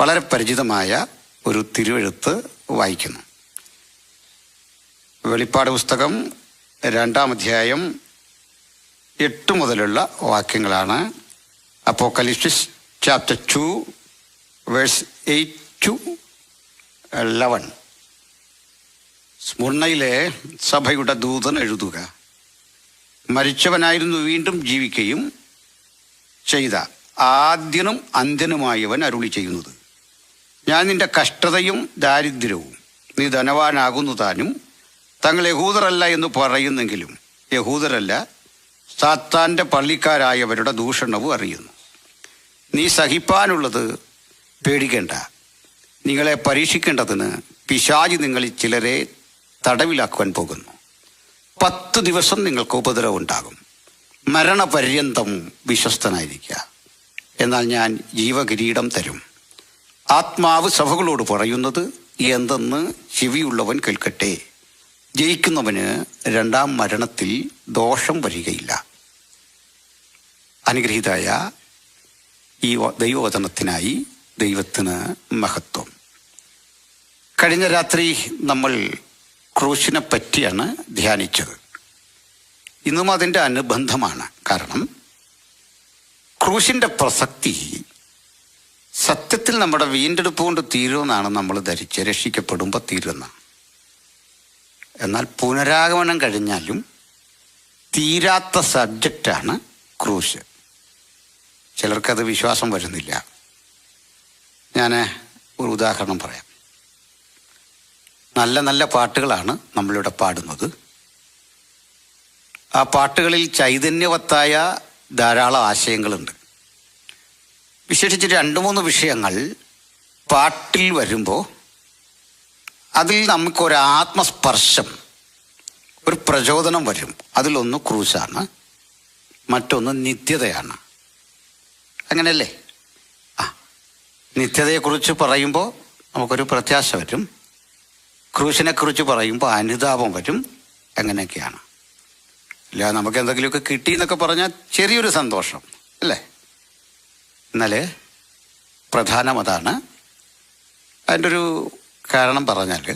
വളരെ പരിചിതമായ ഒരു തിരുവെഴുത്ത് വായിക്കുന്നു. വെളിപ്പാട് പുസ്തകം 2-ാം അധ്യായം 8 മുതലുള്ള വാക്യങ്ങളാണ്. അപ്പോക്കലിപ്സിസ് ചാപ്റ്റർ 2 വേഴ്സ് 8 to 11. സ്മുർണ്ണയിലെ സഭയുടെ ദൂതൻ എഴുതുക: മരിച്ചവനായിരുന്നു വീണ്ടും ജീവിക്കുകയും ചെയ്ത ആദ്യനും അന്ത്യനുമായവൻ അരുളി ചെയ്യുന്നത്, ഞാൻ നിന്റെ കഷ്ടതയും ദാരിദ്ര്യവും, നീ ധനവാനാകുന്നു താനും, തങ്ങൾ യഹൂദരല്ല എന്ന് പറയുന്നെങ്കിലും യഹൂദരല്ല, സാത്താൻ്റെ പള്ളിക്കാരായവരുടെ ദൂഷണവും അറിയുന്നു. നീ സഹിപ്പാനുള്ളത് പേടിക്കേണ്ട. നിങ്ങളെ പരീക്ഷിക്കേണ്ടതിന് പിശാചി നിങ്ങളിൽ ചിലരെ തടവിലാക്കുവാൻ പോകുന്നു. 10 ദിവസം നിങ്ങൾക്ക് ഉപദ്രവം ഉണ്ടാകും. മരണപര്യന്തം വിശ്വസ്തനായിരിക്കുക, എന്നാൽ ഞാൻ ജീവകിരീടം തരും. ആത്മാവ് സഭകളോട് പറയുന്നത് എന്തെന്ന് ചെവിയുള്ളവൻ കേൾക്കട്ടെ. ജയിക്കുന്നവന് 2-ാം മരണത്തിൽ ദോഷം വരികയില്ല. അനുഗ്രഹീതായ ഈ ദൈവവചനത്തിനായി ദൈവത്തിന് മഹത്വം. കഴിഞ്ഞ രാത്രി നമ്മൾ ക്രൂശിനെ പറ്റിയാണ് ധ്യാനിച്ചത്. ഇന്നും അതിൻ്റെ അനുബന്ധമാണ്. കാരണം ക്രൂശിൻ്റെ പ്രസക്തി സത്യത്തിൽ നമ്മുടെ വീണ്ടെടുപ്പ് കൊണ്ട് തീരുമെന്നാണ് നമ്മൾ ധരിച്ച് രക്ഷിക്കപ്പെടുമ്പോൾ തീരുന്ന. എന്നാൽ പുനരാഗമനം കഴിഞ്ഞാലും തീരാത്ത സബ്ജക്റ്റാണ് ക്രൂശ്. ചിലർക്കത് വിശ്വാസം വരുന്നില്ല. ഞാൻ ഒരു ഉദാഹരണം പറയാം. നല്ല നല്ല പാട്ടുകളാണ് നമ്മളിവിടെ പാടുന്നത്. ആ പാട്ടുകളിൽ ചൈതന്യവത്തായ ധാരാളം ആശയങ്ങളുണ്ട്. വിശേഷിച്ച് 2-3 വിഷയങ്ങൾ പാട്ടിൽ വരുമ്പോൾ അതിൽ നമുക്കൊരു ആത്മസ്പർശം, ഒരു പ്രചോദനം വരും. അതിലൊന്ന് ക്രൂശാണ്, മറ്റൊന്ന് നിത്യതയാണ്. അങ്ങനെയല്ലേ? നിത്യതയെക്കുറിച്ച് പറയുമ്പോൾ നമുക്കൊരു പ്രത്യാശ വരും, ക്രൂശിനെക്കുറിച്ച് പറയുമ്പോൾ അനുതാപം വരും. അങ്ങനെയൊക്കെയാണ്. അല്ല, നമുക്ക് എന്തെങ്കിലുമൊക്കെ കിട്ടി എന്നൊക്കെ പറഞ്ഞാൽ ചെറിയൊരു സന്തോഷം അല്ലേ? എന്നാൽ പ്രധാനം അതാണ്. അതിൻ്റെ ഒരു കാരണം പറഞ്ഞാൽ,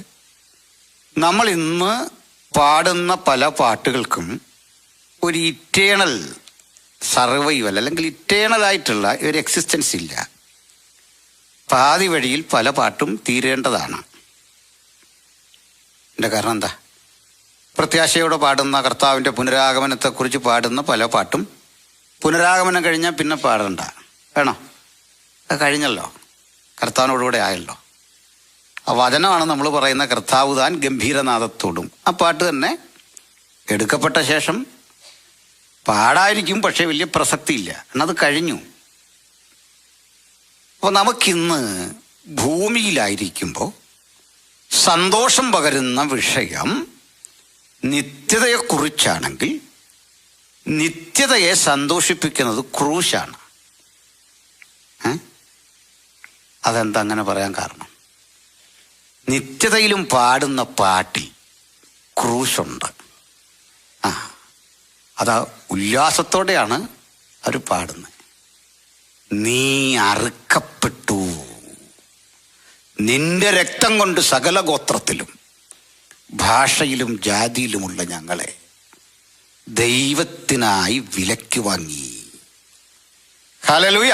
നമ്മൾ ഇന്ന് പാടുന്ന പല പാട്ടുകൾക്കും ഒരു ഇറ്റേണൽ സർവൈവൽ അല്ലെങ്കിൽ ഇറ്റേണലായിട്ടുള്ള ഒരു എക്സിസ്റ്റൻസ് ഇല്ല. പാതി വഴിയിൽ പല പാട്ടും തീരേണ്ടതാണ്. എൻ്റെ കാരണം എന്താ? പ്രത്യാശയോടെ പാടുന്ന കർത്താവിൻ്റെ പുനരാഗമനത്തെക്കുറിച്ച് പാടുന്ന പല പാട്ടും പുനരാഗമനം കഴിഞ്ഞാൽ പിന്നെ പാടണ്ട. വേണോ? അത് കഴിഞ്ഞല്ലോ, കർത്താവിനോടുകൂടെ ആയല്ലോ. ആ വചനമാണ് നമ്മൾ പറയുന്ന കർത്താവ് താൻ ഗംഭീരനാദത്തോടും. ആ പാട്ട് തന്നെ എടുക്കപ്പെട്ട ശേഷം പാടായിരിക്കും, പക്ഷേ വലിയ പ്രസക്തിയില്ല, എന്നത് കഴിഞ്ഞു. അപ്പോൾ നമുക്കിന്ന് ഭൂമിയിലായിരിക്കുമ്പോൾ സന്തോഷം പകരുന്ന വിഷയം നിത്യതയെക്കുറിച്ചാണെങ്കിൽ നിത്യതയെ സന്തോഷിപ്പിക്കുന്നത് ക്രൂശാണ്. അതെന്താ അങ്ങനെ പറയാൻ കാരണം? നിത്യതയിലും പാടുന്ന പാട്ടിൽ ക്രൂശുണ്ട്. അതാ ഉല്ലാസത്തോടെയാണ് അവർ പാടുന്നത്. നീ അറുക്കപ്പെട്ടു, നിന്റെ രക്തം കൊണ്ട് സകല ഗോത്രത്തിലും ഭാഷയിലും ജാതിയിലുമുള്ള ഞങ്ങളെ ദൈവത്തിനായി വിലയ്ക്ക് വാങ്ങി. ഹല്ലേലൂയ.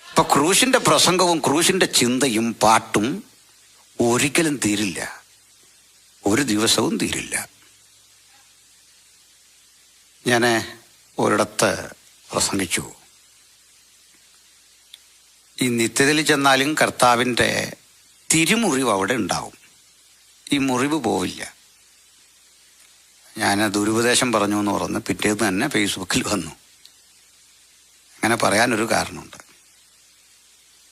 ഇപ്പൊ ക്രൂശിന്റെ പ്രസംഗവും ക്രൂശിന്റെ ചിന്തയും പാട്ടും ഒരിക്കലും തീരില്ല, ഒരു ദിവസവും തീരില്ല. ഞാൻ ഒരിടത്ത് പ്രസംഗിച്ചു, ഈ നിത്യതയിൽ ചെന്നാലും കർത്താവിൻ്റെ തിരുമുറിവ് അവിടെ ഉണ്ടാവും. ഈ മുറിവ് പോവില്ല. ഞാൻ ദുരുപദേശം പറഞ്ഞു എന്ന് പറഞ്ഞ് പിറ്റേന്ന് തന്നെ ഫേസ്ബുക്കിൽ വന്നു. അങ്ങനെ പറയാനൊരു കാരണമുണ്ട്.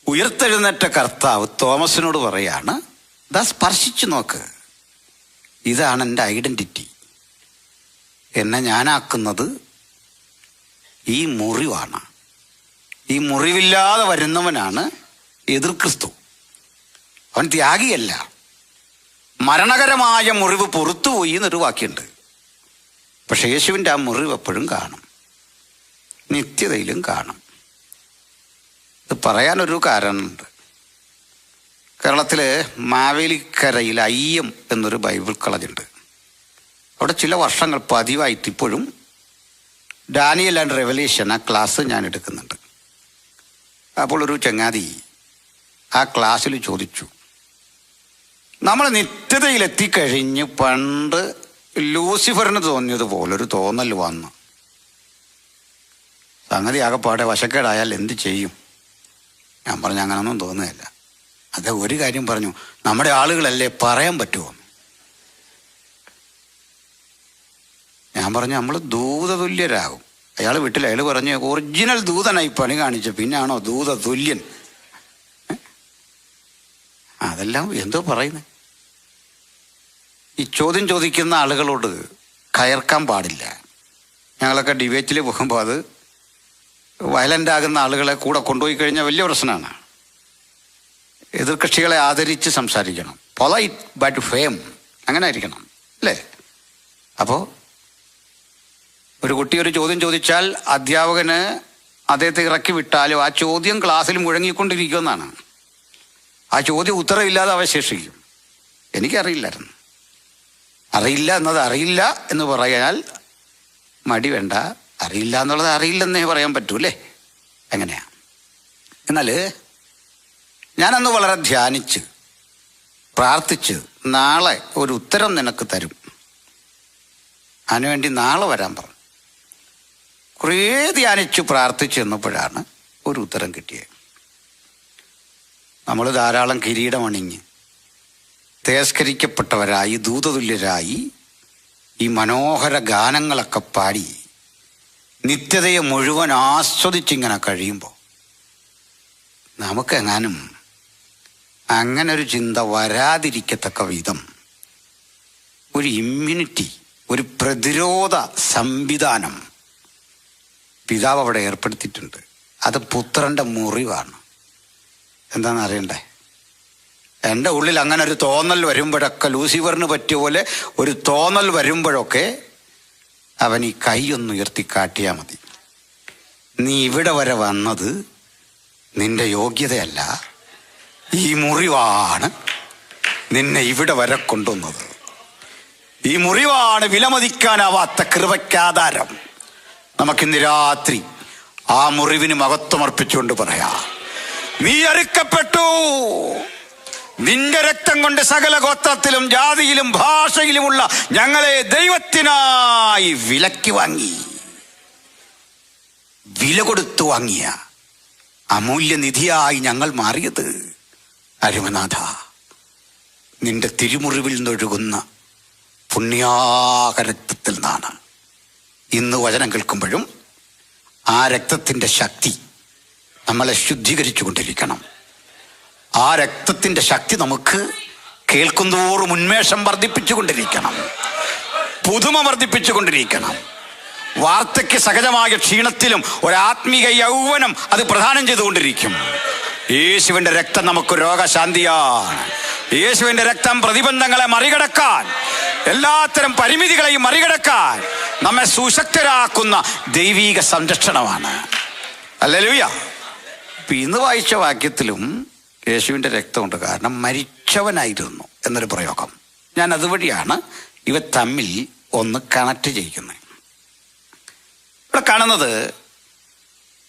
ഉയർത്തെഴുന്നേറ്റ കർത്താവ് തോമസിനോട് പറയാണ്, ഇതാ സ്പർശിച്ചു നോക്ക്, ഇതാണ് എൻ്റെ ഐഡൻറ്റിറ്റി. എന്നെ ഞാനാക്കുന്നത് ഈ മുറിവാണ്. ഈ മുറിവില്ലാതെ വരുന്നവനാണ് എതിർ ക്രിസ്തു. അവൻ ത്യാഗിയല്ല. മരണകരമായ മുറിവ് പുറത്തുപോയി എന്നൊരു വാക്യമുണ്ട്. പക്ഷെ യേശുവിൻ്റെ ആ മുറിവ് എപ്പോഴും കാണും, നിത്യതയിലും കാണും. ഇത് പറയാനൊരു കാരണമുണ്ട്. കേരളത്തിൽ മാവേലിക്കരയിൽ അയ്യം എന്നൊരു ബൈബിൾ കോളേജുണ്ട്. അവിടെ ചില വർഷങ്ങൾ പതിവായിട്ട് ഇപ്പോഴും ഡാനിയൽ ആൻഡ് റെവലേഷൻ ആ ക്ലാസ് ഞാൻ എടുക്കുന്നുണ്ട്. അപ്പോൾ ഒരു ചങ്ങാതി ആ ക്ലാസ്സിൽ ചോദിച്ചു, നമ്മൾ നിത്യതയിലെത്തിക്കഴിഞ്ഞ് പണ്ട് ലൂസിഫറിന് തോന്നിയതുപോലൊരു തോന്നൽ വന്നു, സംഗതി ആകെപ്പാടെ വശക്കേടായാൽ എന്ത് ചെയ്യും? ഞാൻ പറഞ്ഞു, അങ്ങനൊന്നും തോന്നുകയില്ല. അത് ഒരു കാര്യം പറഞ്ഞു, നമ്മുടെ ആളുകളല്ലേ, പറയാൻ പറ്റുമോ? ഞാൻ പറഞ്ഞു, നമ്മൾ ദൂതതുല്യരാകും. അയാൾ വീട്ടിൽ അയാൾ പറഞ്ഞു, ഒറിജിനൽ ദൂതനായി പണി കാണിച്ചു, പിന്നാണോ ദൂതതുല്യൻ? അതെല്ലാം എന്തോ പറയുന്നത്. ഈ ചോദ്യം ചോദിക്കുന്ന ആളുകളോട് കയർക്കാൻ പാടില്ല. ഞങ്ങളൊക്കെ ഡിബേറ്റിൽ പോകുമ്പോൾ അത് വയലൻ്റ് ആകുന്ന ആളുകളെ കൂടെ കൊണ്ടുപോയി കഴിഞ്ഞാൽ വലിയ പ്രശ്നമാണ്. എതിർ കക്ഷികളെ ആദരിച്ച് സംസാരിക്കണം. പൊളൈറ്റ് ബട്ട് ഫേം, അങ്ങനെ ആയിരിക്കണം അല്ലേ? അപ്പോൾ ഒരു കുട്ടി ഒരു ചോദ്യം ചോദിച്ചാൽ അധ്യാപകന് അദ്ദേഹത്തെ ഇറക്കി വിട്ടാലും ആ ചോദ്യം ക്ലാസ്സിൽ മുഴങ്ങിക്കൊണ്ടിരിക്കുമെന്നാണ്. ആ ചോദ്യം ഉത്തരവില്ലാതെ അവശേഷിക്കും. എനിക്കറിയില്ലായിരുന്നു. അറിയില്ല എന്നത് അറിയില്ല എന്ന് പറയാൽ മടി വേണ്ട. അറിയില്ല എന്നുള്ളത് അറിയില്ലെന്നേ പറയാൻ പറ്റൂല്ലേ? എങ്ങനെയാ? എന്നാൽ ഞാനന്ന് വളരെ ധ്യാനിച്ച് പ്രാർത്ഥിച്ച്, നാളെ ഒരു ഉത്തരം നിനക്ക് തരും, അതിനുവേണ്ടി നാളെ വരാൻ പറഞ്ഞു. കുറേ ധ്യാനിച്ചു പ്രാർത്ഥിച്ചു എന്നപ്പോഴാണ് ഒരു ഉത്തരം കിട്ടിയത്. നമ്മൾ ധാരാളം കിരീടമണിഞ്ഞ് തേസ്കരിക്കപ്പെട്ടവരായി ദൂതതുല്യരായി ഈ മനോഹര ഗാനങ്ങളൊക്കെ പാടി നിത്യതയെ മുഴുവൻ ആസ്വദിച്ചിങ്ങനെ കഴിയുമ്പോൾ നമുക്കെങ്ങാനും അങ്ങനെ ഒരു ചിന്ത വരാതിരിക്കത്തക്ക വിധം ഒരു ഇമ്മ്യൂണിറ്റി, ഒരു പ്രതിരോധ സംവിധാനം പിതാവ് അവിടെ ഏർപ്പെടുത്തിയിട്ടുണ്ട്. അത് പുത്രൻ്റെ മുറിവാണ്. എന്താണെന്ന് അറിയണ്ടേ? എൻ്റെ ഉള്ളിൽ അങ്ങനെ ഒരു തോന്നൽ വരുമ്പോഴൊക്കെ, ലൂസിഫറിന് പറ്റിയ പോലെ ഒരു തോന്നൽ വരുമ്പോഴൊക്കെ അവൻ ഈ കൈയൊന്ന് ഉയർത്തി കാട്ടിയാൽ മതി. നീ ഇവിടെ വരെ വന്നത് നിന്റെ യോഗ്യതയല്ല, ഈ മുറിവാണ് നിന്നെ ഇവിടെ വരെ കൊണ്ടുവന്നത്. ഈ മുറിവാണ് വിലമതിക്കാനാവാത്ത കൃപയ്ക്കാധാരം. നമുക്കിന്ന് രാത്രി ആ മുറിവിന് മഹത്വമർപ്പിച്ചുകൊണ്ട് പറയാം, നീ അറുക്കപ്പെട്ടു. നിന്റെ രക്തം കൊണ്ട് സകല ഗോത്രത്തിലും ജാതിയിലും ഭാഷയിലുമുള്ള ഞങ്ങളെ ദൈവത്തിനായി വിലക്ക് വാങ്ങി, വില കൊടുത്തു വാങ്ങിയ അമൂല്യനിധിയായി ഞങ്ങൾ മാറിയത് അരുമനാഥ നിന്റെ തിരുമുറിവിൽ നിന്നൊഴുകുന്ന പുണ്യാക രക്തത്തിൽ നിന്നാണ്. ഇന്ന് വചനം കേൾക്കുമ്പോഴും ആ രക്തത്തിൻ്റെ ശക്തി നമ്മളെ ശുദ്ധീകരിച്ചു കൊണ്ടിരിക്കണം. ആ രക്തത്തിൻ്റെ ശക്തി നമുക്ക് കേൾക്കുന്തോറും ഉന്മേഷം വർദ്ധിപ്പിച്ചുകൊണ്ടിരിക്കണം, പുതുമ വർദ്ധിപ്പിച്ചുകൊണ്ടിരിക്കണം. വാർദ്ധക്യ സഹജമായ ക്ഷീണത്തിലും ഒരാത്മീക യൗവനം അത് പ്രദാനം ചെയ്തുകൊണ്ടിരിക്കും. യേശുവിൻ്റെ രക്തം നമുക്ക് രോഗശാന്തിയാണ്. യേശുവിൻ്റെ രക്തം പ്രതിബന്ധങ്ങളെ മറികടക്കാൻ, എല്ലാത്തരം പരിമിതികളെയും മറികടക്കാൻ നമ്മെ സുശക്തരാക്കുന്ന ദൈവീക സംരക്ഷണമാണ്. ഹല്ലേലൂയ. ഇപ്പം ഇന്ന് വായിച്ച വാക്യത്തിലും യേശുവിൻ്റെ രക്തമുണ്ട്. കാരണം മരിച്ചവനായിരുന്നു എന്നൊരു പ്രയോഗം. ഞാൻ അതുവഴിയാണ് ഇവ തമ്മിൽ ഒന്ന് കണക്ട് ചെയ്യിക്കുന്നത്. ഇവിടെ കാണുന്നത്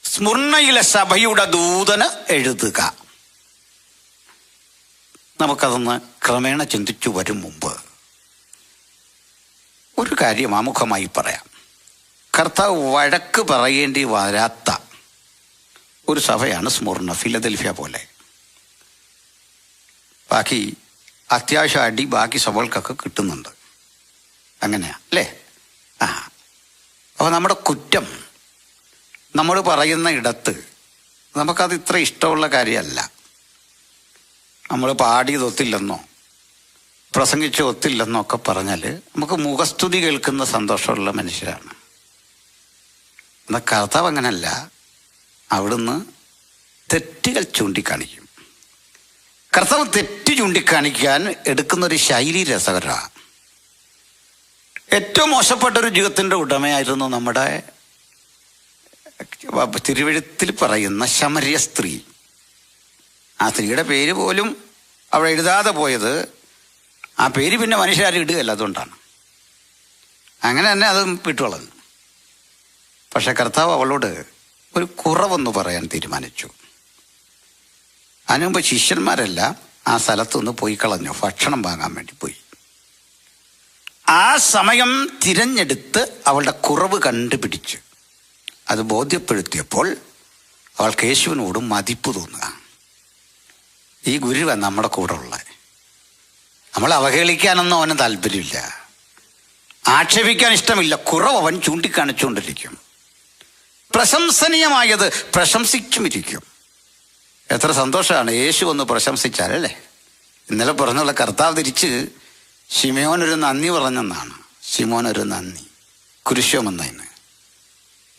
സ്മുർണ്ണയിലെ സഭയുടെ ദൂതന് എഴുതുക. നമുക്കതൊന്ന് ക്രമേണ ചിന്തിച്ചു വരും മുമ്പ് ഒരു കാര്യം ആമുഖമായി പറയാം. കർത്താവ് വഴക്ക് പറയേണ്ടി വരാത്ത ഒരു സഭയാണ് സ്മുർണ്ണ, ഫിലദൽഫിയ പോലെ. ബാക്കി അത്യാവശ്യം അടി ബാക്കി സഭകൾക്കൊക്കെ കിട്ടുന്നുണ്ട്. അങ്ങനെയാ അല്ലേ? അപ്പോൾ നമ്മുടെ കുറ്റം നമ്മൾ പറയുന്ന ഇടത്ത് നമുക്കത് ഇത്ര ഇഷ്ടമുള്ള കാര്യമല്ല. നമ്മൾ പാടിയത് ഒത്തില്ലെന്നോ പ്രസംഗിച്ച് ഒത്തില്ലെന്നോ ഒക്കെ പറഞ്ഞാൽ നമുക്ക് മുഖസ്തുതി കേൾക്കുന്ന സന്തോഷമുള്ള മനുഷ്യരാണ്. എന്നാൽ കർത്താവ് അങ്ങനല്ല. അവിടുന്ന് തെറ്റുകൾ ചൂണ്ടിക്കാണിക്കും. കർത്താവ് തെറ്റ് ചൂണ്ടിക്കാണിക്കാൻ എടുക്കുന്നൊരു ശൈലി രസകരമാണ്. ഏറ്റവും മോശപ്പെട്ടൊരു ജീവിതത്തിൻ്റെ ഉടമയായിരുന്നു നമ്മുടെ തിരുവെഴുത്തിൽ പറയുന്ന ശമര്യ സ്ത്രീ. ആ സ്ത്രീയുടെ പേര് പോലും അവിടെ എഴുതാതെ പോയത് ആ പേര് പിന്നെ മനുഷ്യരാരും ഇടുകയല്ല, അതുകൊണ്ടാണ്. അങ്ങനെ തന്നെ അത് വിട്ടുകളഞ്ഞു. പക്ഷെ കർത്താവ് അവളോട് ഒരു കുറവെന്ന് പറയാൻ തീരുമാനിച്ചു. അതിനുമുമ്പ് ശിഷ്യന്മാരെല്ലാം ആ സ്ഥലത്തുനിന്ന് പോയി കളഞ്ഞു, ഭക്ഷണം വാങ്ങാൻ വേണ്ടി പോയി. ആ സമയം തിരഞ്ഞെടുത്ത് അവളുടെ കുറവ് കണ്ടുപിടിച്ച് അത് ബോധ്യപ്പെടുത്തിയപ്പോൾ അവൾക്ക് യേശുവിനോട് മതിപ്പ് തോന്നുക. ഈ ഗുരുവാണ് നമ്മുടെ കൂടെ ഉള്ളത്. നമ്മൾ അവഹേളിക്കാനൊന്നും അവന് താല്പര്യമില്ല, ആക്ഷേപിക്കാൻ ഇഷ്ടമില്ല. കുറവ് അവൻ ചൂണ്ടിക്കാണിച്ചുകൊണ്ടിരിക്കും. പ്രശംസനീയമായത് പ്രശംസിച്ചുമിരിക്കും. എത്ര സന്തോഷമാണ് യേശു ഒന്ന് പ്രശംസിച്ചാൽ, അല്ലേ? ഇന്നലെ പറഞ്ഞുള്ള കർത്താവ് തിരിച്ച് ശിമയോനൊരു നന്ദി പറഞ്ഞെന്നാണ്. ശിമോനൊരു നന്ദി കുരിശുമെന്നതിന്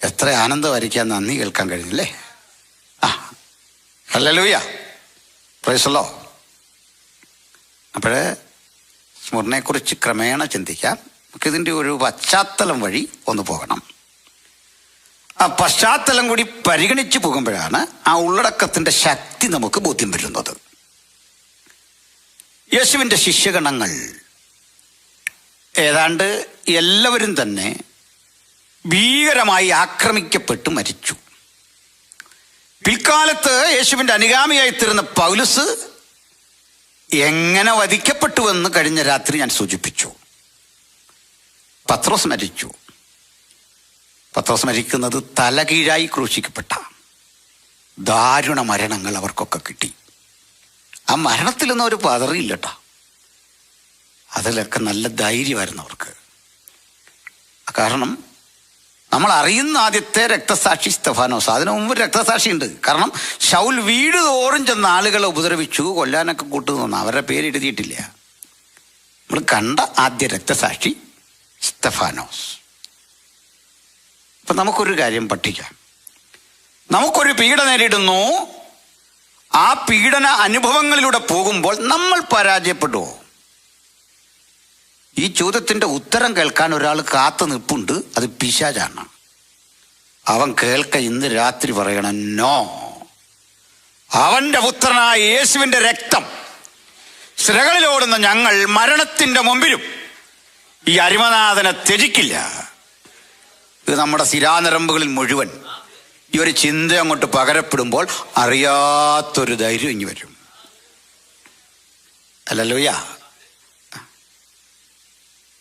എത്ര ആനന്ദമായിരിക്കാൻ നന്ദി കേൾക്കാൻ കഴിഞ്ഞില്ലേ? Hallelujah, praise the Lord. അപ്പോഴേ സ്മരണയെക്കുറിച്ച് ക്രമേണ ചിന്തിക്കാം. നമുക്കിതിൻ്റെ ഒരു പശ്ചാത്തലം വഴി ഒന്ന് പോകണം. ആ പശ്ചാത്തലം കൂടി പരിഗണിച്ച് പോകുമ്പോഴാണ് ആ ഉള്ളടക്കത്തിൻ്റെ ശക്തി നമുക്ക് ബോധ്യം വരുന്നത്. യേശുവിൻ്റെ ശിഷ്യഗണങ്ങൾ ഏതാണ്ട് എല്ലാവരും തന്നെ ഭീകരമായി ആക്രമിക്കപ്പെട്ട് മരിച്ചു. പിൽക്കാലത്ത് യേശുവിൻ്റെ അനുഗാമിയായിത്തീർന്ന പൗലോസ് എങ്ങനെ വധിക്കപ്പെട്ടുവെന്ന് കഴിഞ്ഞ രാത്രി ഞാൻ സൂചിപ്പിച്ചു. പത്രോസ് മരിച്ചു. പത്രോസ് മരിക്കുന്നത് തലകീഴായി ക്രൂശിക്കപ്പെട്ട ദാരുണ മരണങ്ങൾ അവർക്കൊക്കെ കിട്ടി. ആ മരണത്തിലൊന്നും അവർ പതറിയില്ല കേട്ടോ. അതിലൊക്കെ നല്ല ധൈര്യമായിരുന്നു അവർക്ക്. കാരണം നമ്മൾ അറിയുന്ന ആദ്യത്തെ രക്തസാക്ഷി സ്തെഫാനോസ്. അതിനു മുമ്പ് രക്തസാക്ഷി ഉണ്ട്. കാരണം ശൗൽ വീട് തോറും ചെന്ന ആളുകളെ ഉപദ്രവിച്ചു, കൊല്ലാനൊക്കെ കൂട്ടുന്നു. അവരുടെ പേര് എഴുതിയിട്ടില്ല. നമ്മൾ കണ്ട ആദ്യ രക്തസാക്ഷി സ്തെഫാനോസ്. അപ്പം നമുക്കൊരു കാര്യം പഠിക്കാം. നമുക്കൊരു പീഡ നേരിടുന്നു. ആ പീഡന അനുഭവങ്ങളിലൂടെ പോകുമ്പോൾ നമ്മൾ പരാജയപ്പെടുമോ? ഈ ചോദ്യത്തിൻ്റെ ഉത്തരം കേൾക്കാൻ ഒരാൾ കാത്തു നിൽപ്പുണ്ട്. അത് പിശാചാണ്. അവൻ കേൾക്ക ഇന്ന് രാത്രി പറയണം, നോ. അവൻ്റെ പുത്രനായ യേശുവിൻ്റെ രക്തം സിരകളിലോടുന്ന ഞങ്ങൾ മരണത്തിൻ്റെ മുമ്പിലും ഈ അരിമനാഥനെ ത്യജിക്കില്ല. ഇത് നമ്മുടെ സിരാനരമ്പുകളിൽ മുഴുവൻ ഈ ഒരു ചിന്ത അങ്ങോട്ട് പകരപ്പെടുമ്പോൾ അറിയാത്തൊരു ധൈര്യം ഇനി വരും. അല്ലല്ലോയ്യ.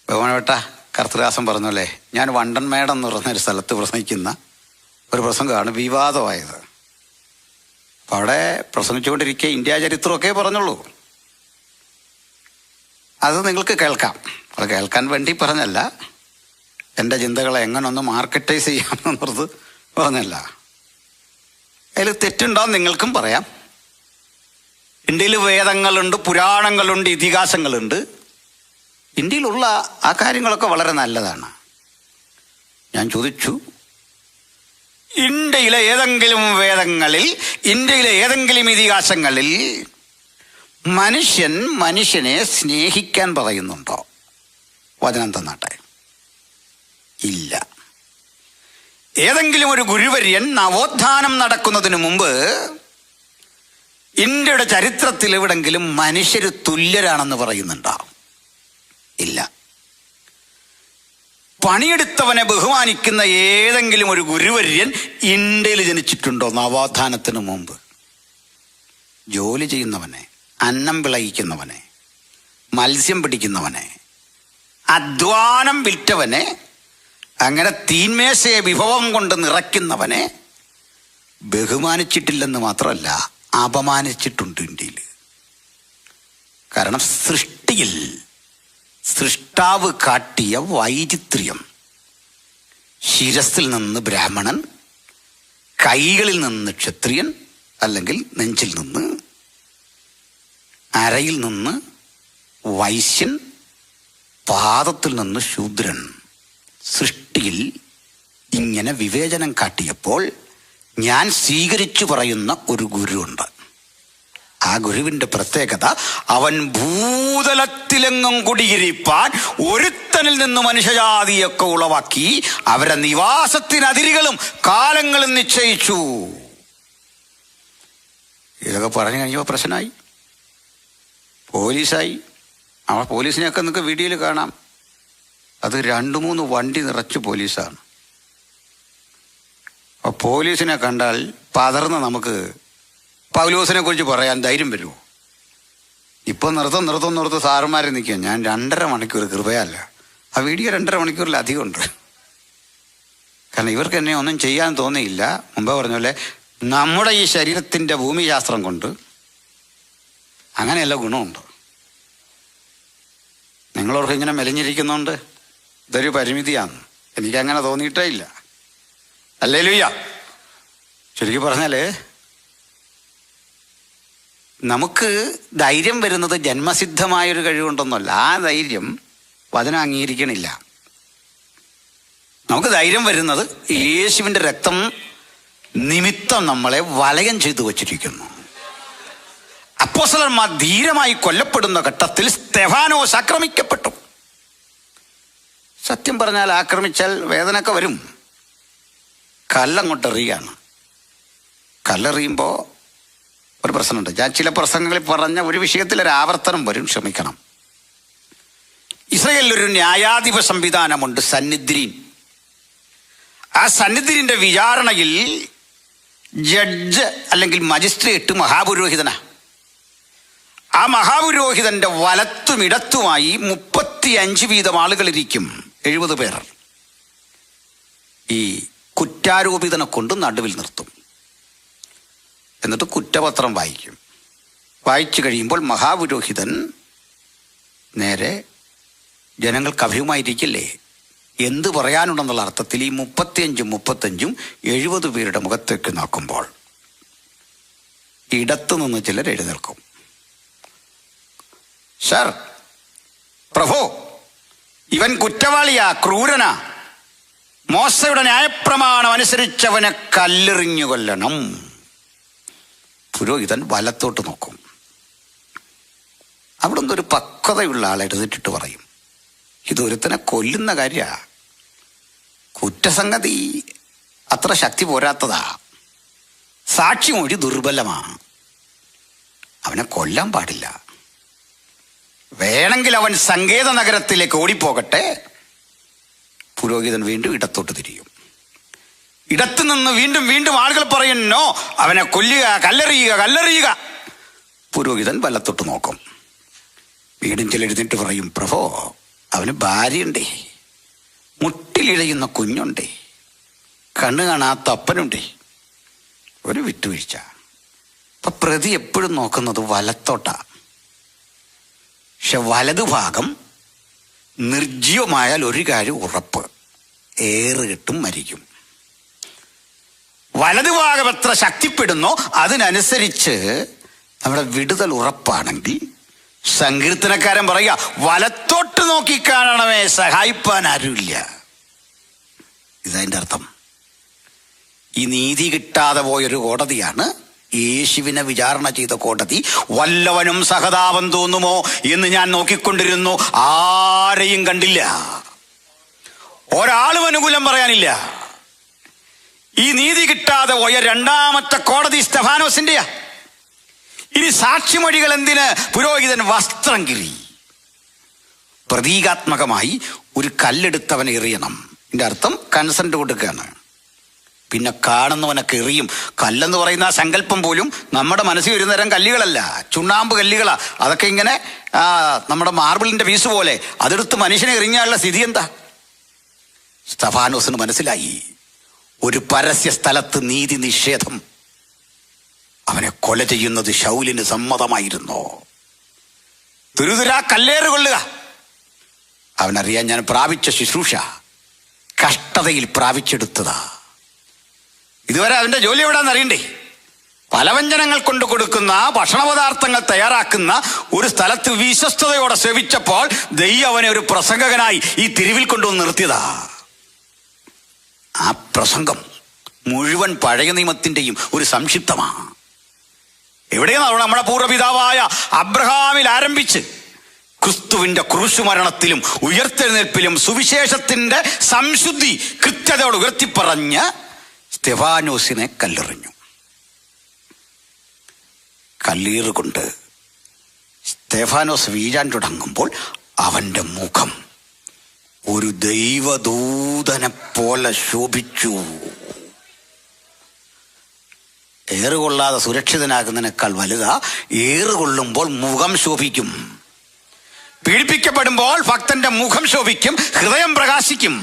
ബഹുമാനപ്പെട്ട കർത്തൃദാസൻ പറഞ്ഞല്ലേ, ഞാൻ വണ്ടൻമേട് എന്ന് പറഞ്ഞൊരു സ്ഥലത്ത് പ്രസംഗിക്കുന്ന ഒരു പ്രസംഗമാണ് വിവാദമായത്. അപ്പം അവിടെ പ്രസംഗിച്ചുകൊണ്ടിരിക്കുക ഇന്ത്യ ചരിത്രമൊക്കെ പറഞ്ഞുള്ളൂ. അത് നിങ്ങൾക്ക് കേൾക്കാം. അത് കേൾക്കാൻ വേണ്ടി പറഞ്ഞല്ല, എൻ്റെ ചിന്തകളെ എങ്ങനെ ഒന്ന് മാർക്കറ്റൈസ് ചെയ്യാമെന്നുള്ളത് പറഞ്ഞല്ല. അതിൽ തെറ്റുണ്ടാവും നിങ്ങൾക്കും പറയാം. ഇന്ത്യയിൽ വേദങ്ങളുണ്ട്, പുരാണങ്ങളുണ്ട്, ഇതിഹാസങ്ങളുണ്ട്. ഇന്ത്യയിലുള്ള ആ കാര്യങ്ങളൊക്കെ വളരെ നല്ലതാണ്. ഞാൻ ചോദിച്ചു, ഇന്ത്യയിലെ ഏതെങ്കിലും വേദങ്ങളിൽ, ഇന്ത്യയിലെ ഏതെങ്കിലും ഇതിഹാസങ്ങളിൽ മനുഷ്യൻ മനുഷ്യനെ സ്നേഹിക്കാൻ പറയുന്നുണ്ടോ? വചനം തന്നാട്ടെ. ഇല്ല. ഏതെങ്കിലും ഒരു ഗുരുവര്യൻ നവോത്ഥാനം നടക്കുന്നതിന് മുമ്പ് ഇന്ത്യയുടെ ചരിത്രത്തിൽ എവിടെങ്കിലും മനുഷ്യർ തുല്യരാണെന്ന് പറയുന്നുണ്ടോ? ഇല്ല. പണിയെടുത്തവനെ ബഹുമാനിക്കുന്ന ഏതെങ്കിലും ഒരു ഗുരുവര്യൻ ഇന്ത്യയിൽ ജനിച്ചിട്ടുണ്ടോ നവോത്ഥാനത്തിന് മുമ്പ്? ജോലി ചെയ്യുന്നവനെ, അന്നം വിളയിക്കുന്നവനെ, മത്സ്യം പിടിക്കുന്നവനെ, അധ്വാനം വിറ്റവനെ, അങ്ങനെ തീന്മേശയെ വിഭവം കൊണ്ട് നിറയ്ക്കുന്നവനെ ബഹുമാനിച്ചിട്ടില്ലെന്ന് മാത്രമല്ല, അപമാനിച്ചിട്ടുണ്ട് ഇന്ത്യയിൽ. കാരണം സൃഷ്ടിയിൽ സൃഷ്ടാവ് കാട്ടിയ വൈചിത്ര്യം, ശിരസിൽ നിന്ന് ബ്രാഹ്മണൻ, കൈകളിൽ നിന്ന് ക്ഷത്രിയൻ, അല്ലെങ്കിൽ നെഞ്ചിൽ നിന്ന്, അരയിൽ നിന്ന് വൈശ്യൻ, പാദത്തിൽ നിന്ന് ശൂദ്രൻ, സൃഷ്ടിയിൽ ഇങ്ങനെ വിവേചനം കാട്ടിയപ്പോൾ ഞാൻ സ്വീകരിച്ചു പറയുന്ന ഒരു ഗുരുവുണ്ട്. ആ ഗുരുവിൻ്റെ പ്രത്യേകത, അവൻ ഭൂതലത്തിലെങ്ങും കുടിയിരിപ്പാൻ ഒരുത്തനിൽ നിന്ന് മനുഷ്യജാതിയൊക്കെ ഉളവാക്കി അവരെ നിവാസത്തിനതിരുകളും കാലങ്ങളും നിശ്ചയിച്ചു. ഇതൊക്കെ പറഞ്ഞു കഴിഞ്ഞപ്പോൾ പ്രശ്നമായി. പോലീസായി. ആ പോലീസിനെയൊക്കെ നിങ്ങൾക്ക് വീഡിയോയിൽ കാണാം. അത് 2-3 വണ്ടി നിറച്ച് പോലീസാണ്. അപ്പോൾ പോലീസിനെ കണ്ടാൽ പതർന്ന് നമുക്ക് പൗലോസിനെ കുറിച്ച് പറയാൻ ധൈര്യം വരുമോ? ഇപ്പം നിർത്തും സാറുമാരെ നിൽക്കുക. ഞാൻ 2.5 മണിക്കൂർ, കൃപയല്ല, ആ വീഡിയോ 2.5 മണിക്കൂറിലധികം ഉണ്ട്. കാരണം ഇവർക്ക് എന്നെ ഒന്നും ചെയ്യാൻ തോന്നിയില്ല. മുമ്പേ പറഞ്ഞ പോലെ നമ്മുടെ ഈ ശരീരത്തിൻ്റെ ഭൂമിശാസ്ത്രം കൊണ്ട് അങ്ങനെയല്ല ഗുണമുണ്ട്. നിങ്ങളവർക്ക് ഇങ്ങനെ മെലിഞ്ഞിരിക്കുന്നുണ്ട്, ഇതൊരു പരിമിതിയാണ്. എനിക്കങ്ങനെ തോന്നിയിട്ടേ ഇല്ല. ഹല്ലേലൂയ. ശരിക്കും പറഞ്ഞാൽ നമുക്ക് ധൈര്യം വരുന്നത് ജന്മസിദ്ധമായൊരു കഴിവുണ്ടെന്നല്ല. ആ ധൈര്യം വചനം അംഗീകരിക്കണില്ല. നമുക്ക് ധൈര്യം വരുന്നത് യേശുവിൻ്റെ രക്തം നിമിത്തം നമ്മളെ വലയം ചെയ്തു വച്ചിരിക്കുന്നു. അപ്പോസ്തലന്മാർ ധീരമായി കൊല്ലപ്പെടുന്ന ഘട്ടത്തിൽ സ്തെഫാനോസ് ആക്രമിക്കപ്പെട്ടു. സത്യം പറഞ്ഞാൽ ആക്രമിച്ചാൽ വേദനയൊക്കെ വരും. കല്ലങ്ങോട്ടെറിയാണ്. കല്ലെറിയുമ്പോൾ ഒരു പ്രശ്നമുണ്ട്. ഞാൻ ചില പ്രസംഗങ്ങളിൽ പറഞ്ഞ ഒരു വിഷയത്തിലൊരു ആവർത്തനം വരും, ക്ഷമിക്കണം. ഇസ്രായേലിലൊരു ന്യായാധിപ സംവിധാനമുണ്ട്, സന്നിദ്രീൻ. ആ സന്നിദ്രീൻ്റെ വിചാരണയിൽ ജഡ്ജ് അല്ലെങ്കിൽ മജിസ്ട്രേറ്റ് മഹാപുരോഹിതനാ. ആ മഹാപുരോഹിതന്റെ വലത്തും ഇടത്തുമായി 35 വീതം ആളുകളിരിക്കും, 70 പേർ. ഈ കുറ്റാരോപിതനെ കൊണ്ട് നടുവിൽ നിർത്തും. എന്നിട്ട് കുറ്റപത്രം വായിക്കും. വായിച്ചു കഴിയുമ്പോൾ മഹാപുരോഹിതൻ നേരെ ജനങ്ങൾക്ക് അഭിമുഖമായിരിക്കില്ലേ, എന്ത് പറയാനുണ്ടെന്നുള്ള അർത്ഥത്തിൽ ഈ 35 70 പേരുടെ മുഖത്തേക്ക് നോക്കുമ്പോൾ ഇടത്തു നിന്ന് ചിലർ എഴുന്നേൽക്കും. സർ, പ്രഭു, ഇവൻ കുറ്റവാളിയാ, ക്രൂരനാ, മോശയുടെ ന്യായപ്രമാണം അനുസരിച്ചവനെ കല്ലെറിഞ്ഞു കൊല്ലണം. പുരോഹിതൻ വലത്തോട്ട് നോക്കും. അവിടെ നിന്നൊരു പക്വതയുള്ള ആൾ എഴുതിട്ടിട്ട് പറയും, ഇതൊരുത്തനെ കൊല്ലുന്ന കാര്യമാണ്, കുറ്റസംഗതി അത്ര ശക്തി പോരാത്തതാ, സാക്ഷിമൊഴി ദുർബലമാണ്, അവനെ കൊല്ലാൻ പാടില്ല, വേണമെങ്കിൽ അവൻ സങ്കേത നഗരത്തിലേക്ക് ഓടിപ്പോകട്ടെ. പുരോഹിതൻ വീണ്ടും ഇടത്തോട്ട് തിരിയും. ഇടത്തു നിന്ന് വീണ്ടും ആളുകൾ പറയുന്നോ, അവനെ കൊല്ലുക, കല്ലെറിയുക. പുരോഹിതൻ വലത്തോട്ട് നോക്കും. വീണ്ടും ചിലെഴുന്നിട്ട് പറയും, പ്രഭോ, അവന് ഭാര്യയുണ്ടേ, മുട്ടിലിഴയുന്ന കുഞ്ഞുണ്ടേ, കണ്ണ് കാണാത്ത അപ്പനുണ്ടേ, ഒരു വിട്ടുവീഴ്ച. അപ്പൊ പ്രതി എപ്പോഴും നോക്കുന്നത് വലത്തോട്ടാ. പക്ഷെ വലതുഭാഗം നിർജീവമായാൽ ഒരു കാര്യം ഉറപ്പ്, ഏറുകെട്ടും മരിക്കും. വലതുഭാഗം എത്ര ശക്തിപ്പെടുന്നോ അതിനനുസരിച്ച് നമ്മുടെ വിടുതൽ ഉറപ്പാണെങ്കിൽ സങ്കീർത്തനക്കാരൻ പറയുക, വലത്തോട്ട് നോക്കിക്കാണണമേ, സഹായിപ്പാൻ ആരുമില്ല. ഇതതിൻ്റെ അർത്ഥം. ഈ നീതി കിട്ടാതെ പോയൊരു കോടതിയാണ് യേശുവിനെ വിചാരണ ചെയ്ത കോടതി. വല്ലവനും സഹതാപം തോന്നുമോ എന്ന് ഞാൻ നോക്കിക്കൊണ്ടിരുന്നു, ആരെയും കണ്ടില്ല, ഒരാളും അനുകൂലം പറയാനില്ല. ഈ നീതി കിട്ടാതെ പോയ 2ാമത്തെ കോടതി സ്തെഫാനോസിന്റെയാ. ഇനി സാക്ഷിമൊഴികൾ എന്തിന്? പുരോഹിതൻ വസ്ത്രം കീറി പ്രതീകാത്മകമായി ഒരു കല്ലെടുത്തവനെ എറിയണം. ഇതിന്റെ അർത്ഥം കൺസെന്റ് കൊടുക്കുകയാണ്. പിന്നെ കാണുന്നവനൊക്കെ എറിയും. കല്ലെന്ന് പറയുന്ന ആ സങ്കല്പം പോലും നമ്മുടെ മനസ്സിൽ ഒരു തരം കല്ലുകളല്ല, ചുണ്ണാമ്പ് കല്ലുകളാ. അതൊക്കെ ഇങ്ങനെ നമ്മുടെ മാർബിളിന്റെ പീസ് പോലെ അതെടുത്ത് മനുഷ്യനെ എറിഞ്ഞാലുള്ള സ്ഥിതി എന്താ? സ്തെഫാനോസിന് മനസ്സിലായി, ഒരു പരസ്യ സ്ഥലത്ത് നീതി നിഷേധം, അവനെ കൊല ചെയ്യുന്നത് ശൗലിന് സമ്മതമായിരുന്നു. തുരുതുരാ കല്ലേറ് കൊള്ളുക. അവനറിയാൻ ഞാൻ പ്രാപിച്ച ശുശ്രൂഷ കഷ്ടതയിൽ പ്രാപിച്ചെടുത്തതാ. ഇതുവരെ അവന്റെ ജോലി എവിടാന്ന് അറിയണ്ടേ? പലവ്യഞ്ജനങ്ങൾ കൊണ്ട് കൊടുക്കുന്ന ഭക്ഷണപദാർത്ഥങ്ങൾ തയ്യാറാക്കുന്ന ഒരു സ്ഥലത്ത് വിശ്വസ്തയോടെ സേവിച്ചപ്പോൾ ദൈവം അവനെ ഒരു പ്രസംഗകനായി ഈ തെരുവിൽ കൊണ്ടുവന്ന് നിർത്തിയതാ. ആ പ്രസംഗം മുഴുവൻ പഴയ നിയമത്തിന്റെയും ഒരു സംക്ഷിപ്തമാണ്. എവിടെയാണ് നമ്മുടെ പൂർവ്വപിതാവായ അബ്രഹാമിൽ ആരംഭിച്ച് ക്രിസ്തുവിന്റെ ക്രൂശുമരണത്തിലും ഉയർത്തെഴുന്നേൽപ്പിലും സുവിശേഷത്തിന്റെ സംശുദ്ധി കൃത്യതയോട് ഉയർത്തിപ്പറഞ്ഞ് സ്തെഫാനോസിനെ കല്ലെറിഞ്ഞു. കല്ലീറ് കൊണ്ട് സ്തെഫാനോസ് വീഴാൻ തുടങ്ങുമ്പോൾ അവൻ്റെ മുഖം ഒരു ദൈവദൂതനെ പോലെ ശോഭിച്ചു. ഏറുകൊള്ളാതെ സുരക്ഷിതനാകുന്നതിനേക്കാൾ വലുതാ ഏറുകൊള്ളുമ്പോൾ മുഖം ശോഭിക്കും. പീഡിപ്പിക്കപ്പെടുമ്പോൾ ഭക്തന്റെ മുഖം ശോഭിക്കും, ഹൃദയം പ്രകാശിക്കും.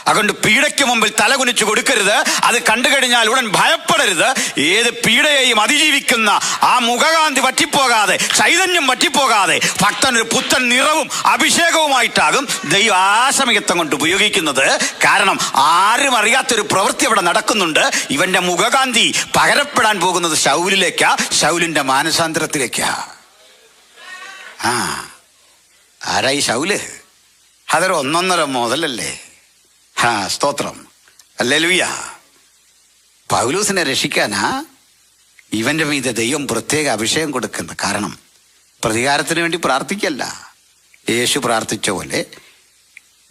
അതുകൊണ്ട് പീഡയ്ക്ക് മുമ്പിൽ തലകുനിച്ചു കൊടുക്കരുത്. അത് കണ്ടു കഴിഞ്ഞാൽ ഉടൻ ഭയപ്പെടരുത്. ഏത് പീഡയെയും അതിജീവിക്കുന്ന ആ മുഖകാന്തി വറ്റിപ്പോകാതെ, ചൈതന്യം വറ്റിപ്പോകാതെ ഭക്തൻ ഒരു പുത്തൻ നിറവും അഭിഷേകവുമായിട്ടാകും ദൈവം ആ സമയത്തം കൊണ്ട് ഉപയോഗിക്കുന്നത്. കാരണം ആരും അറിയാത്തൊരു പ്രവൃത്തി അവിടെ നടക്കുന്നുണ്ട്. ഇവന്റെ മുഖകാന്തി പകരപ്പെടാൻ പോകുന്നത് ശൗലിലേക്കാ, ശൗലിന്റെ മാനസാന്തരത്തിലേക്കാ. ആരായി ശൗല്? അതൊരു 1.5 മുതലല്ലേ. സ്തോത്രം, ഹല്ലേലൂയ. പൗലോസിനെ രക്ഷിക്കാനാ ഇവന്റെ മീതെ ദൈവം പ്രത്യേക അഭിഷേകം കൊടുക്കുന്നത്. കാരണം പ്രതികാരത്തിന് വേണ്ടി പ്രാർത്ഥിക്കല്ല. യേശു പ്രാർത്ഥിച്ച പോലെ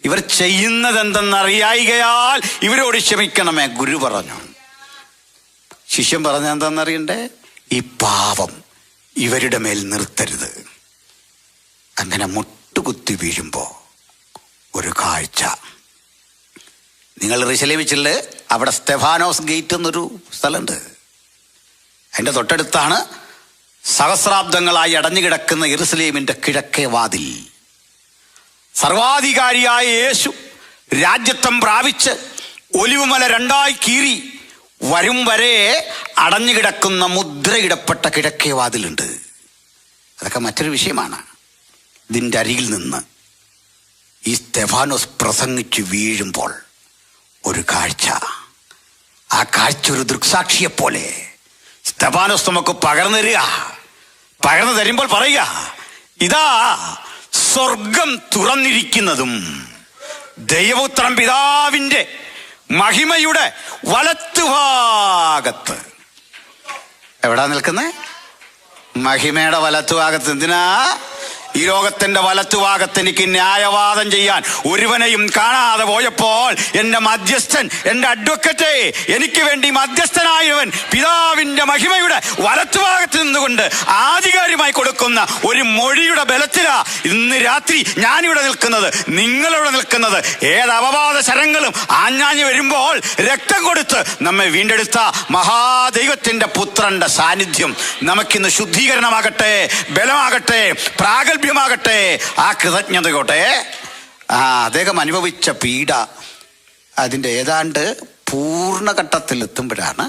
ഇവർ ചെയ്യുന്നത് എന്തെന്നറിയായികയാൽ ഇവരോട് ക്ഷമിക്കണമേ ഗുരു പറഞ്ഞു. ശിഷ്യൻ പറഞ്ഞ എന്താണെന്നറിയണ്ടേ? ഈ പാപം ഇവരുടെ മേൽ നിർത്തരുത്. അങ്ങനെ മുട്ടുകുത്തി വീഴുമ്പോ ഒരു കാഴ്ച. നിങ്ങൾ യെരൂശലേമിൽ അവിടെ സ്തെഫാനോസ് ഗേറ്റ് എന്നൊരു സ്ഥലമുണ്ട്. അതിൻ്റെ തൊട്ടടുത്താണ് സഹസ്രാബ്ദങ്ങളായി അടഞ്ഞു കിടക്കുന്ന യെരൂശലേമിൻ്റെ കിഴക്കേ വാതിൽ. സർവാധികാരിയായ യേശു രാജ്യത്വം പ്രാപിച്ച് ഒലിവുമല 2 കീറി വരും വരെ അടഞ്ഞു കിടക്കുന്ന മുദ്രയിടപ്പെട്ട കിഴക്കേ വാതിലുണ്ട്. അതൊക്കെ മറ്റൊരു വിഷയമാണ്. ഇതിൻ്റെ അരികിൽ നിന്ന് ഈ സ്തെഫാനോസ് പ്രസംഗിച്ചു വീഴുമ്പോൾ ഒരു കാഴ്ച. ആ കാഴ്ച ഒരു ദൃക്സാക്ഷിയെപ്പോലെ സ്തെഫാനോസ് നമുക്ക് പകർന്നു തരിക. പകർന്നു തരുമ്പോൾ പറയുക, ഇതാ സ്വർഗം തുറന്നിരിക്കുന്നതും ദൈവപുത്രൻ പിതാവിൻ്റെ മഹിമയുടെ വലത്തുഭാഗത്ത്. എവിടാ നിൽക്കുന്നത്? മഹിമയുടെ വലത്തുഭാഗത്ത്. എന്തിനാ? ഈ ലോകത്തിന്റെ വലത്തുഭാഗത്ത് എനിക്ക് ന്യായവാദം ചെയ്യാൻ ഒരുവനെയും കാണാതെ പോയപ്പോൾ എൻ്റെ മധ്യസ്ഥൻ, എൻ്റെ അഡ്വക്കറ്റ്, എനിക്ക് വേണ്ടി മധ്യസ്ഥനായവൻ പിതാവിൻ്റെ മഹിമയുടെ വലത്തുഭാഗത്ത് നിന്നുകൊണ്ട് ആധികാരികമായി കൊടുക്കുന്ന ഒരു മൊഴിയുടെ ബലത്തിലാ ഇന്ന് രാത്രി ഞാനിവിടെ നിൽക്കുന്നത്, നിങ്ങളിവിടെ നിൽക്കുന്നത്. ഏത് അപവാദ ശരങ്ങളും ആഞ്ഞാഞ്ഞു വരുമ്പോൾ രക്തം കൊടുത്ത് നമ്മെ വീണ്ടെടുത്ത മഹാദൈവത്തിൻ്റെ പുത്രന്റെ സാന്നിധ്യം നമുക്കിന്ന് ശുദ്ധീകരണമാകട്ടെ, ബലമാകട്ടെ, പ്രാഗൽഭ്യമാകട്ടെ, ആ കൃതജ്ഞതയോട്ടെ. അദ്ദേഹം അനുഭവിച്ച പീഡ അതിൻ്റെ ഏതാണ്ട് പൂർണ്ണഘട്ടത്തിൽ എത്തുമ്പോഴാണ്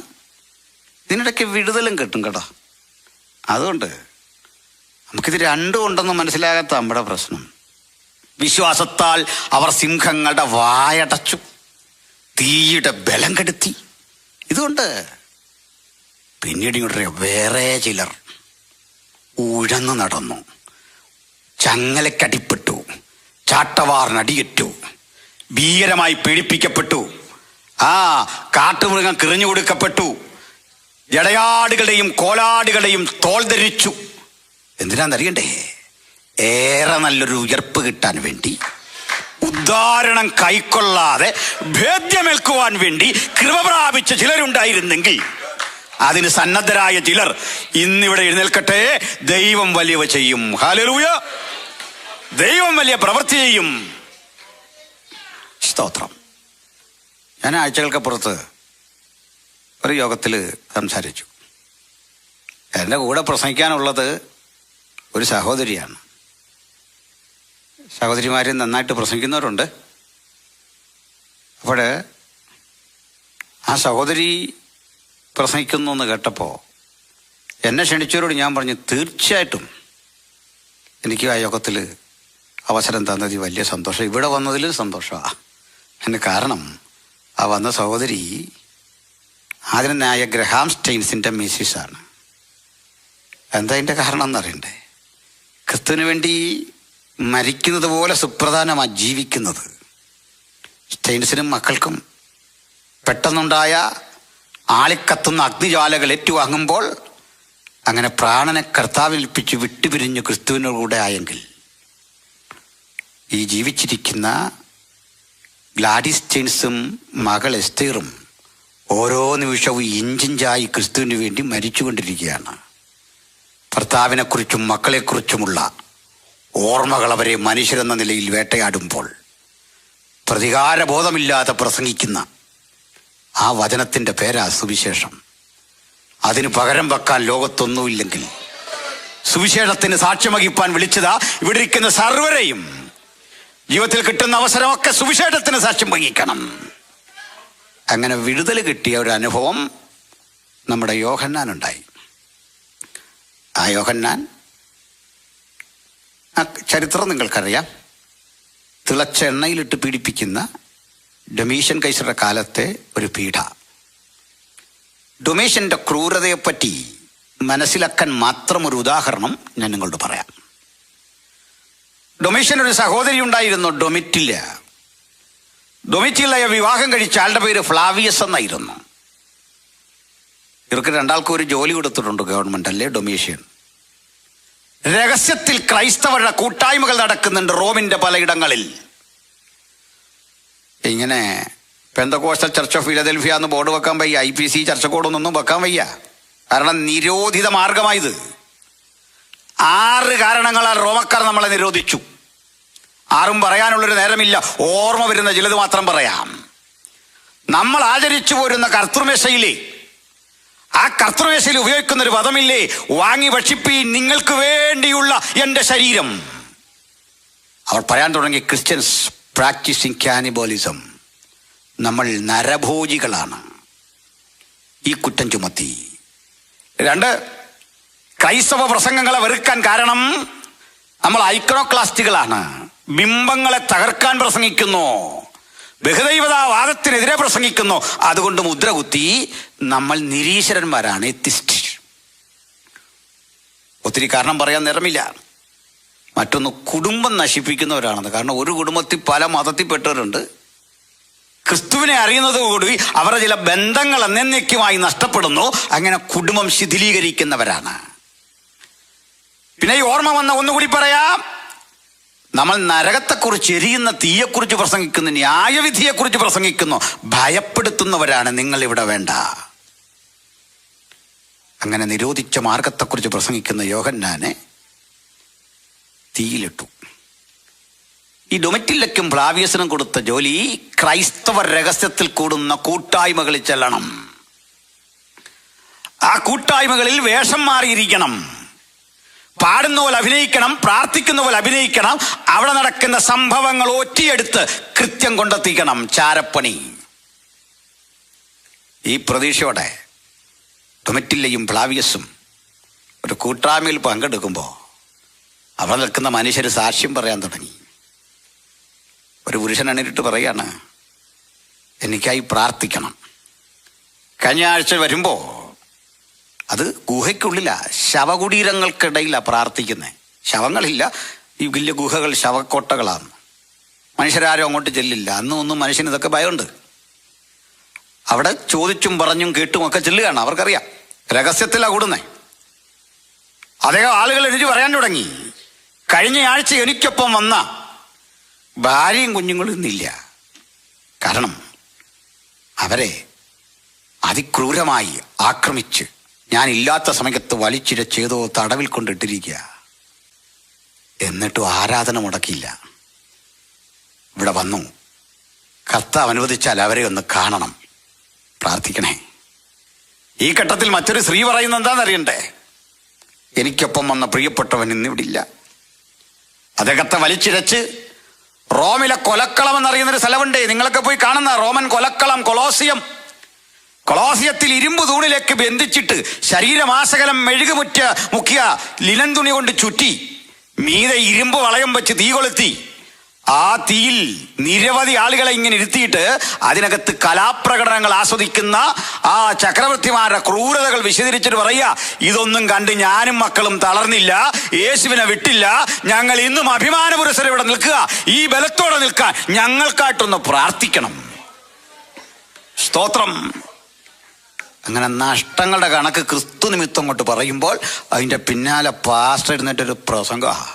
ഇതിനിടയ്ക്ക് വിടുതലും കിട്ടും കേട്ടോ. അതുകൊണ്ട് നമുക്കിത് രണ്ടും ഉണ്ടെന്ന് മനസ്സിലാകാത്ത നമ്മുടെ പ്രശ്നം. വിശ്വാസത്താൽ അവർ സിംഹങ്ങളുടെ വായടച്ചു, തീയുടെ ബലം കെടുത്തി. ഇതുകൊണ്ട് പിന്നീട് ഇങ്ങോട്ട് വേറെ ചിലർ ഉഴന്നു നടന്നു, ചങ്ങലക്കടിപ്പെട്ടു, ചാട്ടവാറിനടിയേറ്റു, ഭീകരമായി പീഡിപ്പിക്കപ്പെട്ടു, കാട്ടുമൃഗം കിറിഞ്ഞു കൊടുക്കപ്പെട്ടു, ജടയാടുകളുടെയും കോലാടുകളുടെയും തോൾ ധരിച്ചു. എന്തിനാന്നറിയണ്ടേ? ഏറെ നല്ലൊരു ഉയർപ്പ് കിട്ടാൻ വേണ്ടി, ഉദ്ധാരണം കൈക്കൊള്ളാതെ ഭേദ്യമേൽക്കുവാൻ വേണ്ടി കൃപ പ്രാപിച്ച ചിലരുണ്ടായിരുന്നെങ്കിൽ അതിന് സന്നദ്ധരായ ചിലർ ഇന്നിവിടെ എഴുന്നേൽക്കട്ടെ. ദൈവം വലിയവ ചെയ്യും. ഹല്ലേലൂയ. ദൈവം വലിയ പ്രവൃത്തി ചെയ്യും. സ്തോത്രം. ഞാൻ ആഴ്ചകൾക്കപ്പുറത്ത് ഒരു യോഗത്തിൽ സംസാരിച്ചു. എൻ്റെ കൂടെ പ്രസംഗിക്കാനുള്ളത് ഒരു സഹോദരിയാണ്. സഹോദരിമാർ നന്നായിട്ട് പ്രസംഗിക്കുന്നവരുണ്ട്. അപ്പോൾ ആ സഹോദരി പ്രസംഗിക്കുന്നു എന്ന് കേട്ടപ്പോൾ എന്നെ ക്ഷണിച്ചവരോട് ഞാൻ പറഞ്ഞു, തീർച്ചയായിട്ടും എനിക്ക് ആ യോഗത്തിൽ അവസരം തന്നത് വലിയ സന്തോഷം, ഇവിടെ വന്നതിലും സന്തോഷമാണ്. അതിന് കാരണം ആ വന്ന സഹോദരി ആദരണീയനായ ഗ്രഹാം സ്റ്റെയിൻസിൻ്റെ മിസ്സിസാണ്. എന്താ അതിൻ്റെ കാരണം എന്നറിയണ്ടേ? ക്രിസ്തുവിന് വേണ്ടി മരിക്കുന്നത് പോലെ സുപ്രധാനമാണ് ജീവിക്കുന്നത്. സ്റ്റെയിൻസിനും മക്കൾക്കും പെട്ടെന്നുണ്ടായ ആളിക്കത്തുന്ന അഗ്നിജ്വാലകൾ ഏറ്റുവാങ്ങുമ്പോൾ അങ്ങനെ പ്രാണനെ കർത്താവിൽപ്പിച്ച് വിട്ടുപിരിഞ്ഞ് ക്രിസ്തുവിനോടുകൂടെ ആയെങ്കിൽ ഈ ജീവിച്ചിരിക്കുന്ന ഗ്ലാഡിസ് സ്റ്റെയിൻസും മകൾ എസ്തേറും ഓരോ നിമിഷവും ഇഞ്ചിഞ്ചായി ക്രിസ്തുവിന് വേണ്ടി മരിച്ചുകൊണ്ടിരിക്കുകയാണ്. കർത്താവിനെക്കുറിച്ചും മക്കളെക്കുറിച്ചുമുള്ള ഓർമ്മകൾ അവരെ മനുഷ്യരെന്ന നിലയിൽ വേട്ടയാടുമ്പോൾ പ്രതികാരബോധമില്ലാതെ പ്രസംഗിക്കുന്ന ആ വചനത്തിൻ്റെ പേരാ സുവിശേഷം. അതിന് പകരം വെക്കാൻ ലോകത്തൊന്നുമില്ലെങ്കിൽ സുവിശേഷത്തിന് സാക്ഷ്യം വഹിപ്പാൻ വിളിച്ചതാ ഇവിടെ ഇരിക്കുന്ന സർവരെയും. ജീവിതത്തിൽ കിട്ടുന്ന അവസരമൊക്കെ സുവിശേഷത്തിന് സാക്ഷ്യം വഹിക്കണം. അങ്ങനെ വിടുതൽ കിട്ടിയ ഒരു അനുഭവം നമ്മുടെ യോഹന്നാനുണ്ടായി. ആ യോഹന്നാൻ, ആ ചരിത്രം നിങ്ങൾക്കറിയാം. തിളച്ച എണ്ണയിലിട്ട് പീഡിപ്പിക്കുന്ന ഡൊമീഷ്യൻ കൈസറുടെ കാലത്തെ ഒരു പീഡ. ഡൊമീഷ്യൻ്റെ ക്രൂരതയെപ്പറ്റി മനസ്സിലാക്കാൻ മാത്രം ഒരു ഉദാഹരണം ഞാൻ നിങ്ങളോട് പറയാം. ഡൊമീഷ്യൻ ഒരു സഹോദരി ഉണ്ടായിരുന്നു, ഡൊമിറ്റില്ല. ഡൊമിറ്റില്ലയെ വിവാഹം കഴിച്ച ആളുടെ പേര് ഫ്ലാവിയസ് എന്നായിരുന്നു. ഇവർക്ക് രണ്ടാൾക്കും ഒരു ജോലി കൊടുത്തിട്ടുണ്ട് ഗവൺമെന്റ്, അല്ലേ ഡൊമീഷ്യൻ. രഹസ്യത്തിൽ ക്രൈസ്തവരുടെ കൂട്ടായ്മകൾ നടക്കുന്നുണ്ട് റോമിന്റെ പലയിടങ്ങളിൽ. ഇങ്ങനെ പെന്തക്കോസ്റ്റൽ ചർച്ച് ഓഫ് ഫിലദൽഫിയ എന്ന് ബോർഡ് വെക്കാൻ വയ്യ, IPC ചർച്ച കോഡൊന്നും വെക്കാൻ വയ്യ. കാരണം നിരോധിത മാർഗമായത്. 6 കാരണങ്ങളാൽ റോമക്കാർ നമ്മളെ നിരോധിച്ചു. 6ഉം പറയാനുള്ളൊരു നേരമില്ല, ഓർമ്മ വരുന്ന ചിലത് മാത്രം പറയാം. നമ്മൾ ആചരിച്ചു പോരുന്ന കർത്തൃമേശയിലെ, ആ കർത്തൃമേശയിൽ ഉപയോഗിക്കുന്ന ഒരു പദമില്ലേ, വാങ്ങി ഭക്ഷിപ്പീൻ നിങ്ങൾക്ക് വേണ്ടിയുള്ള എൻ്റെ ശരീരം. അവർ പറയാൻ തുടങ്ങി ക്രിസ്ത്യൻസ് പ്രാക്ടീസിങ് കാനിബോളിസം, നമ്മൾ നരഭോജികളാണ്. ഈ കുറ്റം ചുമത്തി. 2, ക്രൈസ്തവ പ്രസംഗങ്ങളെ വെറുക്കാൻ കാരണം നമ്മൾ ഐക്കണോക്ലാസ്റ്റുകളാണ്, ബിംബങ്ങളെ തകർക്കാൻ പ്രസംഗിക്കുന്നു, ബഹുദൈവതാവാദത്തിനെതിരെ പ്രസംഗിക്കുന്നു. അതുകൊണ്ട് മുദ്ര കുത്തി നമ്മൾ നിരീശ്വരന്മാരാണ്, എത്തിസ്റ്റ്. ഒത്തിരി കാരണം പറയാൻ നേരമില്ല. മറ്റൊന്ന്, കുടുംബം നശിപ്പിക്കുന്നവരാണെന്ന്. കാരണം ഒരു കുടുംബത്തിൽ പല മതത്തിൽപ്പെട്ടവരുണ്ട്. ക്രിസ്തുവിനെ അറിയുന്നതോടുകൂടി അവരുടെ ചില ബന്ധങ്ങൾ എന്നേക്കുമായി നഷ്ടപ്പെടുന്നു. അങ്ങനെ കുടുംബം ശിഥിലീകരിക്കുന്നവരാണ്. പിന്നെ ഈ ഓർമ്മ വന്ന ഒന്നുകൂടി പറയാം, നമ്മൾ നരകത്തെക്കുറിച്ച്, എരിയുന്ന തീയെക്കുറിച്ച് പ്രസംഗിക്കുന്നു, ന്യായവിധിയെക്കുറിച്ച് പ്രസംഗിക്കുന്നു. ഭയപ്പെടുത്തുന്നവരാണ് നിങ്ങൾ ഇവിടെ വേണ്ട. അങ്ങനെ നിരോധിച്ച മാർഗത്തെക്കുറിച്ച് പ്രസംഗിക്കുന്ന യോഹന്നാനെ തീയിലിട്ടു. ഈ ഡൊമിറ്റില്ലയ്ക്കും ഫ്ലാവിയസിനും കൊടുത്ത ജോലി ക്രൈസ്തവ രഹസ്യത്തിൽ കൂടുന്ന കൂട്ടായ്മകളിൽ ചെല്ലണം. ആ കൂട്ടായ്മകളിൽ വേഷം മാറിയിരിക്കണം, പാടുന്ന പോലെ അഭിനയിക്കണം, പ്രാർത്ഥിക്കുന്ന പോലെ അഭിനയിക്കണം. അവിടെ നടക്കുന്ന സംഭവങ്ങൾ ഒറ്റിയെടുത്ത് കൃത്യം കൊണ്ടെത്തിക്കണം. ചാരപ്പണി. ഈ പ്രതീക്ഷയോടെ ഡൊമിറ്റില്ലയും ഫ്ലാവിയസും ഒരു കൂട്ടായ്മയിൽ പങ്കെടുക്കുമ്പോൾ അവിടെ നിൽക്കുന്ന മനുഷ്യർ സാക്ഷ്യം പറയാൻ തുടങ്ങി. ഒരു പുരുഷൻ എണ്ണിട്ട് പറയാണ്, എനിക്കായി പ്രാർത്ഥിക്കണം. കഴിഞ്ഞ ആഴ്ച വരുമ്പോൾ അത് ഗുഹയ്ക്കുള്ളില, ശവകുടീരങ്ങൾക്കിടയിലാണ് പ്രാർത്ഥിക്കുന്നത്. ശവങ്ങളില്ല, ഈ വലിയ ഗുഹകൾ ശവക്കോട്ടകളാണ്. മനുഷ്യരാരും അങ്ങോട്ട് ചെല്ലില്ല. അന്നും മനുഷ്യന് ഇതൊക്കെ ഭയമുണ്ട്. അവിടെ ചോദിച്ചും പറഞ്ഞും കേട്ടുമൊക്കെ ചെല്ലുകയാണ്. അവർക്കറിയാം രഹസ്യത്തിലാണ് കൂടുന്നേ. അദ്ദേഹം ആളുകൾ എനിക്ക് പറയാൻ തുടങ്ങി, കഴിഞ്ഞ ആഴ്ച എനിക്കൊപ്പം വന്ന ഭാര്യയും കുഞ്ഞുങ്ങളും ഇന്നില്ല. കാരണം അവരെ അതിക്രൂരമായി ആക്രമിച്ച് ഞാനില്ലാത്ത സമയത്ത് വലിച്ചിഴച്ചേതോ തടവിൽ കൊണ്ടിട്ടിരിക്കുക. എന്നിട്ടും ആരാധന മുടക്കിയില്ല. ഇവിടെ വന്നു. കർത്താവ് അനുവദിച്ചാൽ അവരെ ഒന്ന് കാണണം, പ്രാർത്ഥിക്കണേ. ഈ ഘട്ടത്തിൽ മറ്റൊരു സ്ത്രീ പറയുന്നത് എന്താണെന്നറിയണ്ടേ? എനിക്കൊപ്പം വന്ന പ്രിയപ്പെട്ടവൻ ഇന്നിവിടില്ല. അദ്ദേഹത്തെ വലിച്ചിഴച്ച് റോമിലെ കൊലക്കളം എന്നറിയുന്നൊരു സ്ഥലമുണ്ട്, നിങ്ങളൊക്കെ പോയി കാണുന്ന റോമൻ കൊലക്കളം, കൊളോസിയം. കൊളോസിയത്തിൽ ഇരുമ്പ് തൂണിലേക്ക് ബന്ധിച്ചിട്ട് ശരീരമാസകലം മുക്കിയ ലിനൻ തുണി കൊണ്ട് ചുറ്റി മീതെ ഇരുമ്പ് വളയം വെച്ച് തീ കൊളുത്തി. ആ തീയിൽ നിരവധി ആളുകളെ ഇങ്ങനെ ഇരുത്തിയിട്ട് അതിനകത്ത് കലാപ്രകടനങ്ങൾ ആസ്വദിക്കുന്ന ആ ചക്രവർത്തിമാരുടെ ക്രൂരതകൾ വിശദീകരിച്ചിട്ട് പറയുക, ഇതൊന്നും കണ്ട് ഞാനും മക്കളും തളർന്നില്ല, യേശുവിനെ വിട്ടില്ല. ഞങ്ങൾ ഇന്നും അഭിമാന പുരസ്സരം ഇവിടെ നിൽക്കുക, ഈ ബലത്തോടെ നിൽക്കാൻ ഞങ്ങൾക്കായിട്ടൊന്ന് പ്രാർത്ഥിക്കണം. സ്തോത്രം. അങ്ങനെ നഷ്ടങ്ങളുടെ കണക്ക് ക്രിസ്തു നിമിത്തം കൊണ്ട് പറയുമ്പോൾ അതിൻ്റെ പിന്നാലെ പാസ്റ്റർ ഇരുന്നിട്ടൊരു പ്രസംഗമാണ്.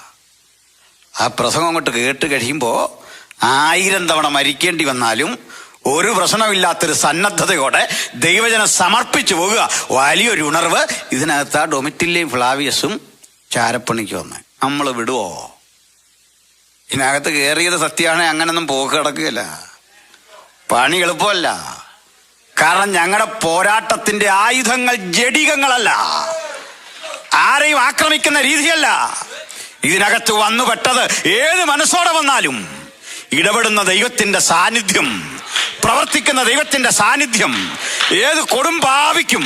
ആ പ്രസംഗം അങ്ങോട്ട് കേട്ട് കഴിയുമ്പോൾ 1000 തവണ മരിക്കേണ്ടി വന്നാലും ഒരു പ്രശ്നമില്ലാത്തൊരു സന്നദ്ധതയോടെ ദൈവജനം സമർപ്പിച്ചു പോകുക. വലിയൊരു ഉണർവ് ഇതിനകത്ത് ആ ഡൊമിറ്റില്ലയും ഫ്ലാവിയസും ചാരപ്പണിക്ക് വന്ന് നമ്മൾ വിടുവോ? ഇതിനകത്ത് കയറിയത് സത്യമാണെങ്കിൽ അങ്ങനൊന്നും പോക്ക് കിടക്കുകയല്ല. പണി എളുപ്പമല്ല. കാരണം ഞങ്ങളുടെ പോരാട്ടത്തിന്റെ ആയുധങ്ങൾ ജഡികങ്ങളല്ല, ആരെയും ആക്രമിക്കുന്ന രീതിയല്ല. ഇതിനകത്ത് വന്നുപെട്ടത് ഏത് മനസ്സോടെ വന്നാലും ഇടപെടുന്ന ദൈവത്തിന്റെ സാന്നിധ്യം, പ്രവർത്തിക്കുന്ന ദൈവത്തിന്റെ സാന്നിധ്യം ഏത് കൊടുംപാവിക്കും,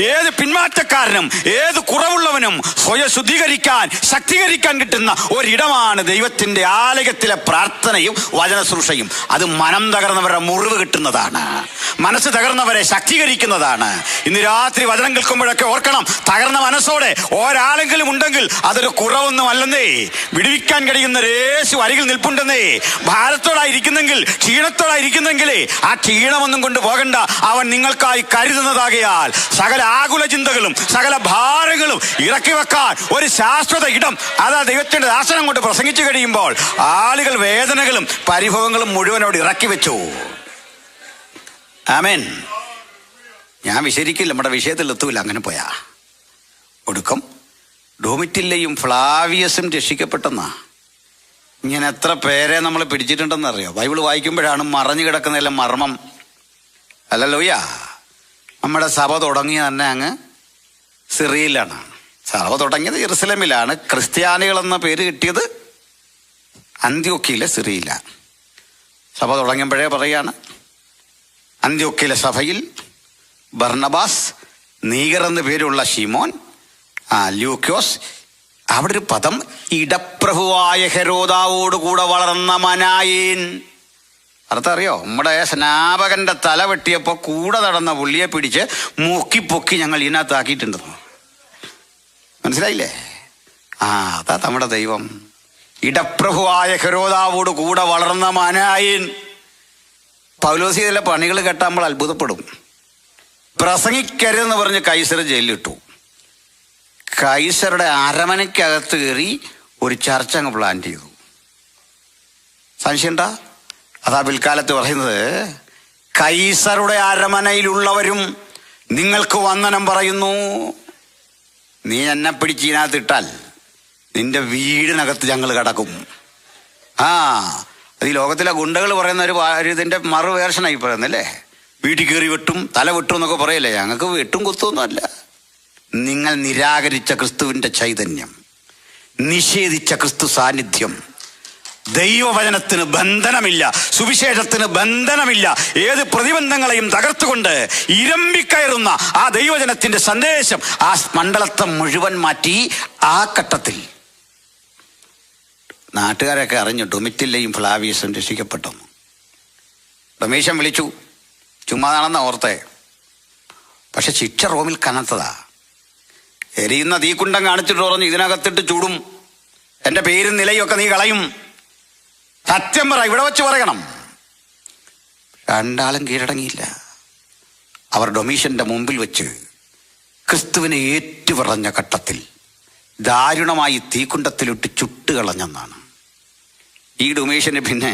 ഏത് പിന്മാറ്റക്കാരനും, ഏത് കുറവുള്ളവനും സ്വയം ശുദ്ധീകരിക്കാൻ, ശക്തീകരിക്കാൻ കിട്ടുന്ന ഒരിടമാണ് ദൈവത്തിന്റെ ആലയത്തിലെ പ്രാർത്ഥനയും വചനശ്രൂഷയും. അത് മനം തകർന്നവരുടെ മുറിവ് കിട്ടുന്നതാണ്, മനസ്സ് തകർന്നവരെ ശക്തീകരിക്കുന്നതാണ്. ഇന്ന് രാത്രി വചനം കേൾക്കുമ്പോഴൊക്കെ ഓർക്കണം, തകർന്ന മനസ്സോടെ ഒരാളെങ്കിലും ഉണ്ടെങ്കിൽ അതൊരു കുറവൊന്നും അല്ലെന്നേ. വിടുവിക്കാൻ കഴിയുന്ന യേശു അരികിൽ നിൽപ്പുണ്ടെന്നേ. ഭാരത്തോടായിരിക്കുന്നെങ്കിൽ, ക്ഷീണത്തോടായിരിക്കുന്നെങ്കിലേ ആ ക്ഷീണമൊന്നും കൊണ്ട് പോകണ്ട. അവൻ നിങ്ങൾക്കായി കരുതുന്നതാകയാൽ സകല ആകുല ചിന്തകളും സകല ഭാരങ്ങളും ഇറക്കി വെക്കാൻ ഒരു ശാശ്വത ഇടം, അതാ ദൈവത്തിന്റെ ദാസനം കൊണ്ട് പ്രസംഗിച്ചു കഴിയുമ്പോൾ ആളുകൾ വേദനകളും പരിഭവങ്ങളും മുഴുവനോട് ഇറക്കി വെച്ചു. ആമേൻ. ഞാൻ വിശരിക്കില്ല, നമ്മുടെ വിഷയത്തിൽ എത്തൂല. അങ്ങനെ പോയാ ഒടുക്കം ഡോമിറ്റില്ലയും ഫ്ലാവിയസും രക്ഷിക്കപ്പെട്ടെന്നാ. ഇങ്ങനെ എത്ര പേരെ നമ്മൾ പിടിച്ചിട്ടുണ്ടെന്നറിയോ? ബൈബിൾ വായിക്കുമ്പോഴാണ് മറഞ്ഞു കിടക്കുന്നതെല്ലാം മർമ്മം. അല്ലല്ലോയ്യ. നമ്മുടെ സഭ തുടങ്ങിയ തന്നെ അങ്ങ് സിറിയയിലാണ്. സഭ തുടങ്ങിയത് യെരുസലേമിലാണ്. ക്രിസ്ത്യാനികൾ എന്ന പേര് കിട്ടിയത് അന്ത്യോക്യയിലെ സിറിയയിലാണ്. സഭ തുടങ്ങുമ്പോഴേ പറയാണ്, അന്ത്യോക്യയിലെ സഭയിൽ ബർണബാസ്, നീഗർ എന്ന പേരുള്ള ശിമോൻ, ലൂക്യോസ്, അവിടെ ഒരു പദം, ഇടപ്രഭുവായ ഹെരോദാവോടുകൂടെ വളർന്ന മനായേൻ. അർത്ഥറിയോ? നമ്മുടെ സ്നാപകന്റെ തല വെട്ടിയപ്പോ കൂടെ നടന്ന പുള്ളിയെ പിടിച്ച് മുക്കിപ്പൊക്കി ഞങ്ങൾ ഇതിനകത്താക്കിയിട്ടുണ്ടെന്ന്. മനസ്സിലായില്ലേ? അതാ നമ്മുടെ ദൈവം. ഇടപ്രഭുവായ ഹെരോദാവോട് കൂടെ വളർന്ന മനായേൻ. പൗലോസ് ഇതിലെ പണികൾ കേട്ടാൽ നമ്മൾ അത്ഭുതപ്പെടും. പ്രസംഗിക്കരുതെന്ന് പറഞ്ഞ് കൈസർ ജയിലിലിട്ടു. കൈസറുടെ അരമനയ്ക്കകത്ത് കയറി ഒരു ചർച്ച അങ്ങ് പ്ലാൻ ചെയ്തു. സംശയണ്ട? അതാ പിൽക്കാലത്ത് പറയുന്നത്, കൈസറുടെ അരമനയിലുള്ളവരും നിങ്ങൾക്ക് വന്ദനം പറയുന്നു. നീ എന്നെ പിടിച്ച് ഇതിനകത്തിട്ടാൽ നിന്റെ വീടിനകത്ത് ഞങ്ങൾ കിടക്കും. അത് ഈ ലോകത്തിലെ ഗുണ്ടകൾ പറയുന്ന ഒരു ഇതിന്റെ മറു വേർഷനായി പറയുന്നല്ലേ. വീട്ടിൽ കയറി വെട്ടും, തല വെട്ടും എന്നൊക്കെ പറയല്ലേ. ഞങ്ങൾക്ക് വെട്ടും കുത്തൊന്നും അല്ല. നിങ്ങൾ നിരാകരിച്ച ക്രിസ്തുവിന്റെ ചൈതന്യം, നിഷേധിച്ച ക്രിസ്തു സാന്നിധ്യം, ദൈവവചനത്തിന് ബന്ധനമില്ല, സുവിശേഷത്തിന് ബന്ധനമില്ല. ഏത് പ്രതിബന്ധങ്ങളെയും തകർത്തുകൊണ്ട് ഇരമ്പിക്കയറുന്ന ആ ദൈവവചനത്തിന്റെ സന്ദേശം ആ മണ്ഡലത്തെ മുഴുവൻ മാറ്റി. ആ ഘട്ടത്തിൽ നാട്ടുകാരൊക്കെ അറിഞ്ഞു ഡൊമിറ്റില്ലയും ഫ്ലാവിയസും രക്ഷിക്കപ്പെട്ടു. ഡൊമീഷ്യൻ വിളിച്ചു, ചുമ്മാതാണെന്ന ഓർത്തെ. പക്ഷെ ശിക്ഷ റോമിൽ കനത്തതാ. എരിയുന്ന തീക്കുണ്ടം കാണിച്ചിട്ട് പറഞ്ഞു, ഇതിനകത്തിട്ട് ചൂടും, എൻ്റെ പേരും നിലയൊക്കെ നീ കളയും. സത്യം പറ, ഇവിടെ വെച്ച് പറയണം. രണ്ടാളും കീഴടങ്ങിയില്ല. അവർ ഡൊമീഷ്യന്റെ മുമ്പിൽ വെച്ച് ക്രിസ്തുവിനെ ഏറ്റുപറഞ്ഞ ഘട്ടത്തിൽ ദാരുണമായി തീക്കുണ്ടത്തിലിട്ട് ചുട്ടുകളഞ്ഞെന്നാണ്. ഈ ഡൊമീഷ്യന് പിന്നെ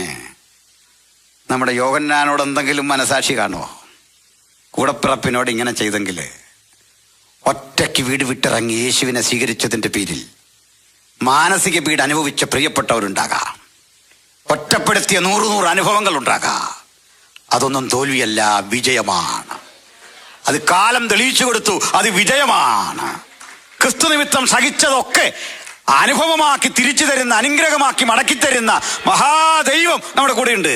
നമ്മുടെ യോഹന്നാനോട് എന്തെങ്കിലും മനസാക്ഷി കാണുമോ? കൂടപ്പിറപ്പിനോട് ഇങ്ങനെ ചെയ്തെങ്കിൽ ഒറ്റയ്ക്ക് വീട് വിട്ടിറങ്ങി യേശുവിനെ സ്വീകരിച്ചതിൻ്റെ പേരിൽ മാനസിക പീഡ അനുഭവിച്ച പ്രിയപ്പെട്ടവരുണ്ടാകാം. ഒറ്റപ്പെടുത്തിയ 100 അനുഭവങ്ങൾ ഉണ്ടാകാം. അതൊന്നും തോൽവിയല്ല, വിജയമാണ്. അത് കാലം തെളിയിച്ചു കൊടുത്തു, അത് വിജയമാണ്. ക്രിസ്തു നിമിത്തം സഹിച്ചതൊക്കെ അനുഭവമാക്കി തിരിച്ചു തരുന്ന, അനുഗ്രഹമാക്കി മടക്കി തരുന്ന മഹാദൈവം നമ്മുടെ കൂടെയുണ്ട്.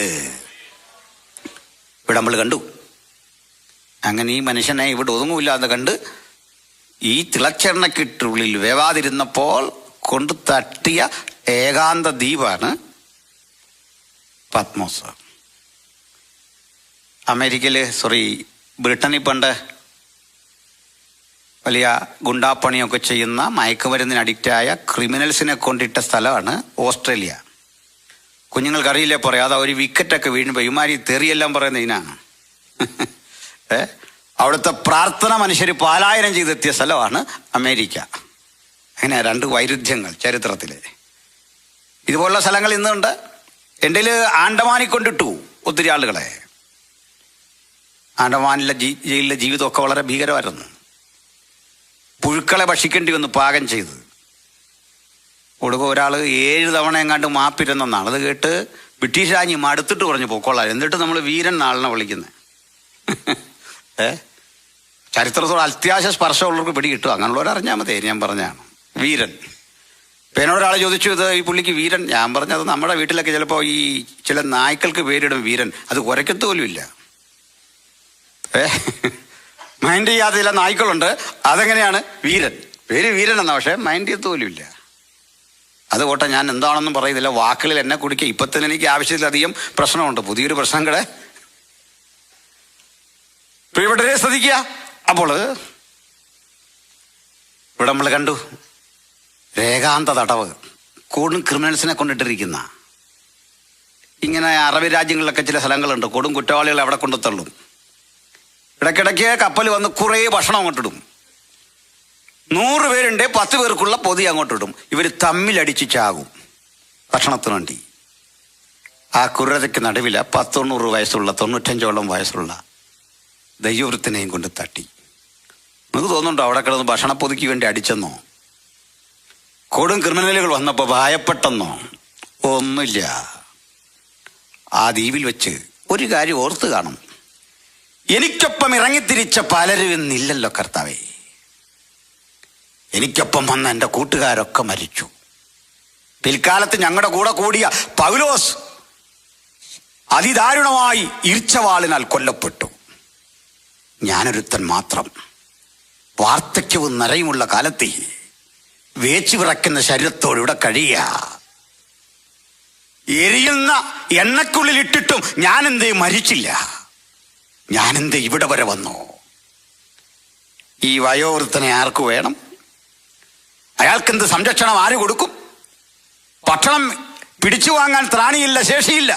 ഇവിടെ നമ്മൾ കണ്ടു. അങ്ങനെ ഈ മനുഷ്യനെ ഇവിടെ ഒതുങ്ങൂല്ലാതെ കണ്ട് ഈ തിളച്ചെണ്ണക്കിട്ടുള്ളിൽ വേവാതിരുന്നപ്പോൾ കൊണ്ട് തട്ടിയ ഏകാന്ത ദ്വീപാണ് പത്മോസ്. ബ്രിട്ടനിൽ പണ്ട് വലിയ ഗുണ്ടാപ്പണിയൊക്കെ ചെയ്യുന്ന, മയക്കുമരുന്നിന് അഡിക്റ്റായ ക്രിമിനൽസിനെ കൊണ്ടിട്ട സ്ഥലമാണ് ഓസ്ട്രേലിയ. കുഞ്ഞുങ്ങൾക്കറിയില്ലേ പറയാതെ ഒരു വിക്കറ്റൊക്കെ വീഴുമ്പോൾ ഇമാരി തെറിയെല്ലാം പറയുന്ന ഇതിനാണ്. അവിടുത്തെ പ്രാർത്ഥന മനുഷ്യർ പലായനം ചെയ്തെത്തിയ സ്ഥലമാണ് അമേരിക്ക. അങ്ങനെ 2 വൈരുദ്ധ്യങ്ങൾ ചരിത്രത്തിൽ. ഇതുപോലുള്ള സ്ഥലങ്ങൾ ഇന്നുണ്ട്. എൻ്റെ ആൻഡമാനിൽ കൊണ്ടിട്ടു ഒത്തിരി ആളുകളെ. ആൻഡമാനിലെ ജയിലിലെ ജീവിതമൊക്കെ വളരെ ഭീകരമായിരുന്നു. പുഴുക്കളെ ഭക്ഷിക്കേണ്ടി വന്നു പാകം ചെയ്ത്. ഒടുക്കം ഒരാൾ 7 തവണ എങ്ങാണ്ട് മാപ്പിരുന്നെന്നാണ്. അത് കേട്ട് ബ്രിട്ടീഷ് രാജ്ഞി മടുത്തിട്ട് പറഞ്ഞു പൊക്കോളാം. എന്നിട്ട് നമ്മൾ വീരൻ നാളിനെ വിളിക്കുന്നത്. ചരിത്രത്തോട് അത്യാവശ്യ സ്പർശമുള്ളവർക്ക് പിടി കിട്ടും. അങ്ങനെയുള്ളവർ അറിഞ്ഞാൽ മതി. ഞാൻ പറഞ്ഞാണ് വീരൻ. ഇപ്പം എന്നോടൊരാൾ ചോദിച്ചു, ഇത് ഈ പുള്ളിക്ക് വീരൻ. ഞാൻ പറഞ്ഞത് നമ്മുടെ വീട്ടിലൊക്കെ ചിലപ്പോൾ ഈ ചില നായ്ക്കൾക്ക് പേരിടും വീരൻ, അത് കുരയ്ക്കത്ത് പോലും ഇല്ല. മൈൻഡ് ചെയ്യാത്ത ചില നായ്ക്കളുണ്ട്, അതെങ്ങനെയാണ് വീരൻ. പേര് വീരൻ എന്നാ, പക്ഷേ മൈൻഡ് ചെയ്യത്ത് പോലും ഇല്ല. അതുകൊട്ടെ ഞാൻ എന്താണെന്നും പറയുന്നില്ല, വാക്കുകളിൽ എന്നെ കുടിക്കുക. ഇപ്പം തന്നെ എനിക്ക് ആവശ്യത്തിലധികം പ്രശ്നമുണ്ട്, പുതിയൊരു പ്രശ്നം കൂടെ. ഇവിടെ ശ്രദ്ധിക്കുക. അപ്പോൾ ഇവിടെ നമ്മൾ കണ്ടു രേഖാന്ത തടവ്, കൊടും ക്രിമിനൽസിനെ കൊണ്ടിട്ടിരിക്കുന്ന. ഇങ്ങനെ അറബി രാജ്യങ്ങളിലൊക്കെ ചില സ്ഥലങ്ങളുണ്ട്, കൊടും കുറ്റവാളികളെ അവിടെ കൊണ്ടുത്തള്ളും. ഇടയ്ക്കിടയ്ക്ക് കപ്പൽ വന്ന് കുറേ ഭക്ഷണം അങ്ങോട്ടിടും. 100 പേരുണ്ട്, 10 പേർക്കുള്ള പൊതി അങ്ങോട്ടിടും. ഇവർ തമ്മിലടിച്ച് ചാകും ഭക്ഷണത്തിന് വേണ്ടി. ആ ക്രൂരതയ്ക്ക് നടുവിൽ 90 വയസ്സുള്ള 95ഓളം വയസ്സുള്ള ദൈവവൃത്തിനെയും കൊണ്ട് തട്ടി. നിങ്ങൾക്ക് തോന്നുന്നുണ്ടോ അവിടെ കിടന്ന് ഭക്ഷണപ്പൊതിക്ക് വേണ്ടി അടിച്ചെന്നോ? കൊടും ക്രിമിനലുകൾ വന്നപ്പോൾ ഭയപ്പെട്ടെന്നോ? ഒന്നുമില്ല. ആ ദ്വീപിൽ വെച്ച് ഒരു കാര്യം ഓർത്ത് കാണും, എനിക്കൊപ്പം ഇറങ്ങിത്തിരിച്ച പലരും ഇന്നില്ലല്ലോ കർത്താവേ. എനിക്കൊപ്പം വന്ന എൻ്റെ കൂട്ടുകാരൊക്കെ മരിച്ചു. പിൽക്കാലത്ത് ഞങ്ങളുടെ കൂടെ കൂടിയ പൗലോസ് അതിദാരുണമായി ഈർച്ചവാളിനാൽ കൊല്ലപ്പെട്ടു. ഞാനൊരുത്തൻ മാത്രം വാർദ്ധക്യവും നിറയുമുള്ള കാലത്ത് വേച്ചു വിറക്കുന്ന ശരീരത്തോട് ഇവിടെ കഴിയുക. എരിയുന്ന എണ്ണക്കുള്ളിൽ ഇട്ടിട്ടും ഞാനെന്തേ മരിച്ചില്ല? ഞാനെന്തേ ഇവിടെ വരെ വന്നു? ഈ വയോവൃത്തനെ ആർക്ക് വേണം? അയാൾക്കെന്ത് സംരക്ഷണം ആര് കൊടുക്കും? ഭക്ഷണം പിടിച്ചു വാങ്ങാൻ ത്രാണിയില്ല, ശേഷിയില്ല.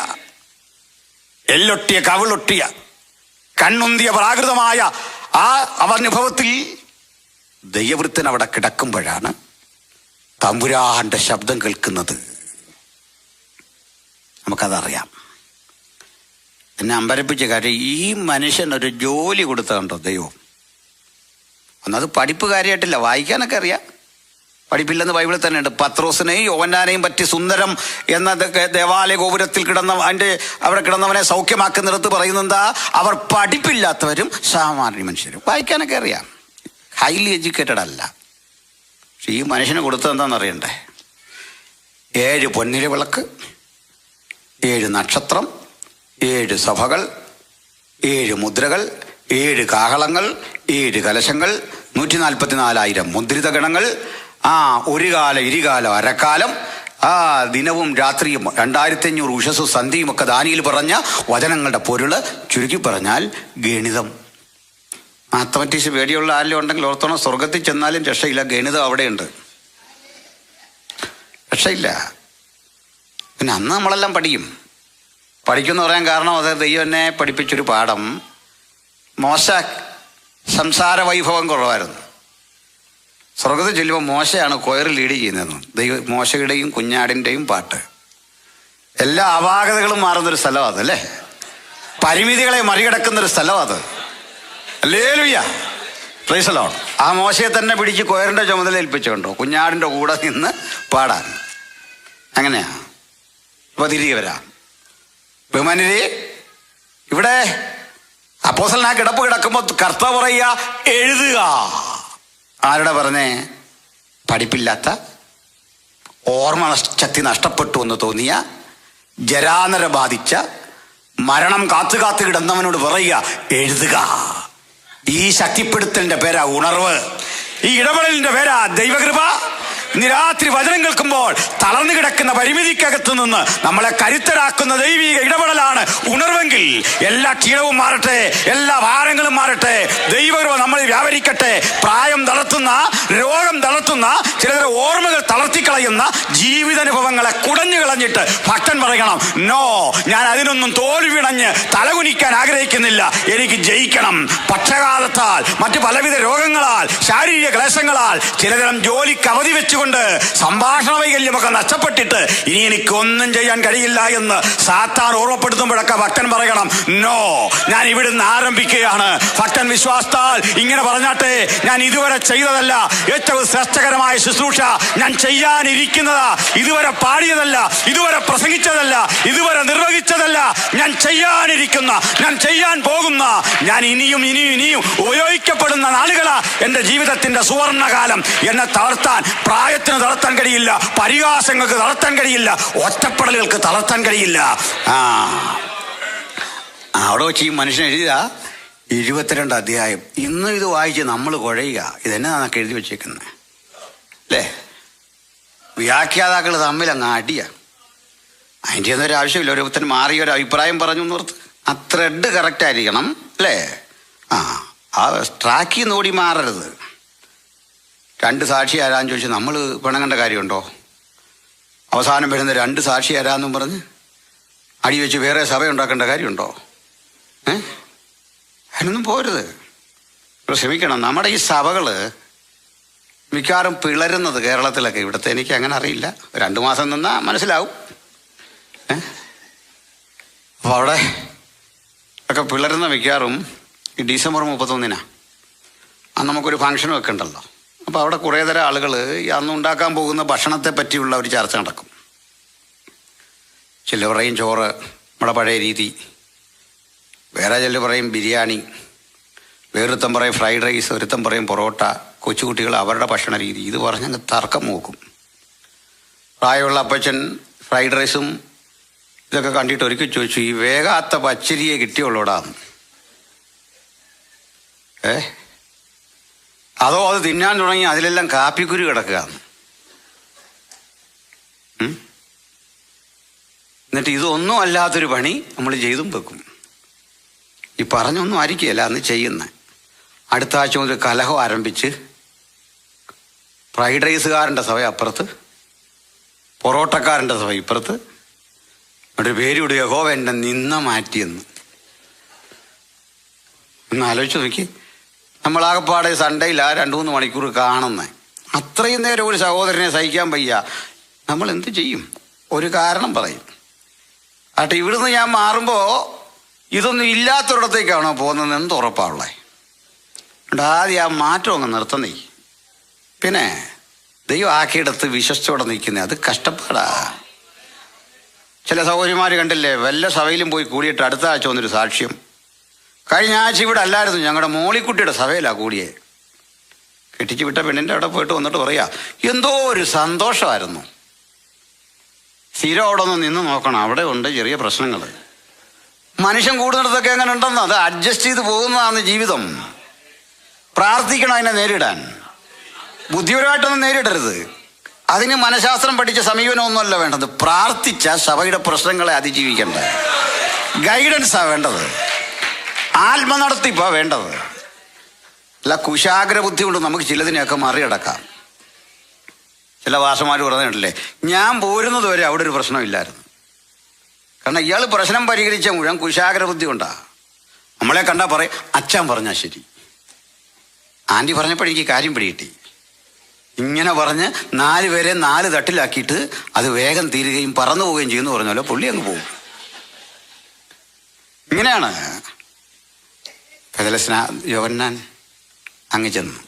എല്ലൊട്ടിയ കവിളൊട്ടിയ കണ്ണുന്തിയ പ്രാകൃതമായ ആ അനുഭവത്തിൽ ദൈവവൃത്തൻ അവിടെ കിടക്കുമ്പോഴാണ് തമ്പുരാന്റെ ശബ്ദം കേൾക്കുന്നത്. നമുക്കതറിയാം. എന്നെ അമ്പരപ്പിച്ച കാര്യം, ഈ മനുഷ്യനൊരു ജോലി കൊടുത്തതുണ്ടോ ദൈവം? ഒന്നത് പഠിപ്പ് കാര്യമായിട്ടില്ല, വായിക്കാനൊക്കെ അറിയാം. പഠിപ്പില്ലെന്ന് ബൈബിളിൽ തന്നെ ഉണ്ട്. പത്രോസിനെയും യോഹന്നാനെയും പറ്റി സുന്ദരം എന്ന ദേവാലയ ഗോപുരത്തിൽ അവിടെ കിടന്നവനെ സൗഖ്യമാക്കുന്നിടത്ത് പറയുന്നത് എന്താ? അവർ പഠിപ്പില്ലാത്തവരും സാമാന്യ മനുഷ്യരും. വായിക്കാനൊക്കെ അറിയാം, ഹൈലി എഡ്യൂക്കേറ്റഡ് അല്ല. പക്ഷെ ഈ മനുഷ്യന് കൊടുത്തത് എന്താണെന്ന് അറിയണ്ടേ? 7 പൊന്നിര വിളക്ക്, 7 നക്ഷത്രം, 7 സഭകൾ, 7 മുദ്രകൾ, 7 കാഹളങ്ങൾ, 7 കലശങ്ങൾ, 144,000 മുദ്രിത ഗണങ്ങൾ, ഒരു കാലം, ഇരുകാലം, അരക്കാലം, ദിനവും രാത്രിയും 2500 ഉഷസ്സും സന്ധ്യയും ഒക്കെ ദാനിയേൽ പറഞ്ഞ വചനങ്ങളുടെ പൊരുള്. ചുരുക്കി പറഞ്ഞാൽ ഗണിതം. മാത്തമാറ്റിക്സ് പേടിയുള്ള ആരെങ്കിലും ഉണ്ടെങ്കിൽ ഓർത്തോണം, സ്വർഗത്തിൽ ചെന്നാലും രക്ഷയില്ല. ഗണിതം അവിടെയുണ്ട്, രക്ഷയില്ല. പിന്നെ അന്ന് നമ്മളെല്ലാം പഠിക്കുമെന്ന് പറയാൻ കാരണം അത് ദൈവം എന്നെ പഠിപ്പിച്ചൊരു പാഠം. മോശ സംസാര വൈഭവം കുറവായിരുന്നു. സ്വർഗത്തിൽ ചൊല്ലുമ്പോൾ മോശയാണ് കൊയർ ലീഡ് ചെയ്യുന്നതെന്ന്. മോശയുടെയും കുഞ്ഞാടിൻ്റെയും പാട്ട്. എല്ലാ അപാകതകളും മാറുന്നൊരു സ്ഥലം അതല്ലേ, പരിമിതികളെ മറികടക്കുന്നൊരു സ്ഥലം അത്. Hallelujah, praise the Lord. ആ മോശയെ തന്നെ പിടിച്ച് കൊയറിൻ്റെ ചുമതല ഏൽപ്പിച്ചുകൊണ്ടോ കുഞ്ഞാടിൻ്റെ കൂടെ നിന്ന് പാടാൻ. അങ്ങനെയാ. അപ്പോൾ തിരികെ വരാം. ബഹുമാന്യരെ, ഇവിടെ അപ്പോസ്തലൻ ആ കിടപ്പ് കിടക്കുമ്പോൾ കർത്താവ് പറയുക, എഴുതുക. ആരുടെ പറഞ്ഞേ? പഠിപ്പില്ലാത്ത, ഓർമ്മ ശക്തി നഷ്ടപ്പെട്ടു എന്ന് തോന്നിയ, ജരാനര ബാധിച്ച, മരണം കാത്തു കിടന്നവനോട് പറയുക, എഴുതുക. ഈ ശക്തിപ്പെടുത്തലിന്റെ പേരാ ഉണർവ്. ഈ ഇടപെടലിന്റെ പേരാ ദൈവകൃപ. ഇന്ന് രാത്രി വചനം കേൾക്കുമ്പോൾ തളർന്നു കിടക്കുന്ന പരിമിതിക്കകത്തു നിന്ന് നമ്മളെ കരുത്തരാക്കുന്ന ദൈവിക ഇടപെടലാണ് ഉണർവെങ്കിൽ എല്ലാ ക്ഷീണവും മാറട്ടെ, എല്ലാ ഭാരങ്ങളും മാറട്ടെ, ദൈവകൃപ നമ്മളിൽ വ്യാപരിക്കട്ടെ. പ്രായം തളർത്തുന്ന, രോഗം തളർത്തുന്ന, ചിലരുടെ ഓർമ്മകൾ തളർത്തിക്കളയുന്ന ജീവിതാനുഭവങ്ങളെ കുടഞ്ഞു കളഞ്ഞിട്ട് ഭക്തൻ പറയണം, നോ, ഞാൻ അതിനൊന്നും തോൽവിണഞ്ഞ് തലകുനിക്കാൻ ആഗ്രഹിക്കുന്നില്ല. എനിക്ക് ജയിക്കണം. പക്ഷകാലത്താൽ, മറ്റു പലവിധ രോഗങ്ങളാൽ, ശാരീരിക ക്ലേശങ്ങളാൽ, ചിലതരം ജോലിക്ക് അവധി വെച്ചുകൊണ്ട് കൊണ്ട് സംഭാഷണ വൈകല്യമൊക്കെ നഷ്ടപ്പെട്ടിട്ട് ഇനി എനിക്കൊന്നും ചെയ്യാൻ കഴിയില്ല എന്ന് സാത്താൻ ഓർമ്മപ്പെടുത്തുമ്പോഴൊക്കെ ഭക്തൻ പറയണം, നോ, ഞാൻ ഇവിടുന്ന് ആരംഭിക്കുകയാണ്. ഭക്തൻ വിശ്വാസത്താൽ ഇങ്ങനെ പറഞ്ഞാട്ടെ, ഞാൻ ഇതുവരെ ചെയ്തതല്ല ഏറ്റവും ശ്രേഷ്ഠകരമായ ശുശ്രൂഷ ഞാൻ ചെയ്യാനിരിക്കുന്നതാ. ഇതുവരെ പാടിയതല്ല, ഇതുവരെ പ്രസംഗിച്ചതല്ല, ഇതുവരെ നിർവഹിച്ചതല്ല, ഞാൻ ചെയ്യാനിരിക്കുന്ന, ഞാൻ ചെയ്യാൻ പോകുന്ന, ഞാൻ ഇനിയും ഇനിയും ഇനിയും ഉപയോഗിക്കപ്പെടുന്ന നാളുകളാ എൻ്റെ ജീവിതത്തിന്റെ സുവർണകാലം. എന്നെ തളർത്താൻ പ്രായത്തിന് തളർത്താൻ കഴിയില്ല, പരിഹാസങ്ങൾക്ക് തളർത്താൻ കഴിയില്ല, ഒറ്റപ്പെടലുകൾക്ക് തളർത്താൻ കഴിയില്ല. അവിടെ വെച്ച് ഈ മനുഷ്യൻ എഴുതിയ 22 അധ്യായം ഇന്നും ഇത് വായിച്ച് നമ്മൾ കുഴയുക. ഇതെന്നാന്നൊക്കെ എഴുതി വെച്ചേക്കുന്നത് അല്ലേ? വ്യാഖ്യാതാക്കൾ തമ്മിൽ അങ്ങ് അടിയ. അതിൻ്റെ ഒന്നും ഒരു ആവശ്യമില്ല. ഒരുത്തൻ മാറിയ ഒരു അഭിപ്രായം പറഞ്ഞു എന്നോർത്ത് ആ ത്രെഡ് കറക്റ്റ് ആയിരിക്കണം അല്ലേ? ആ ട്രാക്കിൽ നിന്ന് ഓടി മാറരുത്. 2 സാക്ഷി ആരാന്ന് ചോദിച്ചാൽ നമ്മൾ പിണങ്ങേണ്ട കാര്യമുണ്ടോ? അവസാനം വരുന്ന 2 സാക്ഷി ആരാന്നും പറഞ്ഞ് അടി വെച്ച് വേറെ സഭ ഉണ്ടാക്കേണ്ട കാര്യമുണ്ടോ? അതിനൊന്നും പോരുത്. ശ്രമിക്കണം. നമ്മുടെ ഈ സഭകൾ മിക്കവാറും പിളരുന്നത് കേരളത്തിലൊക്കെ. ഇവിടുത്തെ എനിക്ക് അങ്ങനെ അറിയില്ല. 2 മാസം നിന്നാൽ മനസ്സിലാവും. അപ്പോൾ അവിടെ ഒക്കെ പിളരുന്ന മിക്കവാറും ഈ ഡിസംബർ 31 അന്ന് നമുക്കൊരു ഫംഗ്ഷൻ ഒക്കെ ഉണ്ടല്ലോ. അപ്പോൾ അവിടെ കുറേ തരം ആളുകൾ അന്ന് ഉണ്ടാക്കാൻ പോകുന്ന ഭക്ഷണത്തെ പറ്റിയുള്ള ഒരു ചർച്ച നടക്കും. ചില പറയും ചോറ് നമ്മുടെ പഴയ രീതി, വേറെ ചില പറയും ബിരിയാണി, വേറൊരുത്തം പറയും ഫ്രൈഡ് റൈസ്, ഒരുത്തം പറയും പൊറോട്ട, കൊച്ചുകുട്ടികൾ അവരുടെ ഭക്ഷണ രീതി. ഇത് പറഞ്ഞങ്ങ് തർക്കം നോക്കും. പ്രായമുള്ള അപ്പച്ചൻ ഫ്രൈഡ് റൈസും ഇതൊക്കെ കണ്ടിട്ട് ഒരിക്കൽ ചോദിച്ചു, ഈ വേഗാത്ത പച്ചരിയെ കിട്ടിയുള്ളൂടാന്ന്. അതോ അത് തിന്നാൻ തുടങ്ങി അതിലെല്ലാം കാപ്പിക്കുരു കിടക്കുക. എന്നിട്ട് ഇതൊന്നും അല്ലാത്തൊരു പണി നമ്മൾ ചെയ്തും വെക്കും. ഈ പറഞ്ഞൊന്നും ആയിരിക്കുകയല്ല അന്ന് ചെയ്യുന്നത്. അടുത്ത ആഴ്ച മുതൽ കലഹം ആരംഭിച്ച് ഫ്രൈഡ് റൈസുകാരൻ്റെ സഭ അപ്പുറത്ത്, പൊറോട്ടക്കാരൻ്റെ സഭ ഇപ്പുറത്ത്. ഒരു പേരിവിടെ യഹോവ എന്നെ നിന്ന മാറ്റിയെന്ന്. ഒന്ന് ആലോചിച്ച് നോക്കി. നമ്മളാകപ്പാടെ സൺഡേയിൽ 2-3 മണിക്കൂർ കാണുന്നത്. അത്രയും നേരം ഒരു സഹോദരനെ സഹിക്കാൻ വയ്യ. നമ്മൾ എന്ത് ചെയ്യും? ഒരു കാരണം പറയും. ആട്ടെ, ഇവിടുന്ന് ഞാൻ മാറുമ്പോൾ ഇതൊന്നും ഇല്ലാത്തൊരിടത്തേക്കാണോ പോകുന്നത് എന്ത് ഉറപ്പാണുള്ളത്? ആദ്യം ആ മാറ്റം അങ്ങ് നിർത്തുന്നേ. പിന്നെ ദൈവം ആക്കിയെടുത്ത് വിശ്വസിച്ചോടെ നിൽക്കുന്നത് അത് കഷ്ടപ്പാടാ. ചില സഹോദരിമാർ കണ്ടില്ലേ, വല്ല സഭയിലും പോയി കൂടിയിട്ട് അടുത്ത ആഴ്ച വന്നൊരു സാക്ഷ്യം, കഴിഞ്ഞ ആഴ്ച ഇവിടെ അല്ലായിരുന്നു, ഞങ്ങളുടെ മോളിക്കുട്ടിയുടെ സഭയിലാണ് കൂടിയേ. കെട്ടിച്ച് വിട്ട പെണ്ണിൻ്റെ അവിടെ പോയിട്ട് വന്നിട്ട് പറയാ, എന്തോ ഒരു സന്തോഷമായിരുന്നു. സ്ഥിരം അവിടെ ഒന്ന് നിന്ന് നോക്കണം, അവിടെ ഉണ്ട് ചെറിയ പ്രശ്നങ്ങൾ. മനുഷ്യൻ കൂടുന്നിടത്തൊക്കെ എങ്ങനെ ഉണ്ടെന്ന് അത് അഡ്ജസ്റ്റ് ചെയ്ത് പോകുന്നതാണ് ജീവിതം. പ്രാർത്ഥിക്കണം അതിനെ നേരിടാൻ. ബുദ്ധിപരമായിട്ടൊന്നും നേരിടരുത്. അതിന് മനഃശാസ്ത്രം പഠിച്ച സമീപനമൊന്നുമല്ല വേണ്ടത്. പ്രാർത്ഥിച്ച സഭയുടെ പ്രശ്നങ്ങളെ അതിജീവിക്കേണ്ട ഗൈഡൻസാണ് വേണ്ടത്. ആത്മനടത്തിപ്പാണ് വേണ്ടത്. അല്ല കുശാഗ്ര ബുദ്ധി കൊണ്ട് നമുക്ക് ചിലതിനെയൊക്കെ മറികടക്കാം. ചില ഭാഷമാർ പറഞ്ഞിട്ടില്ലേ, ഞാൻ പോരുന്നത് വരെ അവിടെ ഒരു പ്രശ്നമില്ലായിരുന്നു. കാരണം ഇയാൾ പ്രശ്നം പരിഹരിച്ച മുഴുവൻ കുശാഗ്ര ബുദ്ധി കൊണ്ടാ. നമ്മളെ കണ്ടാൽ പറയും, അച്ഛൻ പറഞ്ഞാൽ ശരി, ആൻറ്റി പറഞ്ഞപ്പോൾ എനിക്ക് കാര്യം പിടികിട്ടി. ഇങ്ങനെ പറഞ്ഞ് 4 പേരെ 4 തട്ടിലാക്കിയിട്ട് അത് വേഗം തീരുകയും പറന്നു പോവുകയും ചെയ്യുന്നു പറഞ്ഞല്ലോ, പുള്ളി അങ്ങ് പോകും. ഇങ്ങനെയാണ്. യോഹന്നാൻ അങ്ങ് ചെന്നു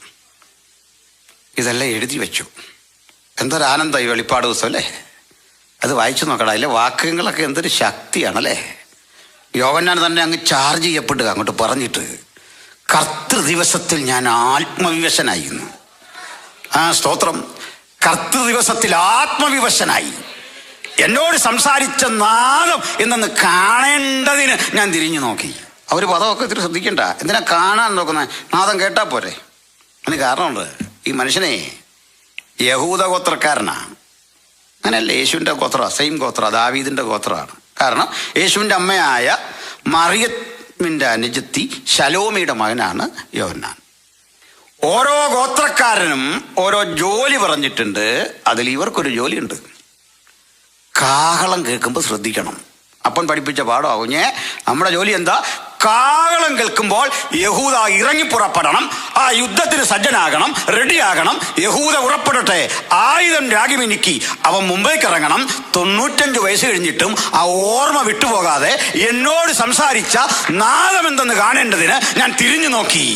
ഇതെല്ലാം എഴുതി വെച്ചു. എന്തൊരു ആനന്ദം ഈ വെളിപ്പാട് ദിവസം അല്ലേ? അത് വായിച്ചു നോക്കണം. അതിലെ വാക്യങ്ങളൊക്കെ എന്തൊരു ശക്തിയാണല്ലേ. യോഹന്നാൻ തന്നെ അങ്ങ് ചാർജ് ചെയ്യപ്പെടുക അങ്ങോട്ട് പറഞ്ഞിട്ട്, കർത്തൃ ദിവസത്തിൽ ഞാൻ ആത്മവിവശനായിരുന്നു. സ്തോത്രം. കർത്തൃ ദിവസത്തിൽ ആത്മവിവശനായി. എന്നോട് സംസാരിച്ച നാദം എന്നു കാണേണ്ടതിന് ഞാൻ തിരിഞ്ഞു നോക്കി. അവർ പദമൊക്കെ ഇത്തിരി ശ്രദ്ധിക്കണ്ട. എന്തിനാ കാണാൻ നോക്കുന്നത്? നാദം കേട്ടാൽ പോരെ. അതിന് കാരണമുണ്ട്. ഈ മനുഷ്യനെ യഹൂദ ഗോത്രക്കാരനാണ്. അങ്ങനെയല്ല, യേശുവിൻ്റെ ഗോത്ര, സെയിം ഗോത്ര, ദാവീദിൻ്റെ ഗോത്രമാണ്. കാരണം യേശുവിൻ്റെ അമ്മയായ മറിയമിൻ്റെ അനുജത്തി ശലോമിയുടെ മകനാണ് യോഹന്നാൻ. ഓരോ ഗോത്രക്കാരനും ഓരോ ജോലി പറഞ്ഞിട്ടുണ്ട്. അതിൽ ഇവർക്കൊരു ജോലിയുണ്ട്. കാഹളം കേൾക്കുമ്പോൾ ശ്രദ്ധിക്കണം. അപ്പൻ പഠിപ്പിച്ച പാഠമാകും. നമ്മുടെ ജോലി എന്താ? കാഹളം കേൾക്കുമ്പോൾ യഹൂദ ഇറങ്ങി പുറപ്പെടണം, ആ യുദ്ധത്തിന് സജ്ജനാകണം, റെഡിയാകണം. യഹൂദ പുറപ്പെടട്ടെ. ആയുധം രാഗിമിനിക്കി അവൻ മുംബൈക്ക് ഇറങ്ങണം. 95 വയസ്സ് കഴിഞ്ഞിട്ടും ആ ഓർമ്മ വിട്ടുപോകാതെ എന്നോട് സംസാരിച്ച നാദമെന്തെന്ന് കാണേണ്ടതിന് ഞാൻ തിരിഞ്ഞു നോക്കി.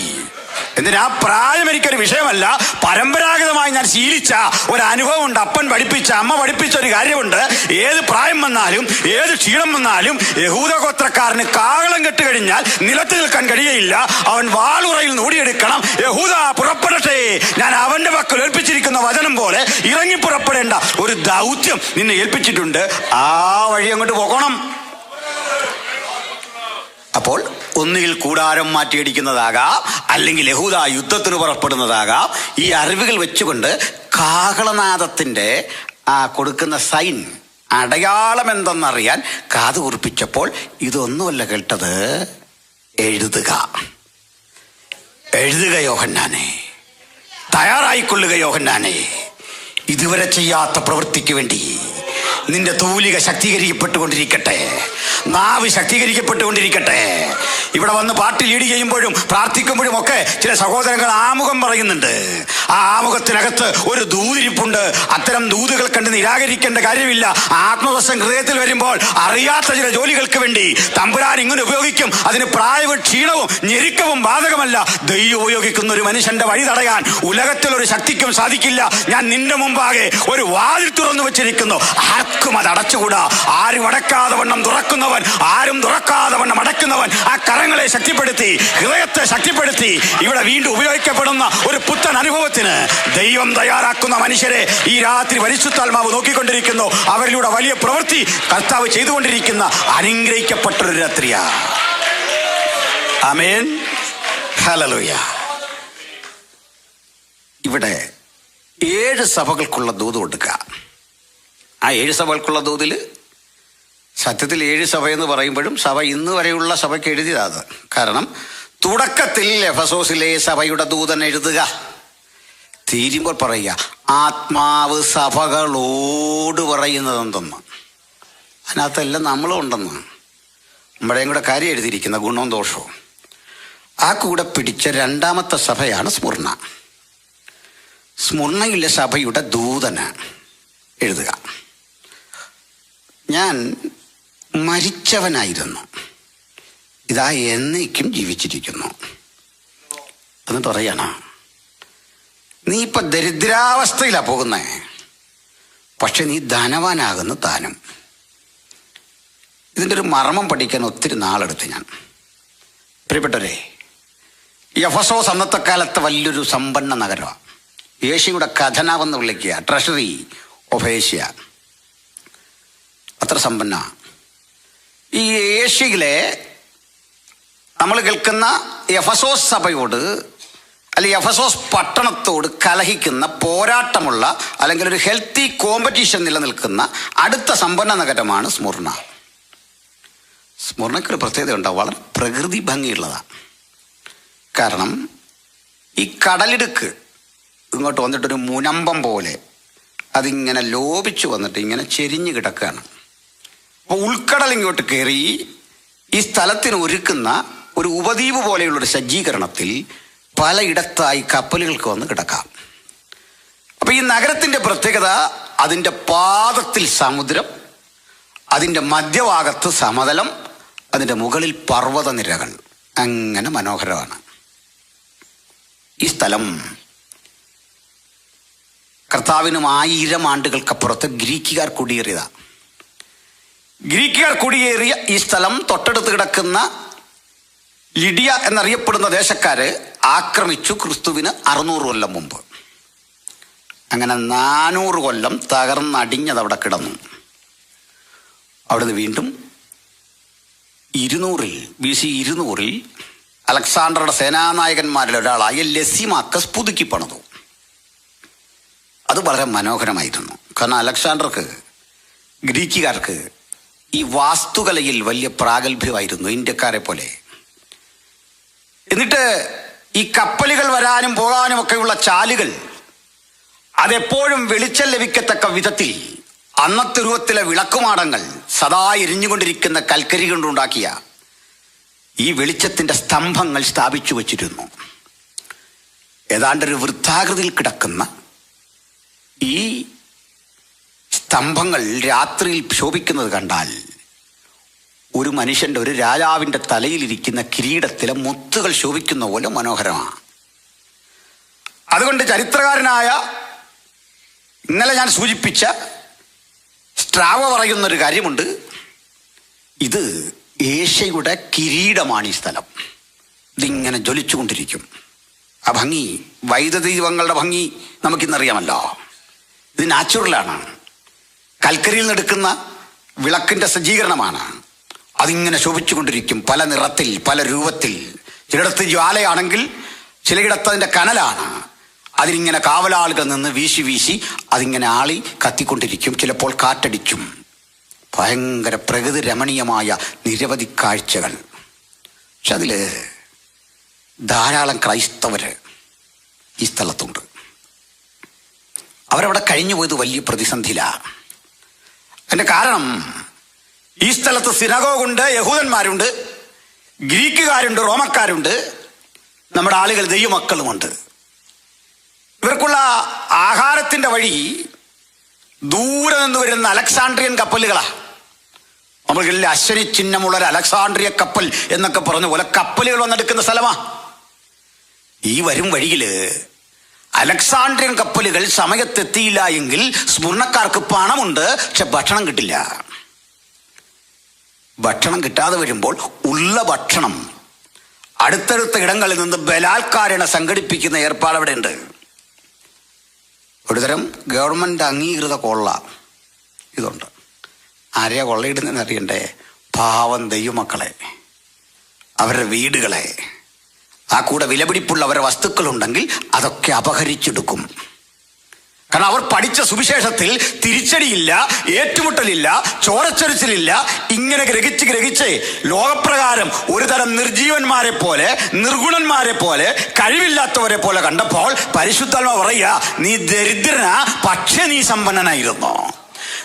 എന്തിനാ? പ്രായം എനിക്കൊരു വിഷയമല്ല. പരമ്പരാഗതമായി ഞാൻ ശീലിച്ച ഒരു അനുഭവമുണ്ട്. അപ്പൻ പഠിപ്പിച്ച, അമ്മ പഠിപ്പിച്ച ഒരു കാര്യമുണ്ട്. ഏത് പ്രായം വന്നാലും ഏത് ക്ഷീണം വന്നാലും യഹൂദ ഗോത്രക്കാരന് കാഹളം കെട്ടുകഴിഞ്ഞാൽ നിലത്ത് നിൽക്കാൻ കഴിയയില്ല. അവൻ വാളുറയിൽ ഓടിയെടുക്കണം. യഹൂദ പുറപ്പെടട്ടെ. ഞാൻ അവന്റെ പക്കൽ ഏൽപ്പിച്ചിരിക്കുന്ന വചനം പോലെ ഇറങ്ങി പുറപ്പെടേണ്ട ഒരു ദൗത്യം നിന്നെ ഏൽപ്പിച്ചിട്ടുണ്ട്. ആ വഴി അങ്ങോട്ട് പോകണം. അപ്പോൾ ഒന്നുകിൽ കൂടാരം മാറ്റിയടിക്കുന്നതാകാം, അല്ലെങ്കിൽ യഹൂദ യുദ്ധത്തിന് പുറപ്പെടുന്നതാകാം. ഈ അറിവുകൾ വെച്ചുകൊണ്ട് കാഹളനാദത്തിന്റെ കൊടുക്കുന്ന സൈൻ, അടയാളം എന്തെന്നറിയാൻ കാതു കുറിപ്പിച്ചപ്പോൾ ഇതൊന്നുമല്ല കേട്ടത്. എഴുതുക, എഴുതുക യോഹന്നാനെ, തയ്യാറായിക്കൊള്ളുക യോഹന്നാനെ. ഇതുവരെ ചെയ്യാത്ത പ്രവൃത്തിക്ക് വേണ്ടി നിന്റെ തൂലിക ശക്തീകരിക്കപ്പെട്ടുകൊണ്ടിരിക്കട്ടെ, നാവ് ശക്തീകരിക്കപ്പെട്ടുകൊണ്ടിരിക്കട്ടെ. ഇവിടെ വന്ന് പാട്ട് ലീഡ് ചെയ്യുമ്പോഴും പ്രാർത്ഥിക്കുമ്പോഴും ഒക്കെ ചില സഹോദരങ്ങൾ ആമുഖം പറയുന്നുണ്ട്. ആ ആമുഖത്തിനകത്ത് ഒരു ദൂതിരിപ്പുണ്ട്. അത്തരം ദൂതുകൾ കണ്ട് നിരാകരിക്കേണ്ട കാര്യമില്ല. ആത്മവശം ഹൃദയത്തിൽ വരുമ്പോൾ അറിയാത്ത ചില ജോലികൾക്ക് വേണ്ടി തമ്പുരാൻ ഇങ്ങനെ ഉപയോഗിക്കും. അതിന് പ്രായവും ക്ഷീണവും ഞെരുക്കവും ബാധകമല്ല. ദൈവം ഉപയോഗിക്കുന്ന ഒരു മനുഷ്യന്റെ വഴി തടയാൻ ഉലകത്തിലൊരു ശക്തിക്കും സാധിക്കില്ല. ഞാൻ നിന്റെ മുമ്പാകെ ഒരു വാതിൽ തുറന്നു വെച്ചിരിക്കുന്നു. ആർക്കും അത് അടച്ചുകൂടാ. ആരും അടക്കാതെ വണ്ണം തുറക്കുന്നവൻ, ആരും തുറക്കാതെ വണ്ണം അടയ്ക്കുന്നവൻ. ആ കരങ്ങളെ ശക്തിപ്പെടുത്തി, ഹൃദയത്തെ ശക്തിപ്പെടുത്തി ഇവിടെ വീണ്ടും ഉപയോഗിക്കപ്പെടുന്ന ഒരു പുത്തൻ അനുഭവത്തിന് ദൈവം തയ്യാറാക്കുന്ന മനുഷ്യരെ ഈ രാത്രി പരിശുദ്ധാത്മാവ് നോക്കിക്കൊണ്ടിരിക്കുന്നു. അവരിലൂടെ വലിയ പ്രവൃത്തി കർത്താവ് ചെയ്തുകൊണ്ടിരിക്കുന്ന അനുഗ്രഹിക്കപ്പെട്ടൊരു രാത്രിയാ. ആമേൻ, ഹല്ലേലൂയ. ഇവിടെ 7 സഭകൾക്കുള്ള ദൂത് കൊടുക്കുക. ആ 7 സഭകൾക്കുള്ള ദൂതിൽ സത്യത്തിൽ 7 സഭ എന്ന് പറയുമ്പോഴും സഭ ഇന്ന് വരെയുള്ള സഭയ്ക്ക് എഴുതിയതാണ്. കാരണം തുടക്കത്തിൽ എഫെസോസിലെ സഭയുടെ ദൂതൻ എഴുതുക, തീരുമ്പോൾ പറയുക ആത്മാവ് സഭകളോട് പറയുന്നത് എന്തെന്ന്. അതിനകത്തെല്ലാം നമ്മളും ഉണ്ടെന്ന്. നമ്മുടെയും കൂടെ കാര്യം എഴുതിയിരിക്കുന്ന ഗുണവും ദോഷവും. ആ കൂടെ പിടിച്ച 2ാമത്തെ സഭയാണ് സ്മുർണ. സ്മുർണയിലെ സഭയുടെ ദൂതന് എഴുതുക, ഞാൻ മരിച്ചവനായിരുന്നു, ഇതാ എന്നേക്കും ജീവിച്ചിരിക്കുന്നു. എന്നിട്ട് പറയണം, നീ ഇപ്പൊ ദരിദ്രാവസ്ഥയിലാ പോകുന്നേ, പക്ഷെ നീ ധനവാനാകുന്നു താനും. ഇതിൻ്റെ ഒരു മർമ്മം പഠിക്കാൻ ഒത്തിരി നാളെടുത്ത് ഞാൻ. പ്രിയപ്പെട്ടവരെ, എഫെസോസ് അന്നത്തെ കാലത്ത് വലിയൊരു സമ്പന്ന നഗരമാണ്. ഏഷ്യയുടെ ഖജനാവെന്ന് വിളിക്കുക, ട്രഷറി ഓഫ് ഏഷ്യ. അത്ര സമ്പന്ന. ഈ ഏഷ്യയിലെ നമ്മൾ കേൾക്കുന്ന എഫെസോസ് സഭയോട് അല്ലെങ്കിൽ എഫെസോസ് പട്ടണത്തോട് കലഹിക്കുന്ന, പോരാട്ടമുള്ള, അല്ലെങ്കിൽ ഒരു ഹെൽത്തി കോമ്പറ്റീഷൻ നിലനിൽക്കുന്ന അടുത്ത സമ്പന്ന നഗരമാണ് സ്മുർണ. സ്മുർണയ്ക്കൊരു പ്രത്യേകത ഉണ്ടാവും, വളരെ പ്രകൃതി ഭംഗിയുള്ളതാണ്. കാരണം ഈ കടലിടുക്ക് ഇങ്ങോട്ട് വന്നിട്ടൊരു മുനമ്പം പോലെ അതിങ്ങനെ ലോപിച്ചു വന്നിട്ട് ഇങ്ങനെ ചെരിഞ്ഞു കിടക്കുകയാണ്. അപ്പോൾ ഉൾക്കടൽ ഇങ്ങോട്ട് കയറി ഈ സ്ഥലത്തിന് ഒരുക്കുന്ന ഒരു ഉപദ്വീപ് പോലെയുള്ളൊരു സജ്ജീകരണത്തിൽ പലയിടത്തായി കപ്പലുകൾക്ക് വന്ന് കിടക്കാം. അപ്പോൾ ഈ നഗരത്തിൻ്റെ പ്രത്യേകത, അതിൻ്റെ പാദത്തിൽ സമുദ്രം, അതിൻ്റെ മധ്യഭാഗത്ത് സമതലം, അതിൻ്റെ മുകളിൽ പർവ്വതനിരകൾ. അങ്ങനെ മനോഹരമാണ് ഈ സ്ഥലം. കർത്താവിനും 1000 ആണ്ടുകൾക്കപ്പുറത്ത് ഗ്രീക്കുകാർ കുടിയേറിയതാണ്. ഗ്രീക്കുകാർ കുടിയേറിയ ഈ സ്ഥലം തൊട്ടടുത്ത് കിടക്കുന്ന ലിഡിയ എന്നറിയപ്പെടുന്ന ദേശക്കാര് ആക്രമിച്ചു ക്രിസ്തുവിന് 600 കൊല്ലം മുമ്പ്. അങ്ങനെ 400 കൊല്ലം തകർന്നടിഞ്ഞത് അവിടെ കിടന്നു. അവിടുന്ന് വീണ്ടും 200-ൽ BC 200-ൽ അലക്സാണ്ടറുടെ സേനാനായകന്മാരിൽ ഒരാളായ ലെസിമാക്കസ് പുതുക്കി പണിതു. അത് വളരെ മനോഹരമായിരുന്നു. കാരണം അലക്സാണ്ടർക്ക്, ഗ്രീക്കുകാർക്ക് ഈ വാസ്തുകലയിൽ വലിയ പ്രാഗൽഭ്യമായിരുന്നു, ഇന്ത്യക്കാരെ പോലെ. എന്നിട്ട് ഈ കപ്പലുകൾ വരാനും പോകാനും ഒക്കെയുള്ള ചാലുകൾ അതെപ്പോഴും വെളിച്ചം ലഭിക്കത്തക്ക വിധത്തിൽ അന്നത്തെ രൂപത്തിലെ വിളക്കുമാടങ്ങൾ, സദാ എരിഞ്ഞുകൊണ്ടിരിക്കുന്ന കൽക്കരി കൊണ്ടുണ്ടാക്കിയ ഈ വെളിച്ചത്തിൻ്റെ സ്തംഭങ്ങൾ സ്ഥാപിച്ചു വച്ചിരുന്നു. ഏതാണ്ടൊരു വൃത്താകൃതിയിൽ കിടക്കുന്ന ഈ സ്തംഭങ്ങൾ രാത്രിയിൽ ശോഭിക്കുന്നത് കണ്ടാൽ ഒരു മനുഷ്യൻ്റെ, ഒരു രാജാവിൻ്റെ തലയിലിരിക്കുന്ന കിരീടത്തിലെ മുത്തുകൾ ശോഭിക്കുന്ന പോലെ മനോഹരമാണ്. അതുകൊണ്ട് ചരിത്രകാരനായ, ഇന്നലെ ഞാൻ സൂചിപ്പിച്ച സ്ട്രാവോ പറയുന്നൊരു കാര്യമുണ്ട്. ഇത് ഏഷ്യയുടെ കിരീടമാണ് ഈ സ്ഥലം. ഇതിങ്ങനെ ജ്വലിച്ചുകൊണ്ടിരിക്കും. ആ ഭംഗി, വൈദ്യുതി ദീപങ്ങളുടെ ഭംഗി നമുക്കിന്നറിയാമല്ലോ. ഇത് നാച്ചുറലാണ്. കൽക്കരിയിൽ നിന്നെടുക്കുന്ന വിളക്കിൻ്റെ സജ്ജീകരണമാണ്. അതിങ്ങനെ ശോഭിച്ചുകൊണ്ടിരിക്കും, പല നിറത്തിൽ, പല രൂപത്തിൽ. ചിലയിടത്ത് ജ്വാലയാണെങ്കിൽ ചിലയിടത്ത് അതിൻ്റെ കനലാണ്. അതിനിങ്ങനെ കാവലാളുകൾ നിന്ന് വീശി വീശി അതിങ്ങനെ ആളി കത്തിക്കൊണ്ടിരിക്കും. ചിലപ്പോൾ കാറ്റടിക്കും. ഭയങ്കര പ്രകൃതി രമണീയമായ നിരവധി കാഴ്ചകൾ. പക്ഷെ അതിൽ ധാരാളം ക്രൈസ്തവർ ഈ സ്ഥലത്തുണ്ട്. അവരവിടെ കഴിഞ്ഞു പോയത് വലിയ പ്രതിസന്ധിയിലാണ്. അതിൻ്റെ കാരണം, ഈ സ്ഥലത്ത് സിനഗോഗുണ്ട്, യഹൂദന്മാരുണ്ട്, ഗ്രീക്കുകാരുണ്ട്, റോമക്കാരുണ്ട്, നമ്മുടെ ആളുകൾ ദൈവമക്കളുമുണ്ട്. ഇവർക്കുള്ള ആഹാരത്തിൻ്റെ വഴി ദൂരെ നിന്ന് വരുന്ന അലക്സാണ്ട്രിയൻ കപ്പലുകളാണ്. നമ്മൾക്കില്ല അശ്വനി ചിഹ്നമുള്ള ഒരു അലക്സാണ്ട്രിയ കപ്പൽ എന്നൊക്കെ പറഞ്ഞ പോലെ കപ്പലുകൾ വന്നെടുക്കുന്ന സ്ഥലമാണ്. ഈ വരും വഴിയിൽ അലക്സാണ്ട്രിയൻ കപ്പലുകൾ സമയത്തെത്തിയില്ല എങ്കിൽ സ്മുർണക്കാർക്ക് പണമുണ്ട്, പക്ഷെ ഭക്ഷണം കിട്ടില്ല. ഭക്ഷണം കിട്ടാതെ വരുമ്പോൾ ഉള്ള ഭക്ഷണം അടുത്തടുത്ത ഇടങ്ങളിൽ നിന്ന് ബലാത്കാരേണ സംഘടിപ്പിക്കുന്ന ഏർപ്പാട് അവിടെ ഉണ്ട്. ഒരുതരം ഗവൺമെൻറ് അംഗീകൃത കൊള്ള ഇതുണ്ട്. ആരെയാ കൊള്ളയിടുന്നതെന്ന് അറിയണ്ടേ? പാവം ദൈവമക്കളെ, അവരുടെ വീടുകളെ, ആ കൂടെ വിലപിടിപ്പുള്ള അവരുടെ വസ്തുക്കളുണ്ടെങ്കിൽ അതൊക്കെ അപഹരിച്ചെടുക്കും. കാരണം അവർ പഠിച്ച സുവിശേഷത്തിൽ തിരിച്ചടിയില്ല, ഏറ്റുമുട്ടലില്ല, ചോരച്ചൊരിച്ചിലില്ല. ഇങ്ങനെ ഗ്രഹിച്ച് ലോകപ്രകാരം ഒരു തരം നിർജീവന്മാരെ പോലെ, നിർഗുണന്മാരെ പോലെ, കഴിവില്ലാത്തവരെ പോലെ കണ്ടപ്പോൾ പരിശുദ്ധാത്മാവ് പറയുക, നീ ദരിദ്രനാ, പക്ഷെ നീ സമ്പന്നനായിരുന്നു.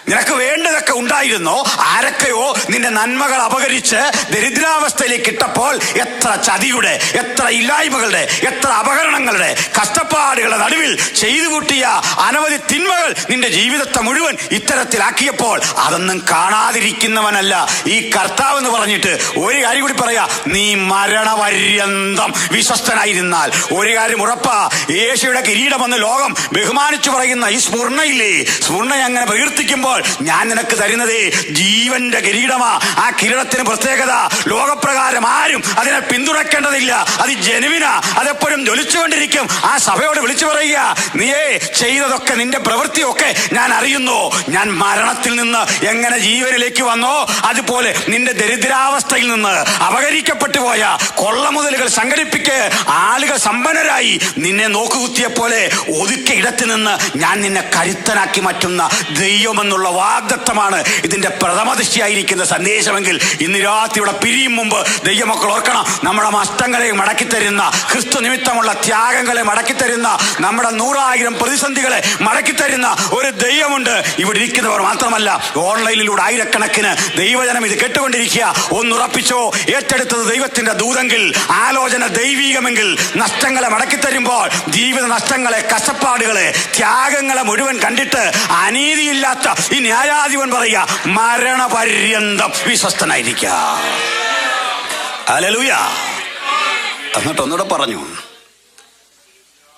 നിനക്ക് വേണ്ടതൊക്കെ ഉണ്ടായിരുന്നോ? ആരൊക്കെയോ നിന്റെ നന്മകൾ അപഹരിച്ച് ദരിദ്രാവസ്ഥയിലേക്ക് ഇട്ടപ്പോൾ എത്ര ചതിയുടെ, എത്ര ഇല്ലായ്മകളുടെ, എത്ര അപഹരണങ്ങളുടെ, കഷ്ടപ്പാടുകളുടെ നടുവിൽ ചെയ്തു കൂട്ടിയ അനവധി തിന്മകൾ നിന്റെ ജീവിതത്തെ മുഴുവൻ ഇത്തരത്തിലാക്കിയപ്പോൾ അതൊന്നും കാണാതിരിക്കുന്നവനല്ല ഈ കർത്താവ് എന്ന് പറഞ്ഞിട്ട് ഒരു കാര്യം കൂടി പറയാ, നീ മരണപര്യന്തം വിശ്വസ്തനായിരുന്നാൽ ഒരു കാര്യം ഉറപ്പാ, യേശുയുടെ കിരീടമെന്ന് ലോകം ബഹുമാനിച്ചു പറയുന്ന ഈ സ്മുർണയില്ലേ, സ്മുർണ അങ്ങനെ പ്രകീർത്തിക്കുമ്പോൾ ഞാൻ നിനക്ക് തരുന്നത് ജീവന്റെ കിരീടമാ. ആ കിരീടത്തിന് പ്രത്യേകത, ലോകപ്രകാരം ആരും അതിനെ പിന്തുണയ്ക്കേണ്ടതില്ല. അത് ജനുവിനാ, അതെപ്പോഴും ജ്വലിച്ചുകൊണ്ടിരിക്കും. ആ സഭയോട് വിളിച്ചു പറയുക, നീയേ ചെയ്തതൊക്കെ, നിന്റെ പ്രവൃത്തിയൊക്കെ ഞാൻ അറിയുന്നു. ഞാൻ മരണത്തിൽ നിന്ന് എങ്ങനെ ജീവനിലേക്ക് വന്നോ അതുപോലെ നിന്റെ ദരിദ്രാവസ്ഥയിൽ നിന്ന് അപഹരിക്കപ്പെട്ടു പോയ കൊള്ളമുതലുകൾ സംഘടിപ്പിക്ക് ആളുകൾ സമ്പന്നരായി നിന്നെ നോക്കുകുത്തിയ പോലെ ഒതുക്കിയ ഇടത്ത് നിന്ന് ഞാൻ നിന്നെ കരുത്തനാക്കി മാറ്റുന്ന ദൈവമെന്നുള്ള വാഗ്ദത്തമാണ് ഇതിന്റെ പ്രഥമദൃഷ്ടിയായിരിക്കുന്ന സന്ദേശമെങ്കിൽ ഇന്ന് രാത്രിയുടെ പിരിയും മുമ്പ് ദൈവമക്കൾ ഓർക്കണം, നമ്മുടെ നഷ്ടങ്ങളെ മടക്കിത്തരുന്ന, ക്രിസ്തു നിമിത്തമുള്ള ത്യാഗങ്ങളെ മടക്കിത്തരുന്ന, നമ്മുടെ 100,000 പ്രതിസന്ധികളെ മടക്കിത്തരുന്ന ഒരു ദൈവമുണ്ട്. ഇവിടെ ഇരിക്കുന്നവർ മാത്രമല്ല, ഓൺലൈനിലൂടെ ആയിരക്കണക്കിന് ദൈവജനം ഇത് കേട്ടുകൊണ്ടിരിക്കുക. ഒന്നുറപ്പിച്ചോ, ഏറ്റെടുത്തത് ദൈവത്തിന്റെ ദൂതെങ്കിൽ, ആലോചന ദൈവീകമെങ്കിൽ, നഷ്ടങ്ങളെ മടക്കിത്തരുമ്പോൾ ജീവിത നഷ്ടങ്ങളെ, കഷ്ടപ്പാടുകളെ, ത്യാഗങ്ങളെ മുഴുവൻ കണ്ടിട്ട് അനീതിയില്ലാത്ത ഈ ന്യായാധിപൻ പറയുക, മരണപര്യന്തം വിശ്വസ്തനായിരിക്കുക. ഹല്ലേലൂയ. എന്നിട്ട് ഒന്നുകൂടെ പറഞ്ഞു,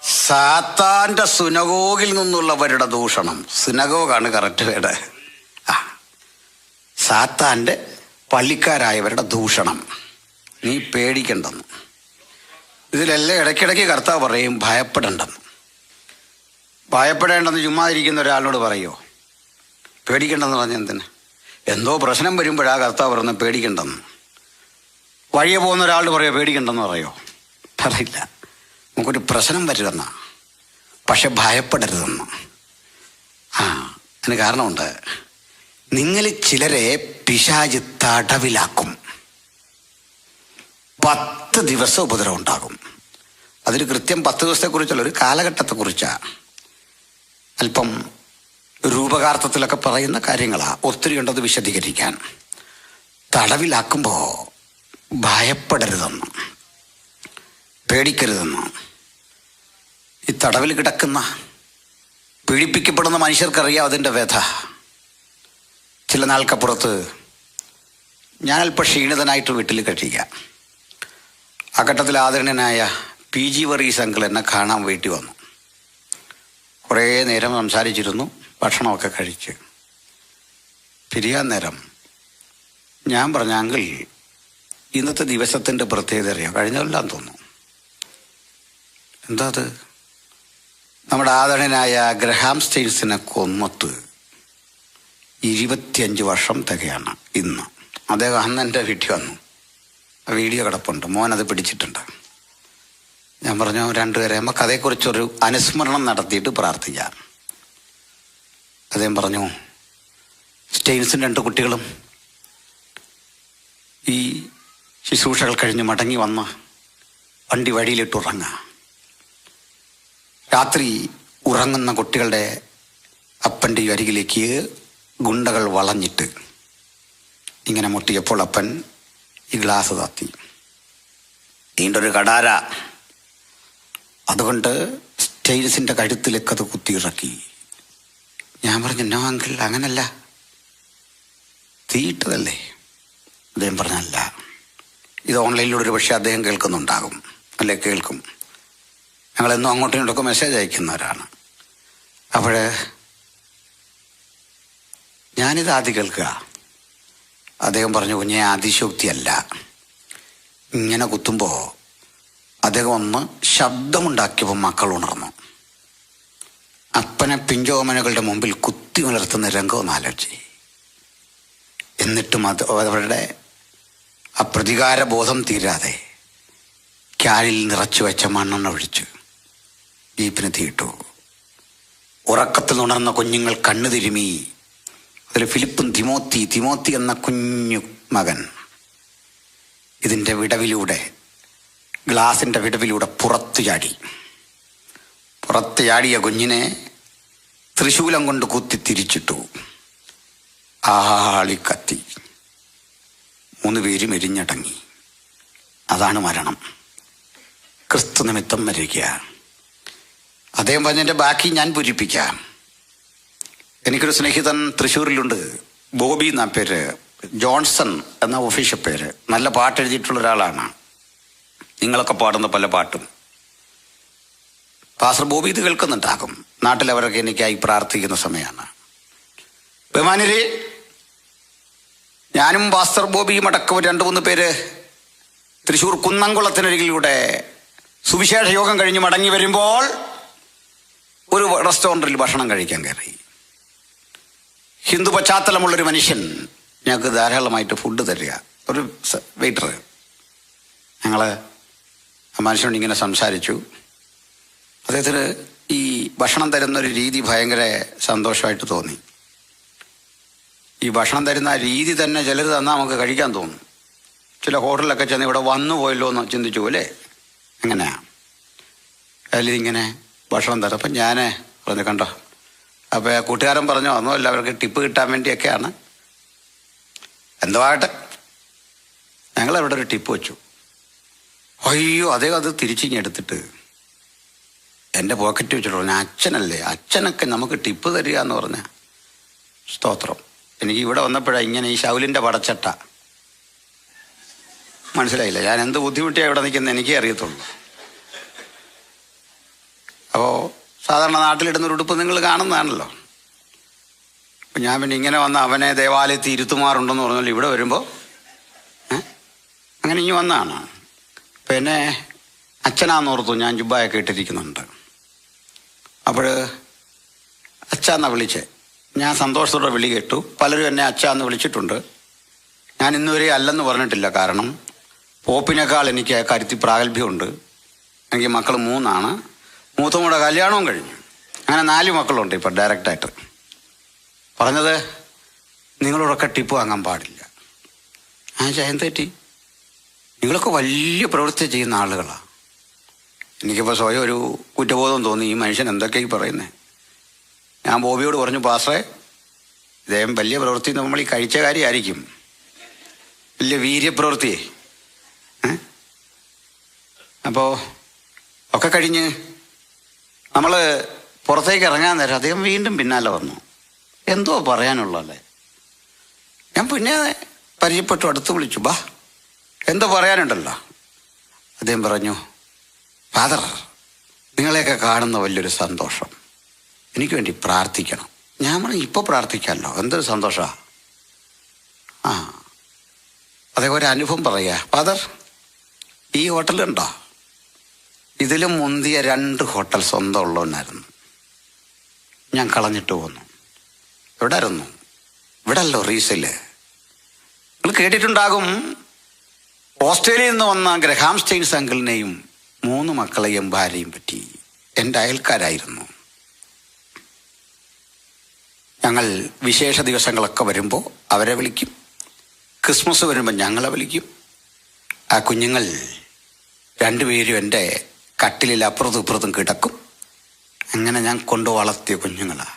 സാത്താന്റെ സുനഗോഗിൽ നിന്നുള്ളവരുടെ ദൂഷണം. സുനഗോഗാണ് കറക്റ്റ് വേട്. സാത്താന്റെ പള്ളിക്കാരായവരുടെ ദൂഷണം നീ പേടിക്കണ്ടെന്ന്. ഇതിലെല്ലാം ഇടയ്ക്കിടയ്ക്ക് കർത്താവ് പറയും ഭയപ്പെടണ്ടെന്ന്. ഭയപ്പെടേണ്ടെന്ന് ചുമ്മാതിരിക്കുന്ന ഒരാളിനോട് പറയുമോ? പേടിക്കണ്ടെന്ന് പറഞ്ഞ എന്തിന്? എന്തോ പ്രശ്നം വരുമ്പോഴാ കർത്താവ് പറഞ്ഞ് പേടിക്കണ്ടെന്ന്. വഴിയെ പോകുന്ന ഒരാളോട് പറയുമോ പേടിക്കണ്ടെന്ന് പറയോ? പറയില്ല. നമുക്കൊരു പ്രശ്നം വരില്ലെന്ന, പക്ഷെ ഭയപ്പെടരുതെന്ന്. അതിന് കാരണമുണ്ട്. നിങ്ങളിൽ ചിലരെ പിശാച് തടവിലാക്കും. 10 ദിവസം ഉപദ്രവം ഉണ്ടാകും. അതിൽ കൃത്യം 10 ദിവസത്തെക്കുറിച്ചുള്ള ഒരു കാലഘട്ടത്തെക്കുറിച്ചാണ്. അല്പം രൂപകാർത്ഥത്തിലൊക്കെ പറയുന്ന കാര്യങ്ങളാണ്. ഒത്തിരി ഉണ്ടത് വിശദീകരിക്കാൻ. തടവിലാക്കുമ്പോൾ ഭയപ്പെടരുതെന്ന്, പേടിക്കരുതെന്ന്. ഈ തടവിൽ കിടക്കുന്ന പീഡിപ്പിക്കപ്പെടുന്ന മനുഷ്യർക്കറിയാം അതിൻ്റെ വ്യഥ. ചില നാൾക്കപ്പുറത്ത് ഞാൻ അല്പം ക്ഷീണിതനായിട്ട് വീട്ടിൽ കഴിയുക. ആ ഘട്ടത്തിൽ ആദരണീയനായ PG വർഗീസ് അങ്കിൾ എന്നെ കാണാൻ വീട്ടിൽ വന്നു. കുറേ നേരം സംസാരിച്ചിരുന്നു, ഭക്ഷണമൊക്കെ കഴിച്ച് പിരിയാൻ നേരം ഞാൻ പറഞ്ഞ, അങ്കിൾ ഇന്നത്തെ ദിവസത്തിൻ്റെ പ്രത്യേകത അറിയാം. കഴിഞ്ഞെല്ലാം തോന്നുന്നു. എന്താ അത്? നമ്മുടെ ആദരണീയനായ ഗ്രഹാം സ്റ്റെയിൻസിനെ കൊന്നിട്ട് 25 വർഷം തികയാണ് ഇന്ന്. അദ്ദേഹം അന്ന് എൻ്റെ വീട്ടിൽ വന്നു. ആ വീഡിയോ കിടപ്പുണ്ട്, മോനത് പിടിച്ചിട്ടുണ്ട്. ഞാൻ പറഞ്ഞു, രണ്ടുപേരെ നമുക്ക് അതേക്കുറിച്ചൊരു അനുസ്മരണം നടത്തിയിട്ട് പ്രാർത്ഥിക്കാം. അദ്ദേഹം പറഞ്ഞു, സ്റ്റെയിൻസും 2 കുട്ടികളും ഈ ശുശ്രൂഷകൾ കഴിഞ്ഞ് മടങ്ങി വന്ന് വണ്ടി വഴിയിലിട്ട് ഉറങ്ങുക. രാത്രി ഉറങ്ങുന്ന കുട്ടികളുടെ അപ്പൻ്റെ അരികിലേക്ക് ഗുണ്ടകൾ വളഞ്ഞിട്ട് ഇങ്ങനെ മുട്ടിയപ്പോൾ അപ്പൻ ഈ ഗ്ലാസ് താത്തി. നീണ്ടൊരു കടാര, അതുകൊണ്ട് സ്റ്റെയിൻസിൻ്റെ കഴുത്തിലേക്ക് അത് കുത്തിയിറക്കി. ഞാൻ പറഞ്ഞു, നോ അങ്കിൾ, അങ്ങനല്ല, തീയിട്ടതല്ലേ. അദ്ദേഹം പറഞ്ഞല്ല. ഇത് ഓൺലൈനിലൂടെ ഒരു പക്ഷേ അദ്ദേഹം കേൾക്കുന്നുണ്ടാകും, അല്ലെ കേൾക്കും. ഞങ്ങളെന്നും അങ്ങോട്ടും ഇങ്ങോട്ടൊക്കെ മെസ്സേജ് അയക്കുന്നവരാണ്. അപ്പോൾ ഞാനിത് ആദ്യം കേൾക്കുക. അദ്ദേഹം പറഞ്ഞു, കുഞ്ഞെ അതിശോക്തിയല്ല, ഇങ്ങനെ കുത്തുമ്പോൾ അദ്ദേഹം ഒന്ന് ശബ്ദമുണ്ടാക്കിയപ്പോൾ മക്കൾ ഉണർന്നു. അപ്പനെ പിഞ്ചോമനകളുടെ മുമ്പിൽ കുത്തി വളർത്തുന്ന രംഗം ഒന്ന് ആലോചിച്ച്. എന്നിട്ടും അവരുടെ ആ പ്രതികാര ബോധം തീരാതെ ക്യാലിൽ നിറച്ചു വെച്ച മണ്ണെണ്ണ ഒഴിച്ച് ജീപ്പിന് തീയിട്ടു. ഉറക്കത്തിൽ ഉണർന്ന കുഞ്ഞുങ്ങൾ കണ്ണു തിരുമി. അതിൽ ഫിലിപ്പും തിമോത്തി എന്ന കുഞ്ഞു മകൻ ഇതിൻ്റെ വിടവിലൂടെ, ഗ്ലാസിൻ്റെ വിടവിലൂടെ പുറത്തു ചാടിയ കുഞ്ഞിനെ ത്രിശൂലം കൊണ്ട് കുത്തി തിരിച്ചിട്ടു. ആളിക്കത്തി 3 പേരും എരിഞ്ഞടങ്ങി. അതാണ് മരണം. ക്രിസ്തു നിമിത്തം മരിക്കുക. അദ്ദേഹം പറഞ്ഞതിൻ്റെ ബാക്കി ഞാൻ പൂരിപ്പിക്കാം. എനിക്കൊരു സ്നേഹിതൻ തൃശ്ശൂരിലുണ്ട്, ബോബി എന്നാ പേര്, ജോൺസൺ എന്ന ഒഫീഷ്യൽ പേര്. നല്ല പാട്ട് എഴുതിയിട്ടുള്ള ഒരാളാണ്. നിങ്ങളൊക്കെ പാടുന്ന പല പാട്ടും പാസ്റ്റർ ബോബി ഇത് കേൾക്കുന്നുണ്ടാകും. നാട്ടിലവരൊക്കെ എനിക്കായി പ്രാർത്ഥിക്കുന്ന സമയമാണ്. ബഹുമാന്യരെ, ഞാനും പാസ്റ്റർ ബോബിയും അടക്കം 2-3 പേര് തൃശ്ശൂർ കുന്നംകുളത്തിനരികിലൂടെ സുവിശേഷ യോഗം കഴിഞ്ഞ് മടങ്ങി വരുമ്പോൾ ഒരു റെസ്റ്റോറൻറ്റിൽ ഭക്ഷണം കഴിക്കാൻ കയറി. ഹിന്ദു പശ്ചാത്തലമുള്ളൊരു മനുഷ്യൻ ഞങ്ങൾക്ക് ധാരാളമായിട്ട് ഫുഡ് തരിക, ഒരു വെയിറ്റർ. ഞങ്ങൾ ആ മനുഷ്യനോട് ഇങ്ങനെ സംസാരിച്ചു. അദ്ദേഹത്തിന് ഈ ഭക്ഷണം തരുന്നൊരു രീതി ഭയങ്കര സന്തോഷമായിട്ട് തോന്നി. ഈ ഭക്ഷണം തരുന്ന രീതി തന്നെ ചിലർ തന്നാൽ നമുക്ക് കഴിക്കാൻ തോന്നും. ചില ഹോട്ടലിലൊക്കെ ചെന്ന് ഇവിടെ വന്നു പോയല്ലോ എന്ന് ചിന്തിച്ചു അല്ലേ, എങ്ങനെയാ അതിലിങ്ങനെ ഭക്ഷണം തരാം. അപ്പം ഞാൻ പറഞ്ഞു, കണ്ടോ. അപ്പോൾ കൂട്ടുകാരൻ പറഞ്ഞു, ഒന്നുമല്ല, അവർക്ക് ടിപ്പ് കിട്ടാൻ വേണ്ടിയൊക്കെയാണ്. എന്തുവാട്ടെ, ഞങ്ങളവിടെ ഒരു ടിപ്പ് വെച്ചു. അയ്യോ, അദ്ദേഹം അത് തിരിച്ചിങ്ങെടുത്തിട്ട് എൻ്റെ പോക്കറ്റ് വെച്ചിട്ട് പറഞ്ഞു, അച്ഛനല്ലേ, അച്ഛനൊക്കെ നമുക്ക് ടിപ്പ് തരിക എന്ന് പറഞ്ഞ സ്തോത്രം. എനിക്ക് ഇവിടെ വന്നപ്പോഴാണ് ഇങ്ങനെ ഈ ശൗലിൻ്റെ പടച്ചട്ട മനസ്സിലായില്ല. ഞാൻ എന്ത് ബുദ്ധിമുട്ടിയാണ് ഇവിടെ നിൽക്കുന്നത് എനിക്കേ അറിയത്തുള്ളൂ. അപ്പോൾ സാധാരണ നാട്ടിലിടുന്നൊരു ഉടുപ്പ് നിങ്ങൾ കാണുന്നതാണല്ലോ. അപ്പം ഞാൻ പിന്നെ ഇങ്ങനെ വന്ന് അവനെ ദേവാലയത്തിൽ ഇരുത്തുമാറുണ്ടെന്ന് പറഞ്ഞാൽ ഇവിടെ വരുമ്പോൾ അങ്ങനെ ഇനി വന്നതാണ്. പിന്നെ അച്ഛനാന്നോർത്തു, ഞാൻ ജുബ്ബായൊക്കെ ഇട്ടിരിക്കുന്നുണ്ട്. അപ്പോൾ അച്ഛാന്നാണ് വിളിച്ചേ. ഞാൻ സന്തോഷത്തോടെ വിളി കേട്ടു. പലരും എന്നെ അച്ഛാന്ന് വിളിച്ചിട്ടുണ്ട്. ഞാൻ ഇന്നുവരെ അല്ലെന്ന് പറഞ്ഞിട്ടില്ല. കാരണം പോപ്പിനേക്കാൾ എനിക്ക് കാര്യത്തിൽ പ്രാഗൽഭ്യമുണ്ട്. എനിക്ക് മക്കൾ 3 മൂത്തമ്മയുടെ കല്യാണവും കഴിഞ്ഞു. അങ്ങനെ 4 മക്കളുണ്ട് ഇപ്പം ഡയറക്റ്റായിട്ട്. പറഞ്ഞത്, നിങ്ങളോടൊക്കെ ടിപ്പ് വാങ്ങാൻ പാടില്ല. എന്ത് പറ്റി? നിങ്ങളൊക്കെ വലിയ പ്രവൃത്തി ചെയ്യുന്ന ആളുകളാണ്. എനിക്കിപ്പോൾ സ്വയം ഒരു കുറ്റബോധം തോന്നി, ഈ മനുഷ്യൻ എന്തൊക്കെയായി പറയുന്നത്. ഞാൻ ബോബിയോട് പറഞ്ഞു, പാസ്റ്ററെ, ഇദ്ദേഹം വലിയ പ്രവൃത്തി നമ്മൾ ഈ കഴിച്ച കാര്യമായിരിക്കും, വലിയ വീര്യപ്രവൃത്തിയെ. അപ്പോൾ ഒക്കെ കഴിഞ്ഞ് നമ്മൾ പുറത്തേക്ക് ഇറങ്ങാൻ നേരം അദ്ദേഹം വീണ്ടും പിന്നാലെ വന്നു. എന്തോ പറയാനുള്ളതല്ലേ. ഞാൻ പിന്നെ പരിചയപ്പെട്ടു, അടുത്ത് വിളിച്ചു. ബാ, എന്തോ പറയാനുണ്ടല്ലോ. അദ്ദേഹം പറഞ്ഞു, ഫാദർ, നിങ്ങളെയൊക്കെ കാണുന്ന വലിയൊരു സന്തോഷം, എനിക്ക് വേണ്ടി പ്രാർത്ഥിക്കണം. ഞാൻ പറഞ്ഞു, ഇപ്പോൾ പ്രാർത്ഥിക്കാമല്ലോ, എന്തൊരു സന്തോഷമാണ്. ആ, അതേ ഒരു അനുഭവം പറയുക. ഫാദർ, ഈ ഹോട്ടലുണ്ടോ, ഇതിലും മുന്തിയ 2 ഹോട്ടൽ സ്വന്തം ഉള്ളവനായിരുന്നു. ഞാൻ കളഞ്ഞിട്ട് പോന്നു. എവിടെ ആയിരുന്നു? ഇവിടെ അല്ലോ, റീസില്. നിങ്ങൾ കേട്ടിട്ടുണ്ടാകും, ഓസ്ട്രേലിയയിൽ നിന്ന് വന്ന ഗ്രഹാം സ്റ്റെയിൻസ് അങ്കിളിനെയും 3 മക്കളെയും ഭാര്യയും പറ്റി. എൻ്റെ അയൽക്കാരായിരുന്നു. ഞങ്ങൾ വിശേഷ ദിവസങ്ങളൊക്കെ വരുമ്പോൾ അവരെ വിളിക്കും. ക്രിസ്മസ് വരുമ്പോൾ ഞങ്ങളെ വിളിക്കും. ആ കുഞ്ഞുങ്ങൾ 2 പേരും എൻ്റെ കട്ടിലിൽ അപ്പുറത്തും ഇപ്പുറത്തും കിടക്കും. അങ്ങനെ ഞാൻ കൊണ്ടു വളർത്തിയ കുഞ്ഞുങ്ങളാണ്.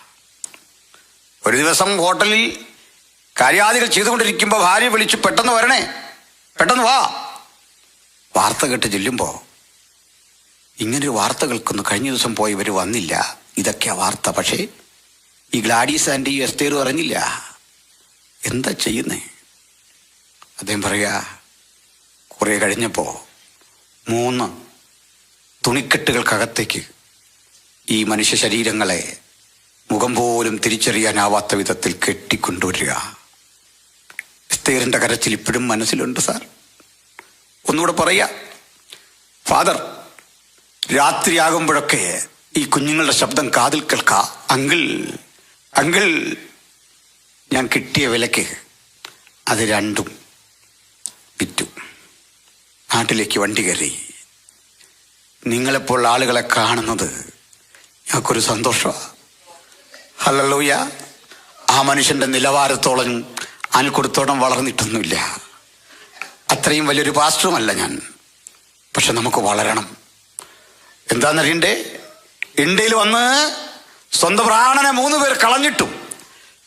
ഒരു ദിവസം ഹോട്ടലിൽ കാര്യാദികൾ ചെയ്തുകൊണ്ടിരിക്കുമ്പോൾ ഭാര്യ വിളിച്ചു, പെട്ടെന്ന് വരണേ, പെട്ടെന്ന് വാ. വാർത്ത കേട്ട് ചെല്ലുമ്പോൾ, ഇങ്ങനൊരു വാർത്ത കേൾക്കുന്നു, കഴിഞ്ഞ ദിവസം പോയി ഇവർ വന്നില്ല, ഇതൊക്കെയാ വാർത്ത. പക്ഷേ ഈ ഗ്ലാഡീസ് ആൻറ്റിയും എസ്തേറും അറിഞ്ഞില്ല. എന്താ ചെയ്യുന്നേ? അദ്ദേഹം പറയുക, കുറേ കഴിഞ്ഞപ്പോൾ 3 തുണിക്കെട്ടുകൾക്കകത്തേക്ക് ഈ മനുഷ്യ ശരീരങ്ങളെ മുഖം പോലും തിരിച്ചറിയാനാവാത്ത വിധത്തിൽ കെട്ടിക്കൊണ്ടുവരിക. എസ്തേറിൻ്റെ കരച്ചിൽ ഇപ്പോഴും മനസ്സിലുണ്ട് സാർ. ഒന്നുകൂടെ പറയാ, ഫാദർ, രാത്രിയാകുമ്പോഴൊക്കെ ഈ കുഞ്ഞുങ്ങളുടെ ശബ്ദം കാതിൽ കേൾക്കാ. Uncle, uncle. ഞാൻ കിട്ടിയ വിലക്ക് അത് 2 വിറ്റു. നാട്ടിലേക്ക് വണ്ടി കയറി. നിങ്ങളെപ്പോൾ ആളുകളെ കാണുന്നത് ഞങ്ങൾക്കൊരു സന്തോഷമാണ്. ഹല്ലേലൂയ. ആ മനുഷ്യൻ്റെ നിലവാരത്തോളം അൽക്കൊടുത്തോളം വളർന്നിട്ടൊന്നുമില്ല. അത്രയും വലിയൊരു പാസ്റ്ററുമല്ല ഞാൻ. പക്ഷെ നമുക്ക് വളരണം. എന്താണെന്നറിയണ്ടേ? ഇന്ത്യയിൽ വന്ന് സ്വന്തം പ്രാണനെ 3 പേർ കളഞ്ഞിട്ടും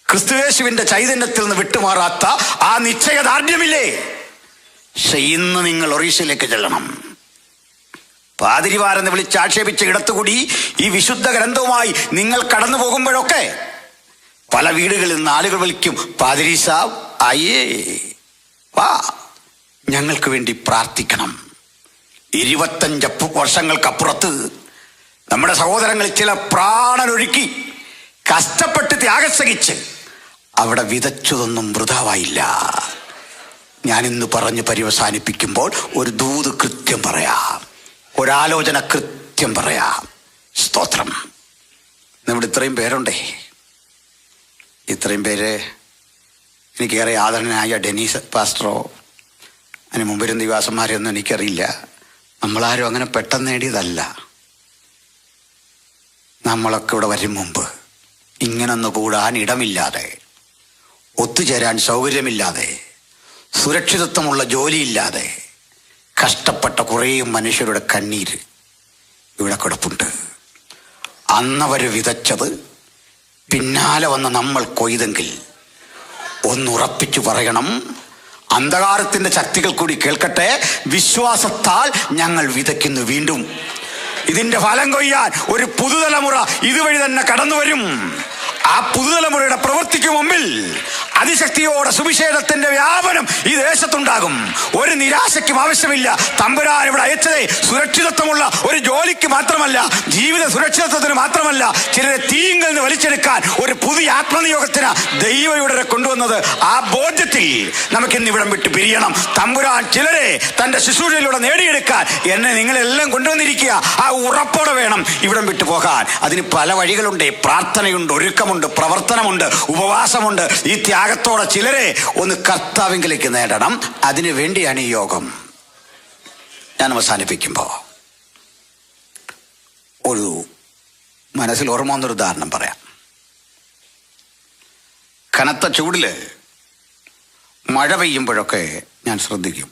ക്രിസ്തുയേശുവിൻ്റെ ചൈതന്യത്തിൽ നിന്ന് വിട്ടുമാറാത്ത ആ നിശ്ചയദാർഢ്യമില്ലേ? പക്ഷെ ഇന്ന് നിങ്ങൾ ഒറീസയിലേക്ക് ചെല്ലണം. പാതിരിവാരെന്ന് വിളിച്ച് ആക്ഷേപിച്ച ഇടത്തുകൂടി ഈ വിശുദ്ധ ഗ്രന്ഥവുമായി നിങ്ങൾ കടന്നു പോകുമ്പോഴൊക്കെ പല വീടുകളിൽ നിന്ന് ആളുകൾ വിളിക്കും, പാതിരി സാബ് ആയേ, വാ, ഞങ്ങൾക്ക് വേണ്ടി പ്രാർത്ഥിക്കണം. 25 വർഷങ്ങൾക്കപ്പുറത്ത് നമ്മുടെ സഹോദരങ്ങൾ ചില പ്രാണനൊഴുക്കി കഷ്ടപ്പെട്ട് ത്യാഗം സഹിച്ച് അവിടെ വിതച്ചതൊന്നും വൃഥാവായില്ല. ഞാനിന്ന് പറഞ്ഞ് പര്യവസാനിപ്പിക്കുമ്പോൾ ഒരു ദൂത് കൃത്യം പറയാം, ഒരാലോചന കൃത്യം പറയാം. സ്തോത്രം. ഇവിടെ ഇത്രയും പേരുണ്ടേ. ഇത്രയും പേര് എനിക്കേറെ ആദരണനായ ഡെനീസ് പാസ്റ്ററോ അതിന് മുമ്പിരുന്ന ദിവാസന്മാരെയൊന്നും എനിക്കറിയില്ല. നമ്മളാരും അങ്ങനെ പെട്ടെന്ന് നേടിയതല്ല. നമ്മളൊക്കെ ഇവിടെ വരും മുമ്പ് ഇങ്ങനൊന്ന് കൂടാൻ ഇടമില്ലാതെ, ഒത്തുചേരാൻ സൗകര്യമില്ലാതെ, സുരക്ഷിതത്വമുള്ള ജോലിയില്ലാതെ കഷ്ടപ്പെട്ട കുറേ മനുഷ്യരുടെ കണ്ണീര് ഇവിടെ കിടപ്പുണ്ട്. അന്നവർ വിതച്ചത് പിന്നാലെ വന്ന് നമ്മൾ കൊയ്തെങ്കിൽ ഒന്നുറപ്പിച്ചു പറയണം, അന്ധകാരത്തിന്റെ ശക്തികൾ കൂടി കേൾക്കട്ടെ, വിശ്വാസത്താൽ ഞങ്ങൾ വിതയ്ക്കുന്നു വീണ്ടും. ഇതിന്റെ ഫലം കൊയ്യാൻ ഒരു പുതുതലമുറ ഇതുവഴി തന്നെ കടന്നു വരും. ആ പുതുതലമുറയുടെ പ്രവൃത്തിക്ക് മുമ്പിൽ അതിശക്തിയോടെ സുവിശേഷത്തിന്റെ വ്യാപനം ഈ ദേശത്തുണ്ടാകും. ഒരു നിരാശയ്ക്കും ആവശ്യമില്ല. തമ്പുരാൻ ഇവിടെ അയച്ചതേ സുരക്ഷിതത്വമുള്ള ഒരു ജോലിക്ക് മാത്രമല്ല, ജീവിത സുരക്ഷിതത്വത്തിന് മാത്രമല്ല, ചിലരെ തീയിൽ നിന്ന് വലിച്ചെടുക്കാൻ ഒരു പുതിയ ആത്മനിയോഗത്തിന് ദൈവം ഇവിടെ കൊണ്ടുവന്നത്. ആ ബോധ്യത്തിൽ നമുക്കിന്ന് ഇവിടം വിട്ട് പിരിയണം. തമ്പുരാൻ ചിലരെ തന്റെ ശുശ്രൂഷയിലൂടെ നേടിയെടുക്കാൻ എന്നെ നിങ്ങളെല്ലാം കൊണ്ടുവന്നിരിക്കുക. ആ ഉറപ്പോടെ വേണം ഇവിടം വിട്ടു പോകാൻ. അതിന് പല വഴികളുണ്ട്. പ്രാർത്ഥനയുണ്ട്, ഒരുക്കമുണ്ട്, പ്രവർത്തനമുണ്ട്, ഉപവാസമുണ്ട്. ഈ ത്യാഗത്തോടെ ചിലരെ ഒന്ന് കർത്താവിലേക്ക് നേടണം. അതിനു വേണ്ടിയാണ് ഈ യോഗം. ഞാൻ അവസാനിപ്പിക്കുമ്പോൾ ഒരു മനസ്സിൽ ഓർമ്മ വന്നൊരു ഉദാഹരണം പറയാം. കനത്ത ചൂടില് മഴ പെയ്യുമ്പോഴൊക്കെ ഞാൻ ശ്രദ്ധിക്കും.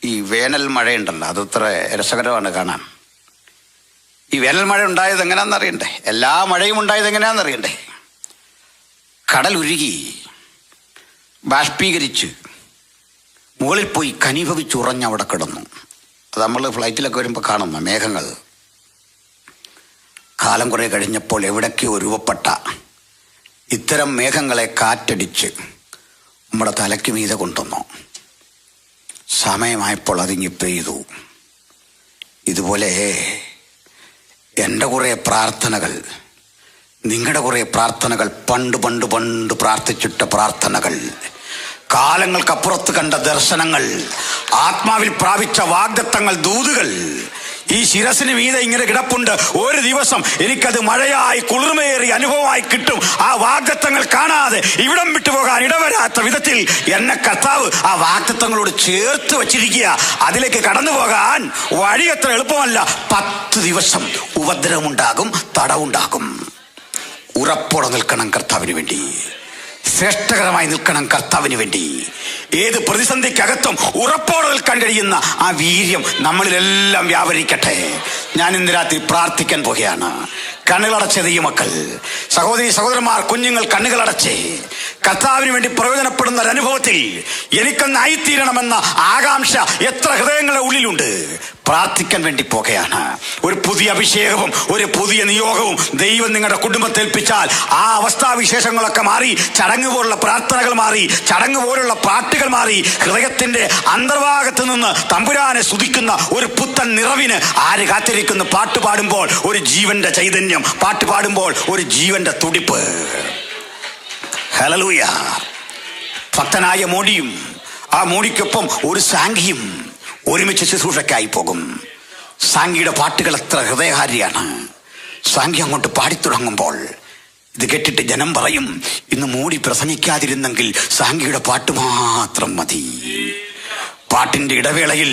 ഈ വേനൽ മഴയുണ്ടല്ലോ, അതത്ര രസകരമാണ് കാണാൻ. ഈ വേനൽ മഴ ഉണ്ടായത് എങ്ങനെയാണെന്നറിയണ്ടേ? എല്ലാ മഴയും ഉണ്ടായത് എങ്ങനെയാണെന്നറിയണ്ടേ? കടൽ ഉരുകി ബാഷ്പീകരിച്ച് മുകളിൽ പോയി കനിഭവിച്ചുറഞ്ഞ് അവിടെ കിടന്നു. അത് നമ്മൾ ഫ്ലൈറ്റിലൊക്കെ വരുമ്പോൾ കാണുന്ന മേഘങ്ങൾ കാലം കുറേ കഴിഞ്ഞപ്പോൾ എവിടേക്കോ രൂപപ്പെട്ട ഇത്തരം മേഘങ്ങളെ കാറ്റടിച്ച് നമ്മുടെ തലയ്ക്ക് മീതെ കൊണ്ടുവന്നു. സമയമായപ്പോൾ അതിങ്ങി പെയ്തു. ഇതുപോലെ എൻ്റെ കുറേ പ്രാർത്ഥനകൾ, നിങ്ങളുടെ കുറേ പ്രാർത്ഥനകൾ, പണ്ട് പണ്ട് പണ്ട് പ്രാർത്ഥിച്ചിട്ട പ്രാർത്ഥനകൾ, കാലങ്ങൾക്കപ്പുറത്ത് കണ്ട ദർശനങ്ങൾ, ആത്മാവിൽ പ്രാപിച്ച വാഗ്ദത്തങ്ങൾ, ദൂതുകൾ ഈ ശിരസിന് മീതെ ഇങ്ങനെ കിടപ്പുണ്ട്. ഒരു ദിവസം എനിക്കത് മഴയായി കുളിർമയേറിയ അനുഭവമായി കിട്ടും. ആ വാഗ്ദത്തങ്ങൾ കാണാതെ ഇവിടം വിട്ടുപോകാൻ ഇടവരാത്ത വിധത്തിൽ എന്നെ കർത്താവ് ആ വാഗ്ദത്തങ്ങളോട് ചേർത്ത് വച്ചിരിക്കുക. അതിലേക്ക് കടന്നു പോകാൻ വഴി അത്ര എളുപ്പമല്ല. 10 ദിവസം ഉപദ്രവമുണ്ടാകും, തടവുണ്ടാകും. ഉറപ്പോടെ നിൽക്കണം കർത്താവിന് വേണ്ടി, ശ്രേഷ്ഠകരമായി നിൽക്കണം കർത്താവിന് വേണ്ടി. ഏത് പ്രതിസന്ധിക്കകത്തും ഉറപ്പോടെ നിൽക്കാൻ കഴിയുന്ന ആ വീര്യം നമ്മളിലെല്ലാം വ്യാപരിക്കട്ടെ. ഞാൻ ഇന്ന് രാത്രി പ്രാർത്ഥിക്കാൻ പോകുകയാണ്. കണ്ണുകളടച്ച ദൈവമക്കൾ, സഹോദരി സഹോദരന്മാർ, കുഞ്ഞുങ്ങൾ കണ്ണുകളടച്ച് കർത്താവിന് വേണ്ടി പ്രയോജനപ്പെടുന്ന ഒരു അനുഭവത്തിൽ എനിക്കൊന്നായിത്തീരണമെന്ന ആകാംക്ഷ എത്ര ഹൃദയങ്ങളുടെ ഉള്ളിലുണ്ട്. പ്രാർത്ഥിക്കാൻ വേണ്ടി പോകുകയാണ്. ഒരു പുതിയ അഭിഷേകവും ഒരു പുതിയ നിയോഗവും ദൈവം നിങ്ങളുടെ കുടുംബത്തെ ഏൽപ്പിച്ചാൽ ആ അവസ്ഥാവിശേഷങ്ങളൊക്കെ മാറി, ചടങ്ങ് പോലുള്ള പ്രാർത്ഥനകൾ മാറി, ചടങ്ങ് പോലുള്ള പാട്ടുകൾ മാറി, ഹൃദയത്തിന്റെ അന്തർഭാഗത്ത് നിന്ന് തമ്പുരാനെ സ്തുതിക്കുന്ന ഒരു പുത്തൻ നിറവിന് ആര് കാത്തിരിക്കുന്നു? പാട്ട് പാടുമ്പോൾ ഒരു ജീവന്റെ ചൈതന്യം, പാട്ട് പാടുമ്പോൾ ഒരു ജീവന്റെ തുടിപ്പ്. ഹല്ലേലൂയ. ഭക്തനായ മോഡിയും ആ മോഡിക്കൊപ്പം ഒരു സാംഘിയും ഒരുമിച്ച് ശുശ്രൂഷയ്ക്കായി പോകും. സാംഘിയുടെ പാട്ടുകൾ എത്ര ഹൃദയഹാരിയാണ്. സാംഘി അങ്ങോട്ട് പാടിത്തുടങ്ങുമ്പോൾ ഇത് കേട്ടിട്ട് ജനം പറയും, ഇന്ന് മോഡി പ്രസംഗിക്കാതിരുന്നെങ്കിൽ സാംഘിയുടെ പാട്ട് മാത്രം മതി. പാട്ടിന്റെ ഇടവേളയിൽ